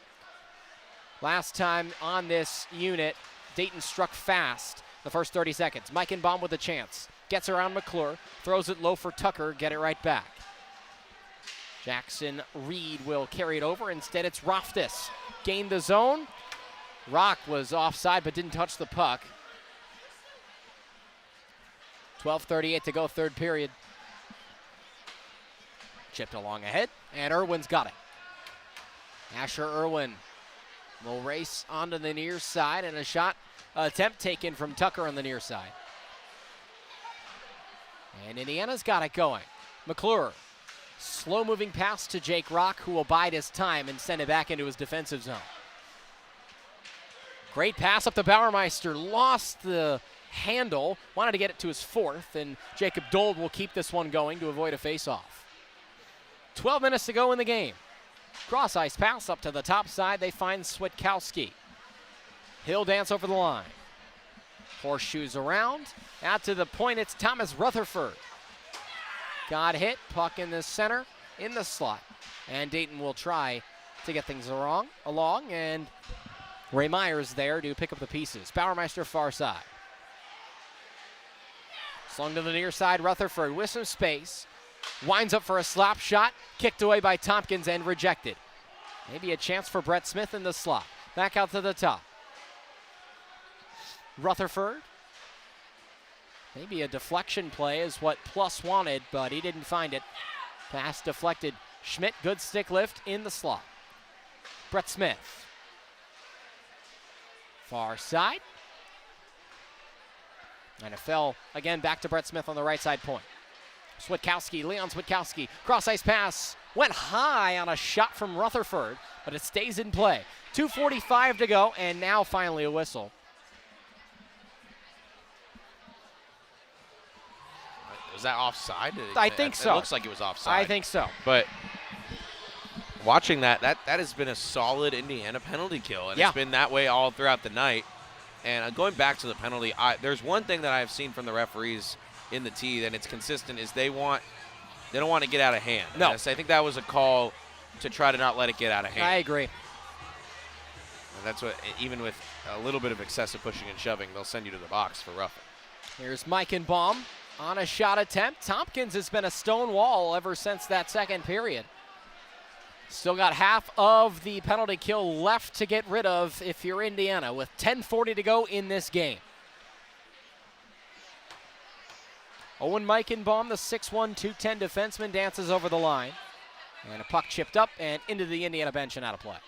Last time on this unit, Dayton struck fast the first 30 seconds. Meichenbaum with a chance. Gets around McClure, throws it low for Tucker, get it right back. Jackson Reed will carry it over. Instead, it's Roftis. Gained the zone. Rock was offside but didn't touch the puck. 12:38 to go, third period. Chipped along ahead, and Irwin's got it. Asher Irwin will race onto the near side, and a shot attempt taken from Tucker on the near side. And Indiana's got it going. McClure, slow-moving pass to Jake Rock, who will bide his time and send it back into his defensive zone. Great pass up to Bauermeister, lost the handle, wanted to get it to his fourth, and Jacob Dold will keep this one going to avoid a face-off. 12 minutes to go in the game. Cross-ice pass up to the top side. They find Switkowski. He'll dance over the line. Horseshoes around. Out to the point, it's Thomas Rutherford. Got hit, puck in the center, in the slot. And Dayton will try to get things along, and Ray Myers there to pick up the pieces. Bauermeister far side. Slung to the near side, Rutherford with some space. Winds up for a slap shot, kicked away by Tompkins and rejected. Maybe a chance for Brett Smith in the slot. Back out to the top. Rutherford. Maybe a deflection play is what Plus wanted, but he didn't find it. Pass deflected. Schmidt, good stick lift in the slot. Brett Smith. Far side. And it fell again back to Brett Smith on the right side point. Leon Switkowski, cross-ice pass, went high on a shot from Rutherford, but it stays in play. 2:45 to go, and now finally a whistle. Was that offside? I think so. It looks like it was offside. I think so. But watching that has been a solid Indiana penalty kill, and Yeah. it's been that way all throughout the night. And going back to the penalty, there's one thing that I have seen from the referees in the T, and it's consistent, is they don't want to get out of hand. No. And so I think that was a call to try to not let it get out of hand. I agree. And that's what, even with a little bit of excessive pushing and shoving, they'll send you to the box for roughing. Here's Meichenbaum. on a shot attempt. Tompkins has been a stone wall ever since that second period. Still got half of the penalty kill left to get rid of if you're Indiana, with 10:40 to go in this game. Owen Meichenbaum, the 6'1", 210 defenseman, dances over the line. And a puck chipped up and into the Indiana bench and out of play.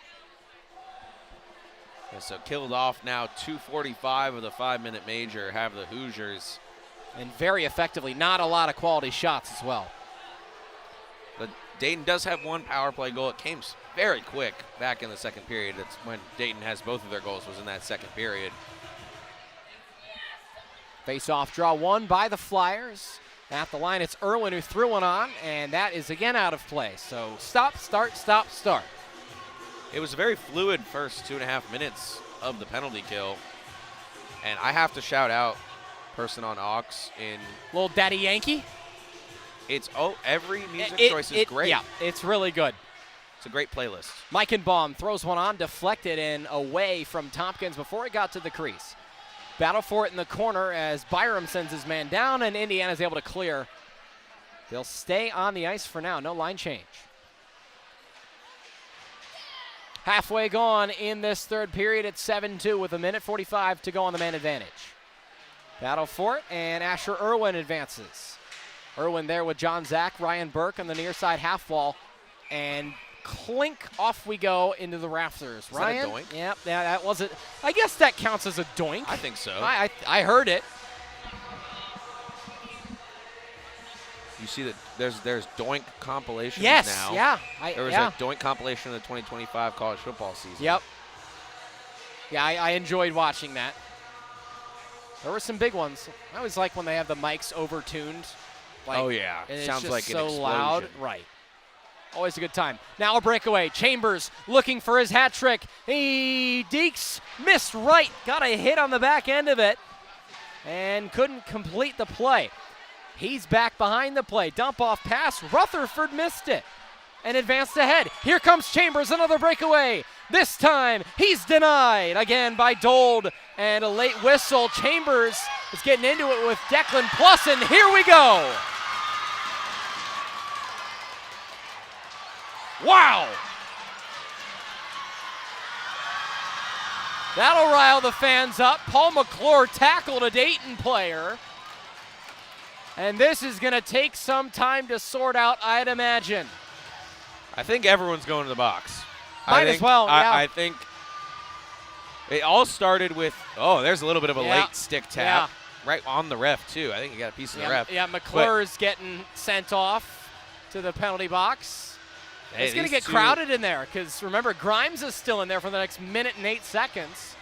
Yeah, so killed off now. 2:45 of the 5-minute major have the Hoosiers. And very effectively, not a lot of quality shots as well. But Dayton does have one power play goal. It came very quick back in the second period. That's when Dayton has both of their goals, was in that second period. Face-off draw won by the Flyers. At the line, it's Irwin who threw one on, and that is again out of play. So stop, start, stop, start. It was a very fluid first 2.5 minutes of the penalty kill. And I have to shout out person on aux in Little Daddy Yankee. Every music choice is great. Yeah, it's really good. It's a great playlist. Meichenbaum throws one on, deflected and away from Tompkins before it got to the crease. Battle for it in the corner as Byram sends his man down, and Indiana's able to clear. They'll stay on the ice for now. No line change. Halfway gone in this third period. It's 7-2 with 1:45 to go on the man advantage. Battle for it, and Asher Irwin advances. Irwin there with John Zach, Ryan Burke on the near side half wall, and clink, off we go into the rafters. Is Ryan? that a doink? Yep, that wasn't. I guess that counts as a doink. I think so. I heard it. You see that there's doink compilations Yes, now. yeah. There was a doink compilation of the 2025 college football season. Yep. Yeah, I enjoyed watching that. There were some big ones. I always like when they have the mics overtuned. Like, oh yeah, and sounds it's just like so an explosion. loud. Right. Always a good time. Now a breakaway. Chambers looking for his hat trick. Deeks missed right. Got a hit on the back end of it and couldn't complete the play. He's back behind the play. Dump off pass. Rutherford missed it and advanced ahead. Here comes Chambers, another breakaway. This time he's denied again by Dold, and a late whistle. Chambers is getting into it with Declan Plus, and here we go. Wow! That'll rile the fans up. Paul McClure tackled a Dayton player. And this is going to take some time to sort out, I'd imagine. I think everyone's going to the box. Might as well, yeah. I think it all started with, there's a little bit of a late stick tap. Right on the ref, too. I think he got a piece of the ref. Yeah, McClure's getting sent off to the penalty box. It's going to get crowded in there because, remember, Grimes is still in there for the next minute and 8 seconds.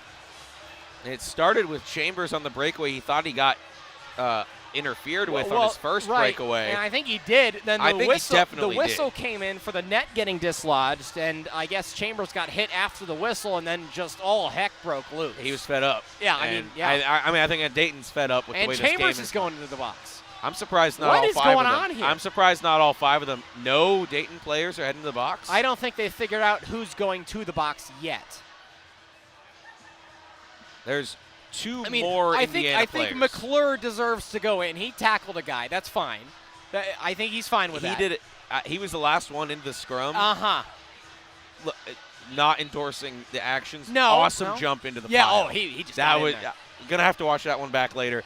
It started with Chambers on the breakaway. He thought he got interfered with on his first breakaway. And I think he did. Then the whistle came in for the net getting dislodged, and I guess Chambers got hit after the whistle, and then just all heck broke loose. He was fed up. Yeah, I think Dayton's fed up with the way this game is. And Chambers is going into the box. I'm surprised not all 5 of them. What is going on here? I'm surprised not all 5 of them. No Dayton players are heading to the box. I don't think they figured out who's going to the box yet. There's two more Indiana players. I think McClure deserves to go in. He tackled a guy. That's fine. I think he's fine with that. He did it. He was the last one into the scrum. Look, not endorsing the actions. No. Awesome jump into the pile. He just that got was in there. Gonna have to watch that one back later.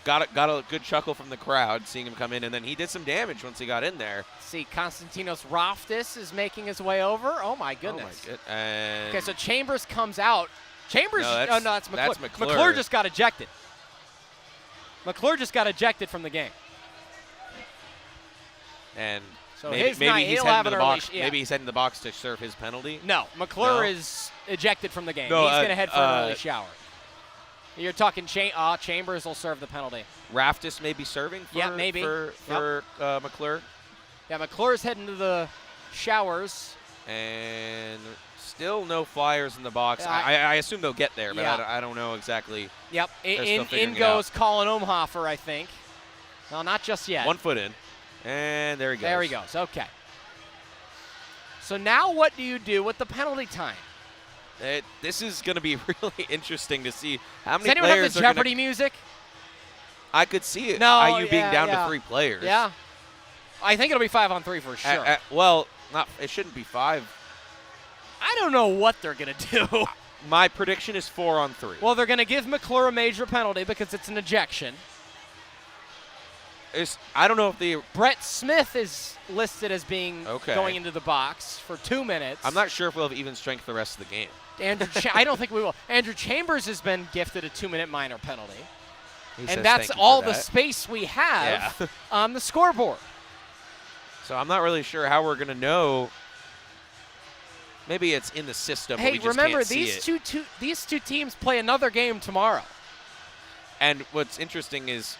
Got a good chuckle from the crowd seeing him come in, and then he did some damage once he got in there. See, Konstantinos Raftis is making his way over. Oh my goodness. Okay, so Chambers comes out. Chambers. No, that's McClure. That's McClure. McClure just got ejected. McClure just got ejected from the game. And so maybe he's heading to the box. Yeah. Maybe he's heading to the box to serve his penalty. No, McClure is ejected from the game. No, he's going to head for an early shower. You're talking Chambers will serve the penalty. Raftis may be serving for, McClure. Yeah, McClure's heading to the showers. And still no Flyers in the box. I assume they'll get there, but I don't know exactly. Yep, in goes Colin Umhofer, I think. No, not just yet. 1 foot in. And there he goes. There he goes, okay. So now what do you do with the penalty time? This is going to be really interesting to see how many players. Does anyone have the Jeopardy music? I could see it. No, IU being down to 3 players. Yeah. I think it'll be 5-on-3 for sure. Well, it shouldn't be 5. I don't know what they're going to do. My prediction is 4-on-3. Well, they're going to give McClure a major penalty because it's an ejection. I don't know if the Brett Smith is listed as being Okay. going into the box for 2 minutes. I'm not sure if we'll have even strength the rest of the game. I don't think we will. Andrew Chambers has been gifted a 2-minute minor penalty. He says And that's thank you all for the that. space we have Yeah. on the scoreboard. So I'm not really sure how we're going to know. Maybe it's in the system. But Hey, we just remember can't see these two teams play another game tomorrow. And what's interesting is,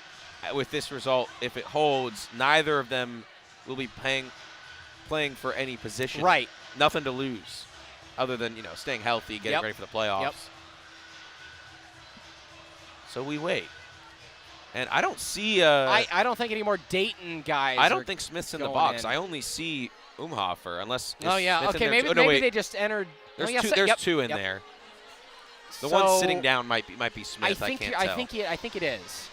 with this result, if it holds, neither of them will be playing for any position. Right. Nothing to lose, other than staying healthy, getting Yep. ready for the playoffs. Yep. So we wait, and I don't see. I don't think any more Dayton guys. I don't think Smith's in the going box. in. I only see Umhofer, unless. Oh yeah. Smith in Okay. there Maybe too? Oh, no, wait. they just entered. There's oh, yeah, two. so- There's yep, 2 in yep. there. The So, one sitting down might be Smith. I think can't I tell. think it is.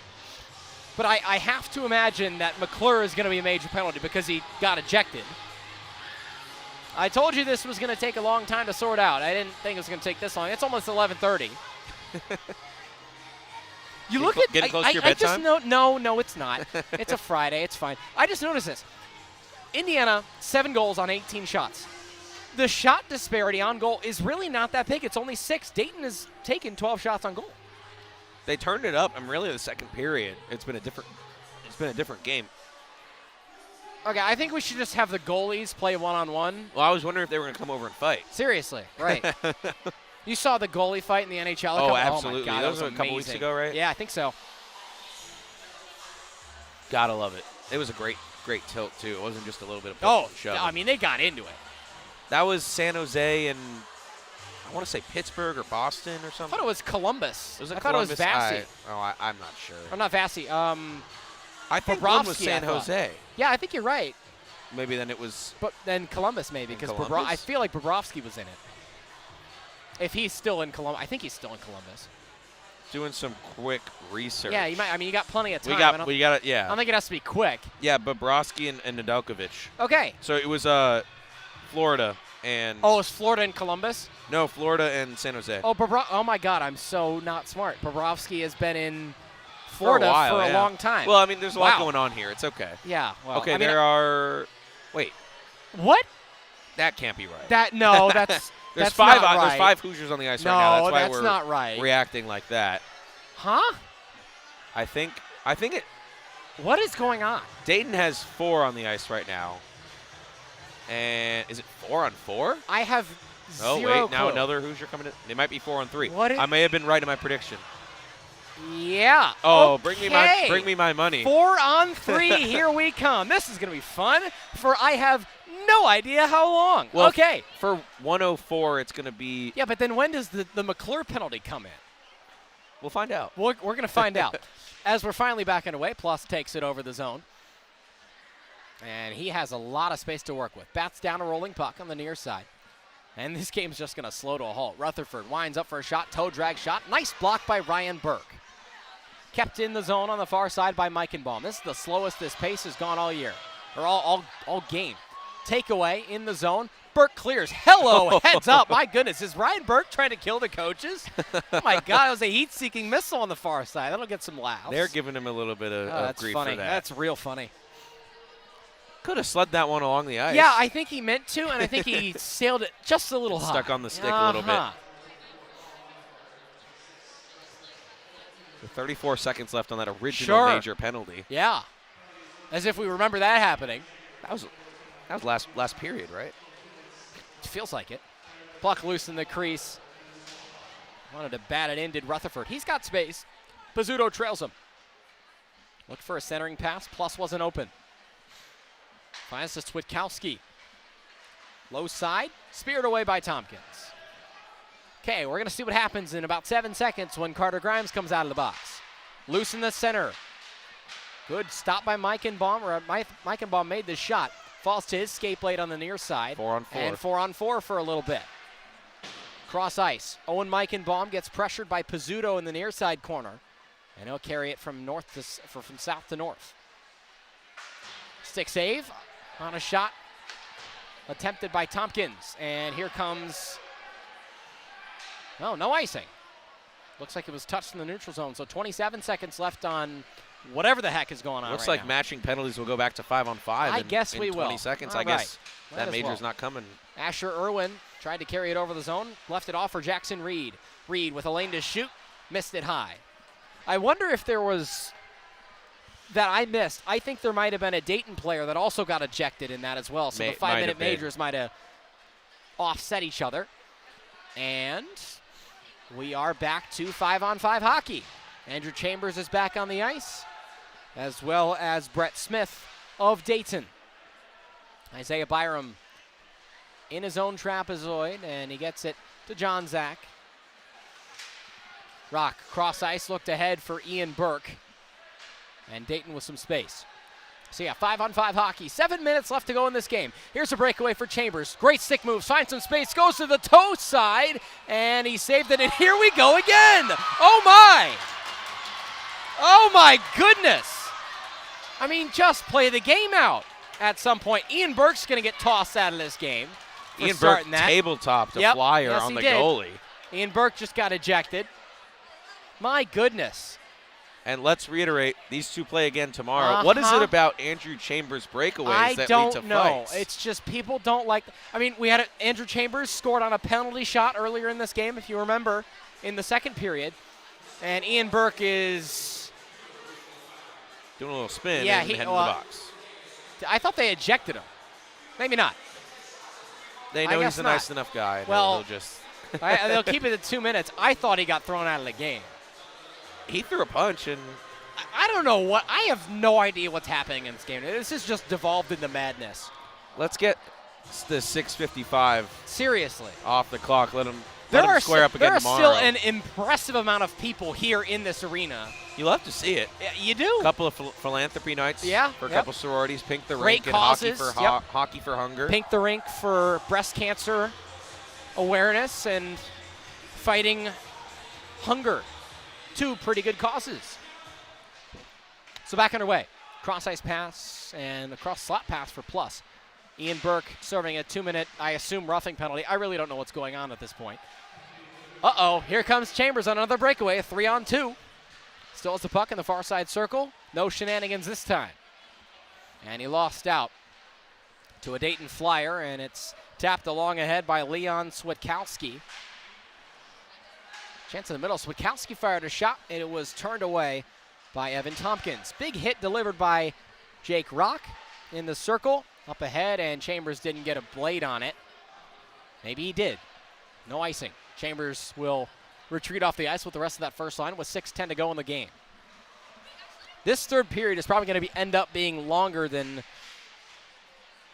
But I have to imagine that McClure is going to be a major penalty because he got ejected. I told you this was going to take a long time to sort out. I didn't think it was going to take this long. It's almost 11:30. You look at getting close to your I just bedtime? no, it's not. It's a Friday. It's fine. I just noticed this. Indiana 7 goals on 18 shots. The shot disparity on goal is really not that big. It's only 6. Dayton has taken 12 shots on goal. They turned it up, and really the second period, it's been a different game. Okay, I think we should just have the goalies play one-on-one. Well, I was wondering if they were going to come over and fight. Seriously, right. You saw the goalie fight in the NHL? Oh, my absolutely. God, That that was a couple weeks amazing. ago, right? Yeah, I think so. Gotta love it. It was a great tilt, too. It wasn't just a little bit of push Oh, and shove. I mean, they got into it. That was San Jose and I want to say Pittsburgh or Boston or I something. thought it was Columbus. Was it I thought it was Columbus? Vassy. I'm not sure. Or not Vassy. I think one was Bobrovsky, San I thought. Jose. Yeah, I think you're right. Maybe then it was. But then Columbus maybe In because Columbus? I feel like Bobrovsky was in it. If he's still in Columbus, I think he's still in Columbus. Doing some quick research. Yeah, you might. I mean, you got plenty of time. We got it. I Yeah. don't think it has to be quick. Yeah, Bobrovsky and Nedeljkovic. Okay. So it was Florida and. Oh, it's Florida and Columbus? No, Florida and San Jose. Oh my God, I'm so not smart. Bobrovsky has been in Florida for a long time. Well, I mean, there's a lot Wow. going on here. It's okay. Yeah. Well, Okay, I mean, there are. Wait, what? that can't be right. That's There's that's five. not right. There's 5 Hoosiers on the ice No, right now. That's why that's we're not right. reacting like that. Huh? I think it. What is going on? Dayton has 4 on the ice right now. And is it 4-on-4? I have Oh zero wait, now clue. another Hoosier coming in. It might be 4-on-3. What is- I may have been right in my prediction. Yeah. Oh, okay. bring me my money. 4-on-3. Here we come. This is going to be fun. For I have no idea how long. Well, okay. For 104, it's going to be. Yeah, but then when does the McClure penalty come in? We'll find out. We're going to find out. As we're finally back underway, Plus takes it over the zone. And he has a lot of space to work with. Bats down a rolling puck on the near side. And this game's just going to slow to a halt. Rutherford winds up for a shot, toe drag shot. Nice block by Ryan Burke. Kept in the zone on the far side by Meichenbaum. This is the slowest this pace has gone all year, or all game. Takeaway in the zone. Burke clears. Hello, heads up. My goodness, is Ryan Burke trying to kill the coaches? Oh my God, it was a heat-seeking missile on the far side. That'll get some laughs. They're giving him a little bit of that's grief funny. for that. That's real funny. Could have slid that one along the ice. Yeah, I think he meant to, and I think he sailed it just a little high. Stuck on the stick a little bit. With 34 seconds left on that original major penalty. Yeah. As if we remember that happening. That was last period, right? It feels like it. Puck loose in the crease. Wanted to bat it in, did Rutherford. He's got space. Pizzuto trails him. Looked for a centering pass. Plus wasn't open. Finds to Switkowski. Low side. Speared away by Tompkins. Okay, we're going to see what happens in about 7 seconds when Carter Grimes comes out of the box. Loose in the center. Good stop by Meichenbaum. Meichenbaum made the shot. Falls to his skate blade on the near side. 4-on-4. And 4-on-4 for a little bit. Cross ice. Owen Meichenbaum gets pressured by Pizzuto in the near side corner. And he'll carry it from from south to north. Stick save on a shot attempted by Tompkins. And here comes, no icing. Looks like it was touched in the neutral zone. So 27 seconds left on whatever the heck is going on. Looks right like now. Matching penalties will go back to 5-on-5. I guess we in will. 20 seconds. All I guess right. that Might as major's well. not coming. Asher Irwin tried to carry it over the zone, left it off for Jackson Reed. Reed with a lane to shoot, missed it high. I wonder if there was that I missed. I think there might have been a Dayton player that also got ejected in that as well. So the 5-minute majors might have offset each other. And we are back to 5-on-5 hockey. Andrew Chambers is back on the ice, as well as Brett Smith of Dayton. Isaiah Byram in his own trapezoid, and he gets it to John Zach. Rock, cross ice, looked ahead for Ian Burke. And Dayton with some space. So yeah, 5-on-5 hockey. 7 minutes left to go in this game. Here's a breakaway for Chambers. Great stick moves, finds some space, goes to the toe side, and he saved it, and here we go again! Oh my! Oh my goodness! I mean, just play the game out at some point. Ian Burke's gonna get tossed out of this game. Ian Burke tabletopped a flyer on the goalie. Ian Burke just got ejected. My goodness. And let's reiterate, these two play again tomorrow. What is it about Andrew Chambers' breakaways that lead to fights? It's just people don't like. I mean, we had Andrew Chambers scored on a penalty shot earlier in this game, if you remember, in the second period. And Ian Burke is doing a little spin and heading to the box. I thought they ejected him. Maybe not. They know he's a nice enough guy. Well, they'll just they'll keep it at 2 minutes. I thought he got thrown out of the game. He threw a punch, and I don't know what. I have no idea what's happening in this game. This has just devolved into madness. Let's get the 6:55 seriously off the clock. Let them square up again tomorrow. There are still an impressive amount of people here in this arena. You love to see it. Yeah, you do. A couple of philanthropy nights for a couple sororities. Pink the Great Rink causes. and Hockey for Hunger. Pink the Rink for breast cancer awareness and fighting hunger. Two pretty good causes. So back underway. Cross-ice pass and a cross-slot pass for plus. Ian Burke serving a 2-minute, I assume, roughing penalty. I really don't know what's going on at this point. Uh-oh, here comes Chambers on another breakaway, a 3-on-2. Still has the puck in the far side circle. No shenanigans this time. And he lost out to a Dayton Flyer, and it's tapped along ahead by Leon Switkowski. Chance in the middle. Switkowski fired a shot, and it was turned away by Evan Tompkins. Big hit delivered by Jake Rock in the circle. Up ahead, and Chambers didn't get a blade on it. Maybe he did. No icing. Chambers will retreat off the ice with the rest of that first line with 6:10 to go in the game. This third period is probably going to end up being longer than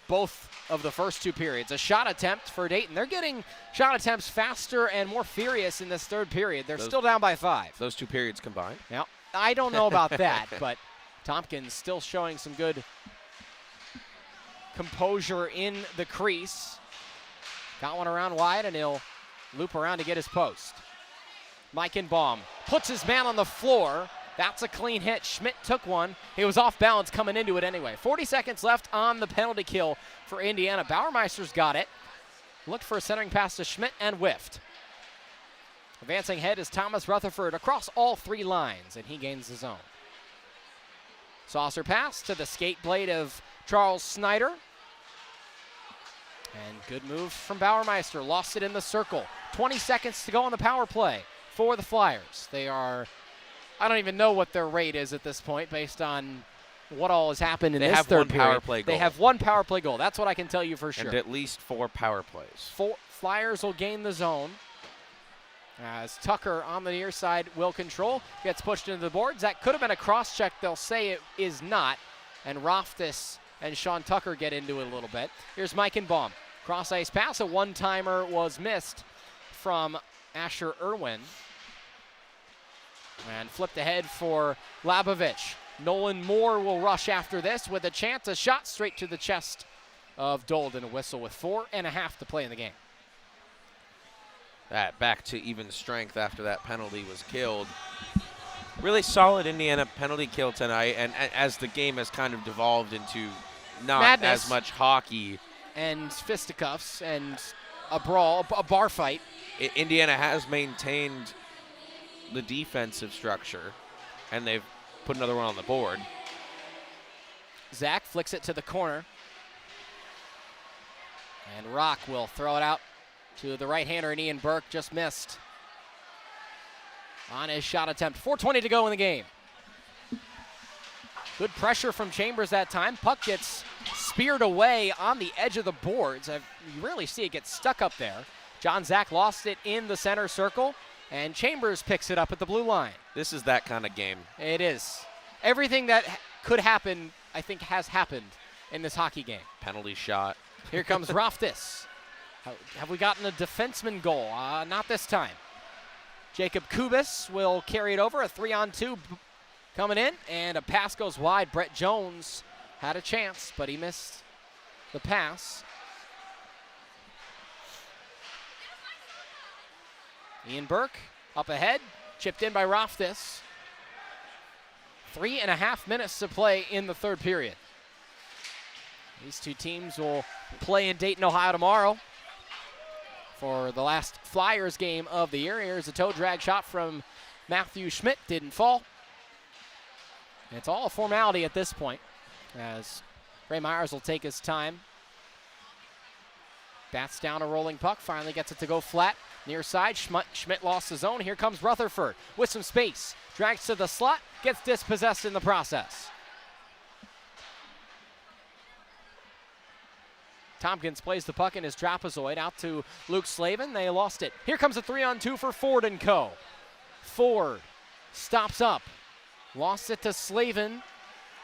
both of the first two periods. A shot attempt for Dayton. They're getting shot attempts faster and more furious in this third period. They're still down by 5. Those two periods combined? Now, I don't know about that, but Tompkins still showing some good composure in the crease. Got one around wide, and he'll loop around to get his post. Meichenbaum puts his man on the floor. That's a clean hit. Schmidt took one. He was off balance coming into it anyway. 40 seconds left on the penalty kill for Indiana. Bauermeister's got it. Looked for a centering pass to Schmidt and whiffed. Advancing head is Thomas Rutherford across all 3 lines, and he gains the zone. Saucer pass to the skate blade of Charles Snyder. And good move from Bauermeister. Lost it in the circle. 20 seconds to go on the power play for the Flyers. They are, I don't even know what their rate is at this point based on what all has happened in this third period. They have 1 power play goal. They have 1 power play goal. That's what I can tell you for sure. And at least 4 power plays. 4 Flyers will gain the zone. As Tucker on the near side will control. Gets pushed into the boards. That could have been a cross check. They'll say it is not. And Roftis and Sean Tucker get into it a little bit. Here's Meichenbaum. Cross ice pass. A one-timer was missed from Asher Irwin. And flipped ahead for Labovich. Nolan Moore will rush after this with a chance. A shot straight to the chest of Dolden. A whistle with 4.5 to play in the game. That back to even strength after that penalty was killed. Really solid Indiana penalty kill tonight, and as the game has kind of devolved into not Madness. as much hockey. And fisticuffs and a brawl, a bar fight. Indiana has maintained the defensive structure, and they've put another one on the board. Zach flicks it to the corner. And Rock will throw it out to the right-hander, and Ian Burke just missed on his shot attempt. 4:20 to go in the game. Good pressure from Chambers that time. Puck gets speared away on the edge of the boards. You rarely see it get stuck up there. John Zach lost it in the center circle, and Chambers picks it up at the blue line. This is that kind of game. It is. Everything that could happen, I think, has happened in this hockey game. Penalty shot. Here comes Roftis. Have we gotten a defenseman goal? Not this time. Jacob Kubis will carry it over. A 3-on-2 coming in, and a pass goes wide. Brett Jones had a chance, but he missed the pass. Ian Burke up ahead, chipped in by Roftis. 3.5 minutes to play in the third period. These two teams will play in Dayton, Ohio tomorrow for the last Flyers game of the year. Here's a toe drag shot from Matthew Schmidt. Didn't fall. And it's all a formality at this point, as Ray Myers will take his time. Bats down a rolling puck, finally gets it to go flat. Near side, Schmidt lost his own. Here comes Rutherford with some space. Drags to the slot, gets dispossessed in the process. Tompkins plays the puck in his trapezoid out to Luke Slavin. They lost it. Here comes a 3-on-2 for Ford and co. Ford stops up. Lost it to Slavin,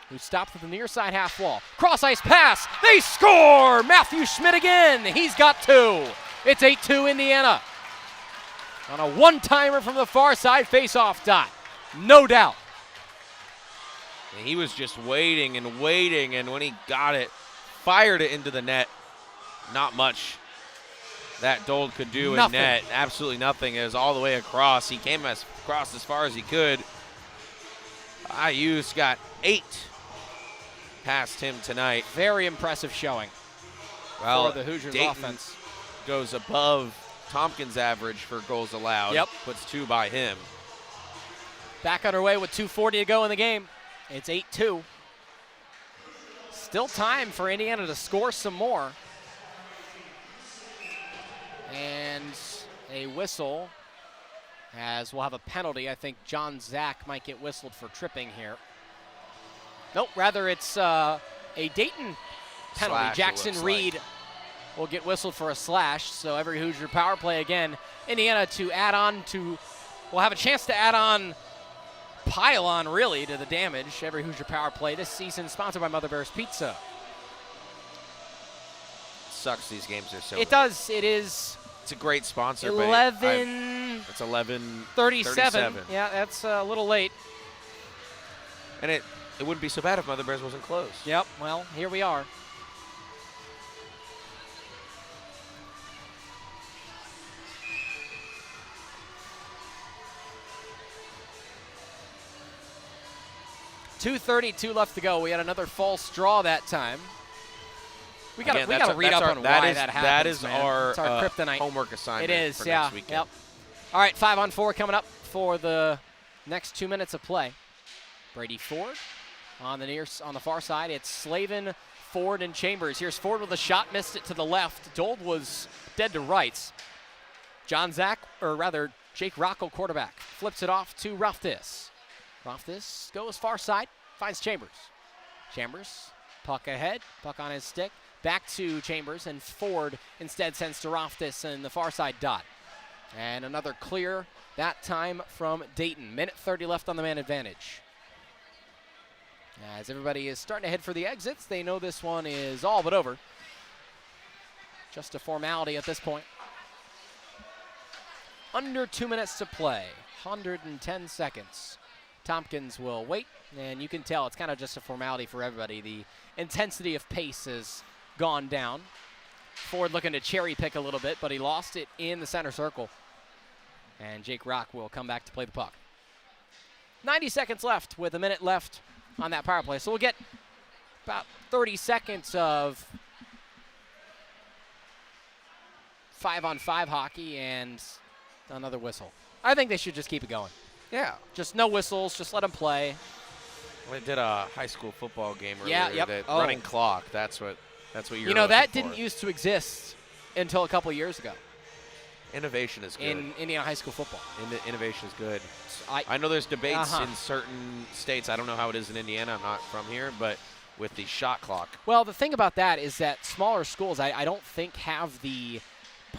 who stopped at the near side half wall. Cross ice pass. They score! Matthew Schmidt again. He's got 2. It's 8-2 Indiana. On a one-timer from the far side face-off dot. No doubt. And he was just waiting, and when he got it, fired it into the net. Not much that Dold could do in net. Absolutely nothing. It was all the way across. He came across as far as he could. IU's got 8 past him tonight. Very impressive showing for the Hoosiers Dayton offense. Goes above Tompkins' average for goals allowed. Yep. Puts 2 by him. Back underway with 2:40 to go in the game. It's 8-2. Still time for Indiana to score some more. And a whistle, as we'll have a penalty. I think John Zach might get whistled for tripping here. Nope, rather it's a Dayton penalty. Slash, Jackson Reed will get whistled for a slash. So every Hoosier power play again. Indiana to add on to, will have a chance to add on, pile on really to the damage. Every Hoosier power play this season sponsored by Mother Bear's Pizza. Sucks these games are so It does. It is. It's a great sponsor. 11. It's 11:37. 37. Yeah, that's a little late. And it wouldn't be so bad if Mother Bears wasn't closed. Yep. Well, here we are. .232 left to go. We had another false draw that time. We got to read up on why that happens. That is man. our It's our kryptonite. homework assignment. It is, for yeah. next weekend. Yep. All right, 5-on-4 coming up for the next 2 minutes of play. Brady Ford on the far side. It's Slavin, Ford, and Chambers. Here's Ford with a shot, missed it to the left. Dold was dead to rights. John Zach, or rather Jake Rocco, quarterback, flips it off to Roftis. Roftis goes far side, finds Chambers. Chambers, puck ahead, puck on his stick. Back to Chambers, and Ford instead sends to Roftis in the far side dot. And another clear, that time from Dayton. Minute 30 left on the man advantage. As everybody is starting to head for the exits, they know this one is all but over. Just a formality at this point. Under 2 minutes to play, 110 seconds. Tompkins will wait, and you can tell it's kind of just a formality for everybody. The intensity of pace is gone down. Ford looking to cherry pick a little bit, but he lost it in the center circle. And Jake Rock will come back to play the puck. 90 seconds left with a minute left on that power play. So we'll get about 30 seconds of 5-on-5 hockey and another whistle. I think they should just keep it going. Yeah. Just no whistles. Just let them play. We did a high school football game earlier. Yeah, yep. That Oh. running clock. That's what you're You know, that looking for. didn't used to exist until a couple years ago Innovation is good. in Indiana high school football. Innovation is good. I I know there's debates Uh-huh. in certain states. I don't know how it is in Indiana. I'm not from here, but with the shot clock. Well, the thing about that is that smaller schools, I don't think, have the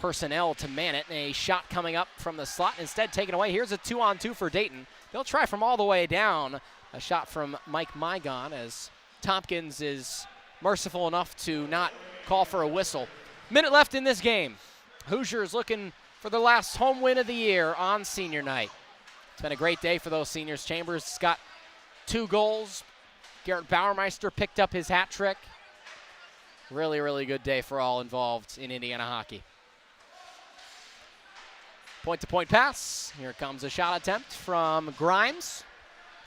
personnel to man it. A shot coming up from the slot, instead taken away. Here's a 2-on-2 for Dayton. They'll try from all the way down. A shot from Mike Mygon as Tompkins is merciful enough to not call for a whistle. Minute left in this game. Hoosiers looking for their last home win of the year on senior night. It's been a great day for those seniors. Chambers got 2 goals. Garrett Bauermeister picked up his hat trick. Really, really good day for all involved in Indiana hockey. Point-to-point pass. Here comes a shot attempt from Grimes.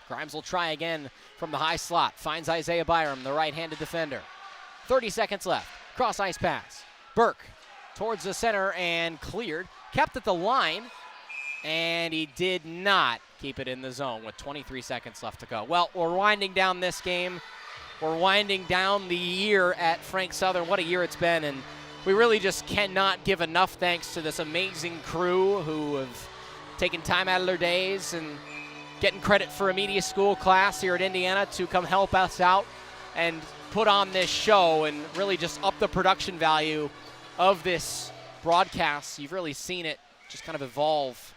Grimes will try again from the high slot. Finds Isaiah Byram, the right-handed defender. 30 seconds left. Cross-ice pass. Burke towards the center and cleared. Kept at the line, and he did not keep it in the zone with 23 seconds left to go. Well, we're winding down this game. We're winding down the year at Frank Southern. What a year it's been, and we really just cannot give enough thanks to this amazing crew who have taken time out of their days and getting credit for a media school class here at Indiana to come help us out and put on this show and really just up the production value of this broadcast. You've really seen it just kind of evolve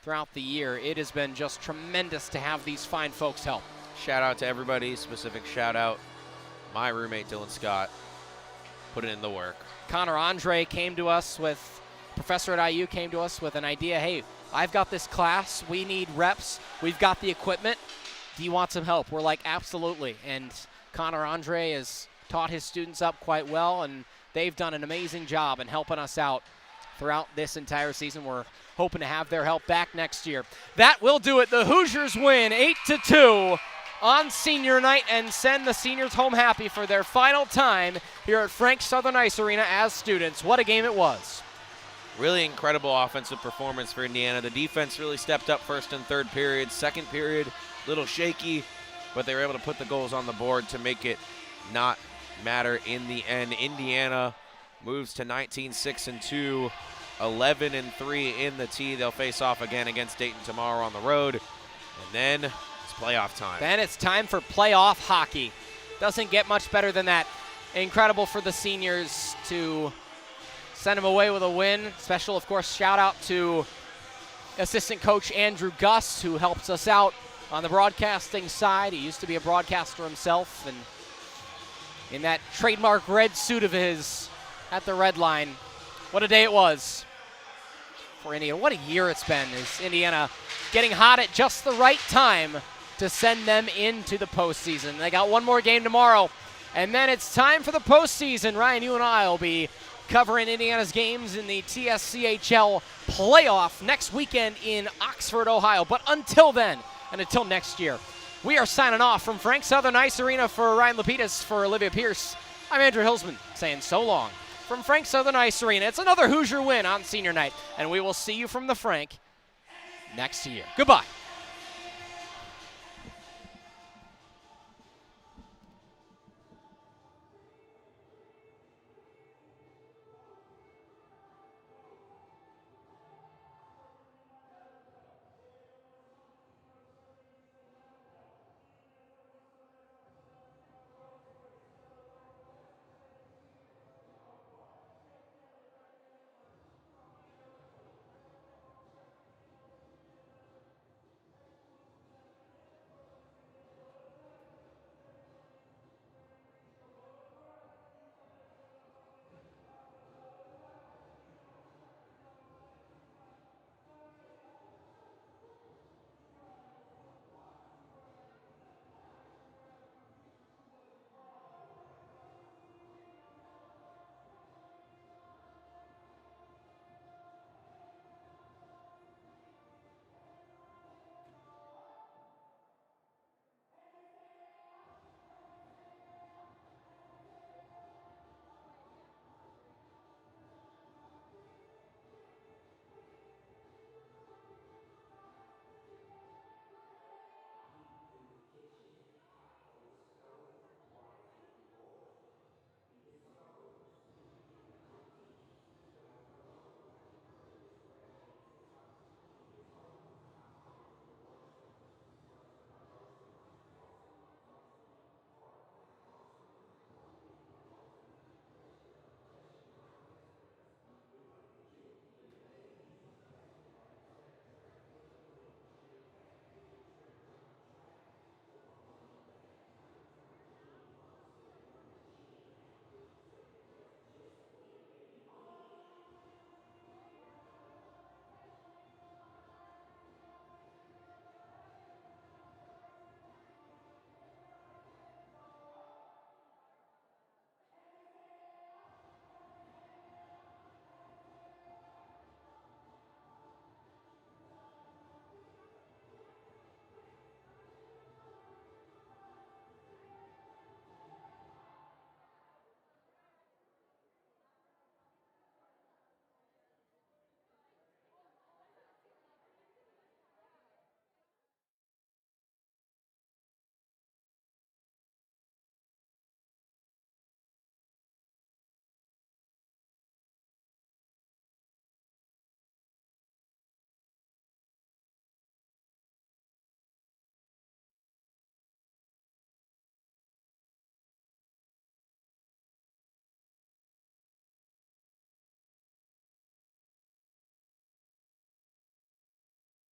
throughout the year. It has been just tremendous to have these fine folks help. Shout out to everybody. Specific shout out. My roommate, Dylan Scott, put it in the work. Connor Andrei came to us with, professor at IU came to us with an idea. Hey, I've got this class. We need reps. We've got the equipment. Do you want some help? We're like, absolutely. And Connor Andrei has taught his students up quite well, and they've done an amazing job in helping us out throughout this entire season. We're hoping to have their help back next year. That will do it. The Hoosiers win 8-2 on senior night and send the seniors home happy for their final time here at Frank Southern Ice Arena as students. What a game it was. Really incredible offensive performance for Indiana. The defense really stepped up first and third period. Second period, a little shaky, but they were able to put the goals on the board to make it not matter in the end. Indiana moves to 19-6-2, 11-3 in the T. They'll face off again against Dayton tomorrow on the road, and then it's playoff time. Then it's time for playoff hockey. Doesn't get much better than that. Incredible for the seniors to send them away with a win. Special, of course, shout out to assistant coach Andrew Gus, who helps us out on the broadcasting side. He used to be a broadcaster himself, and in that trademark red suit of his at the red line. What a day it was for Indiana. What a year it's been. Is Indiana getting hot at just the right time to send them into the postseason. They got one more game tomorrow, and then it's time for the postseason. Ryan, you and I will be covering Indiana's games in the TSCHL playoff next weekend in Oxford, Ohio. But until then, and until next year, we are signing off from Frank Southern Ice Arena. For Ryan LaPedis, for Olivia Pierce, I'm Andrew Hillsman saying so long from Frank Southern Ice Arena. It's another Hoosier win on senior night, and we will see you from the Frank next year. Goodbye.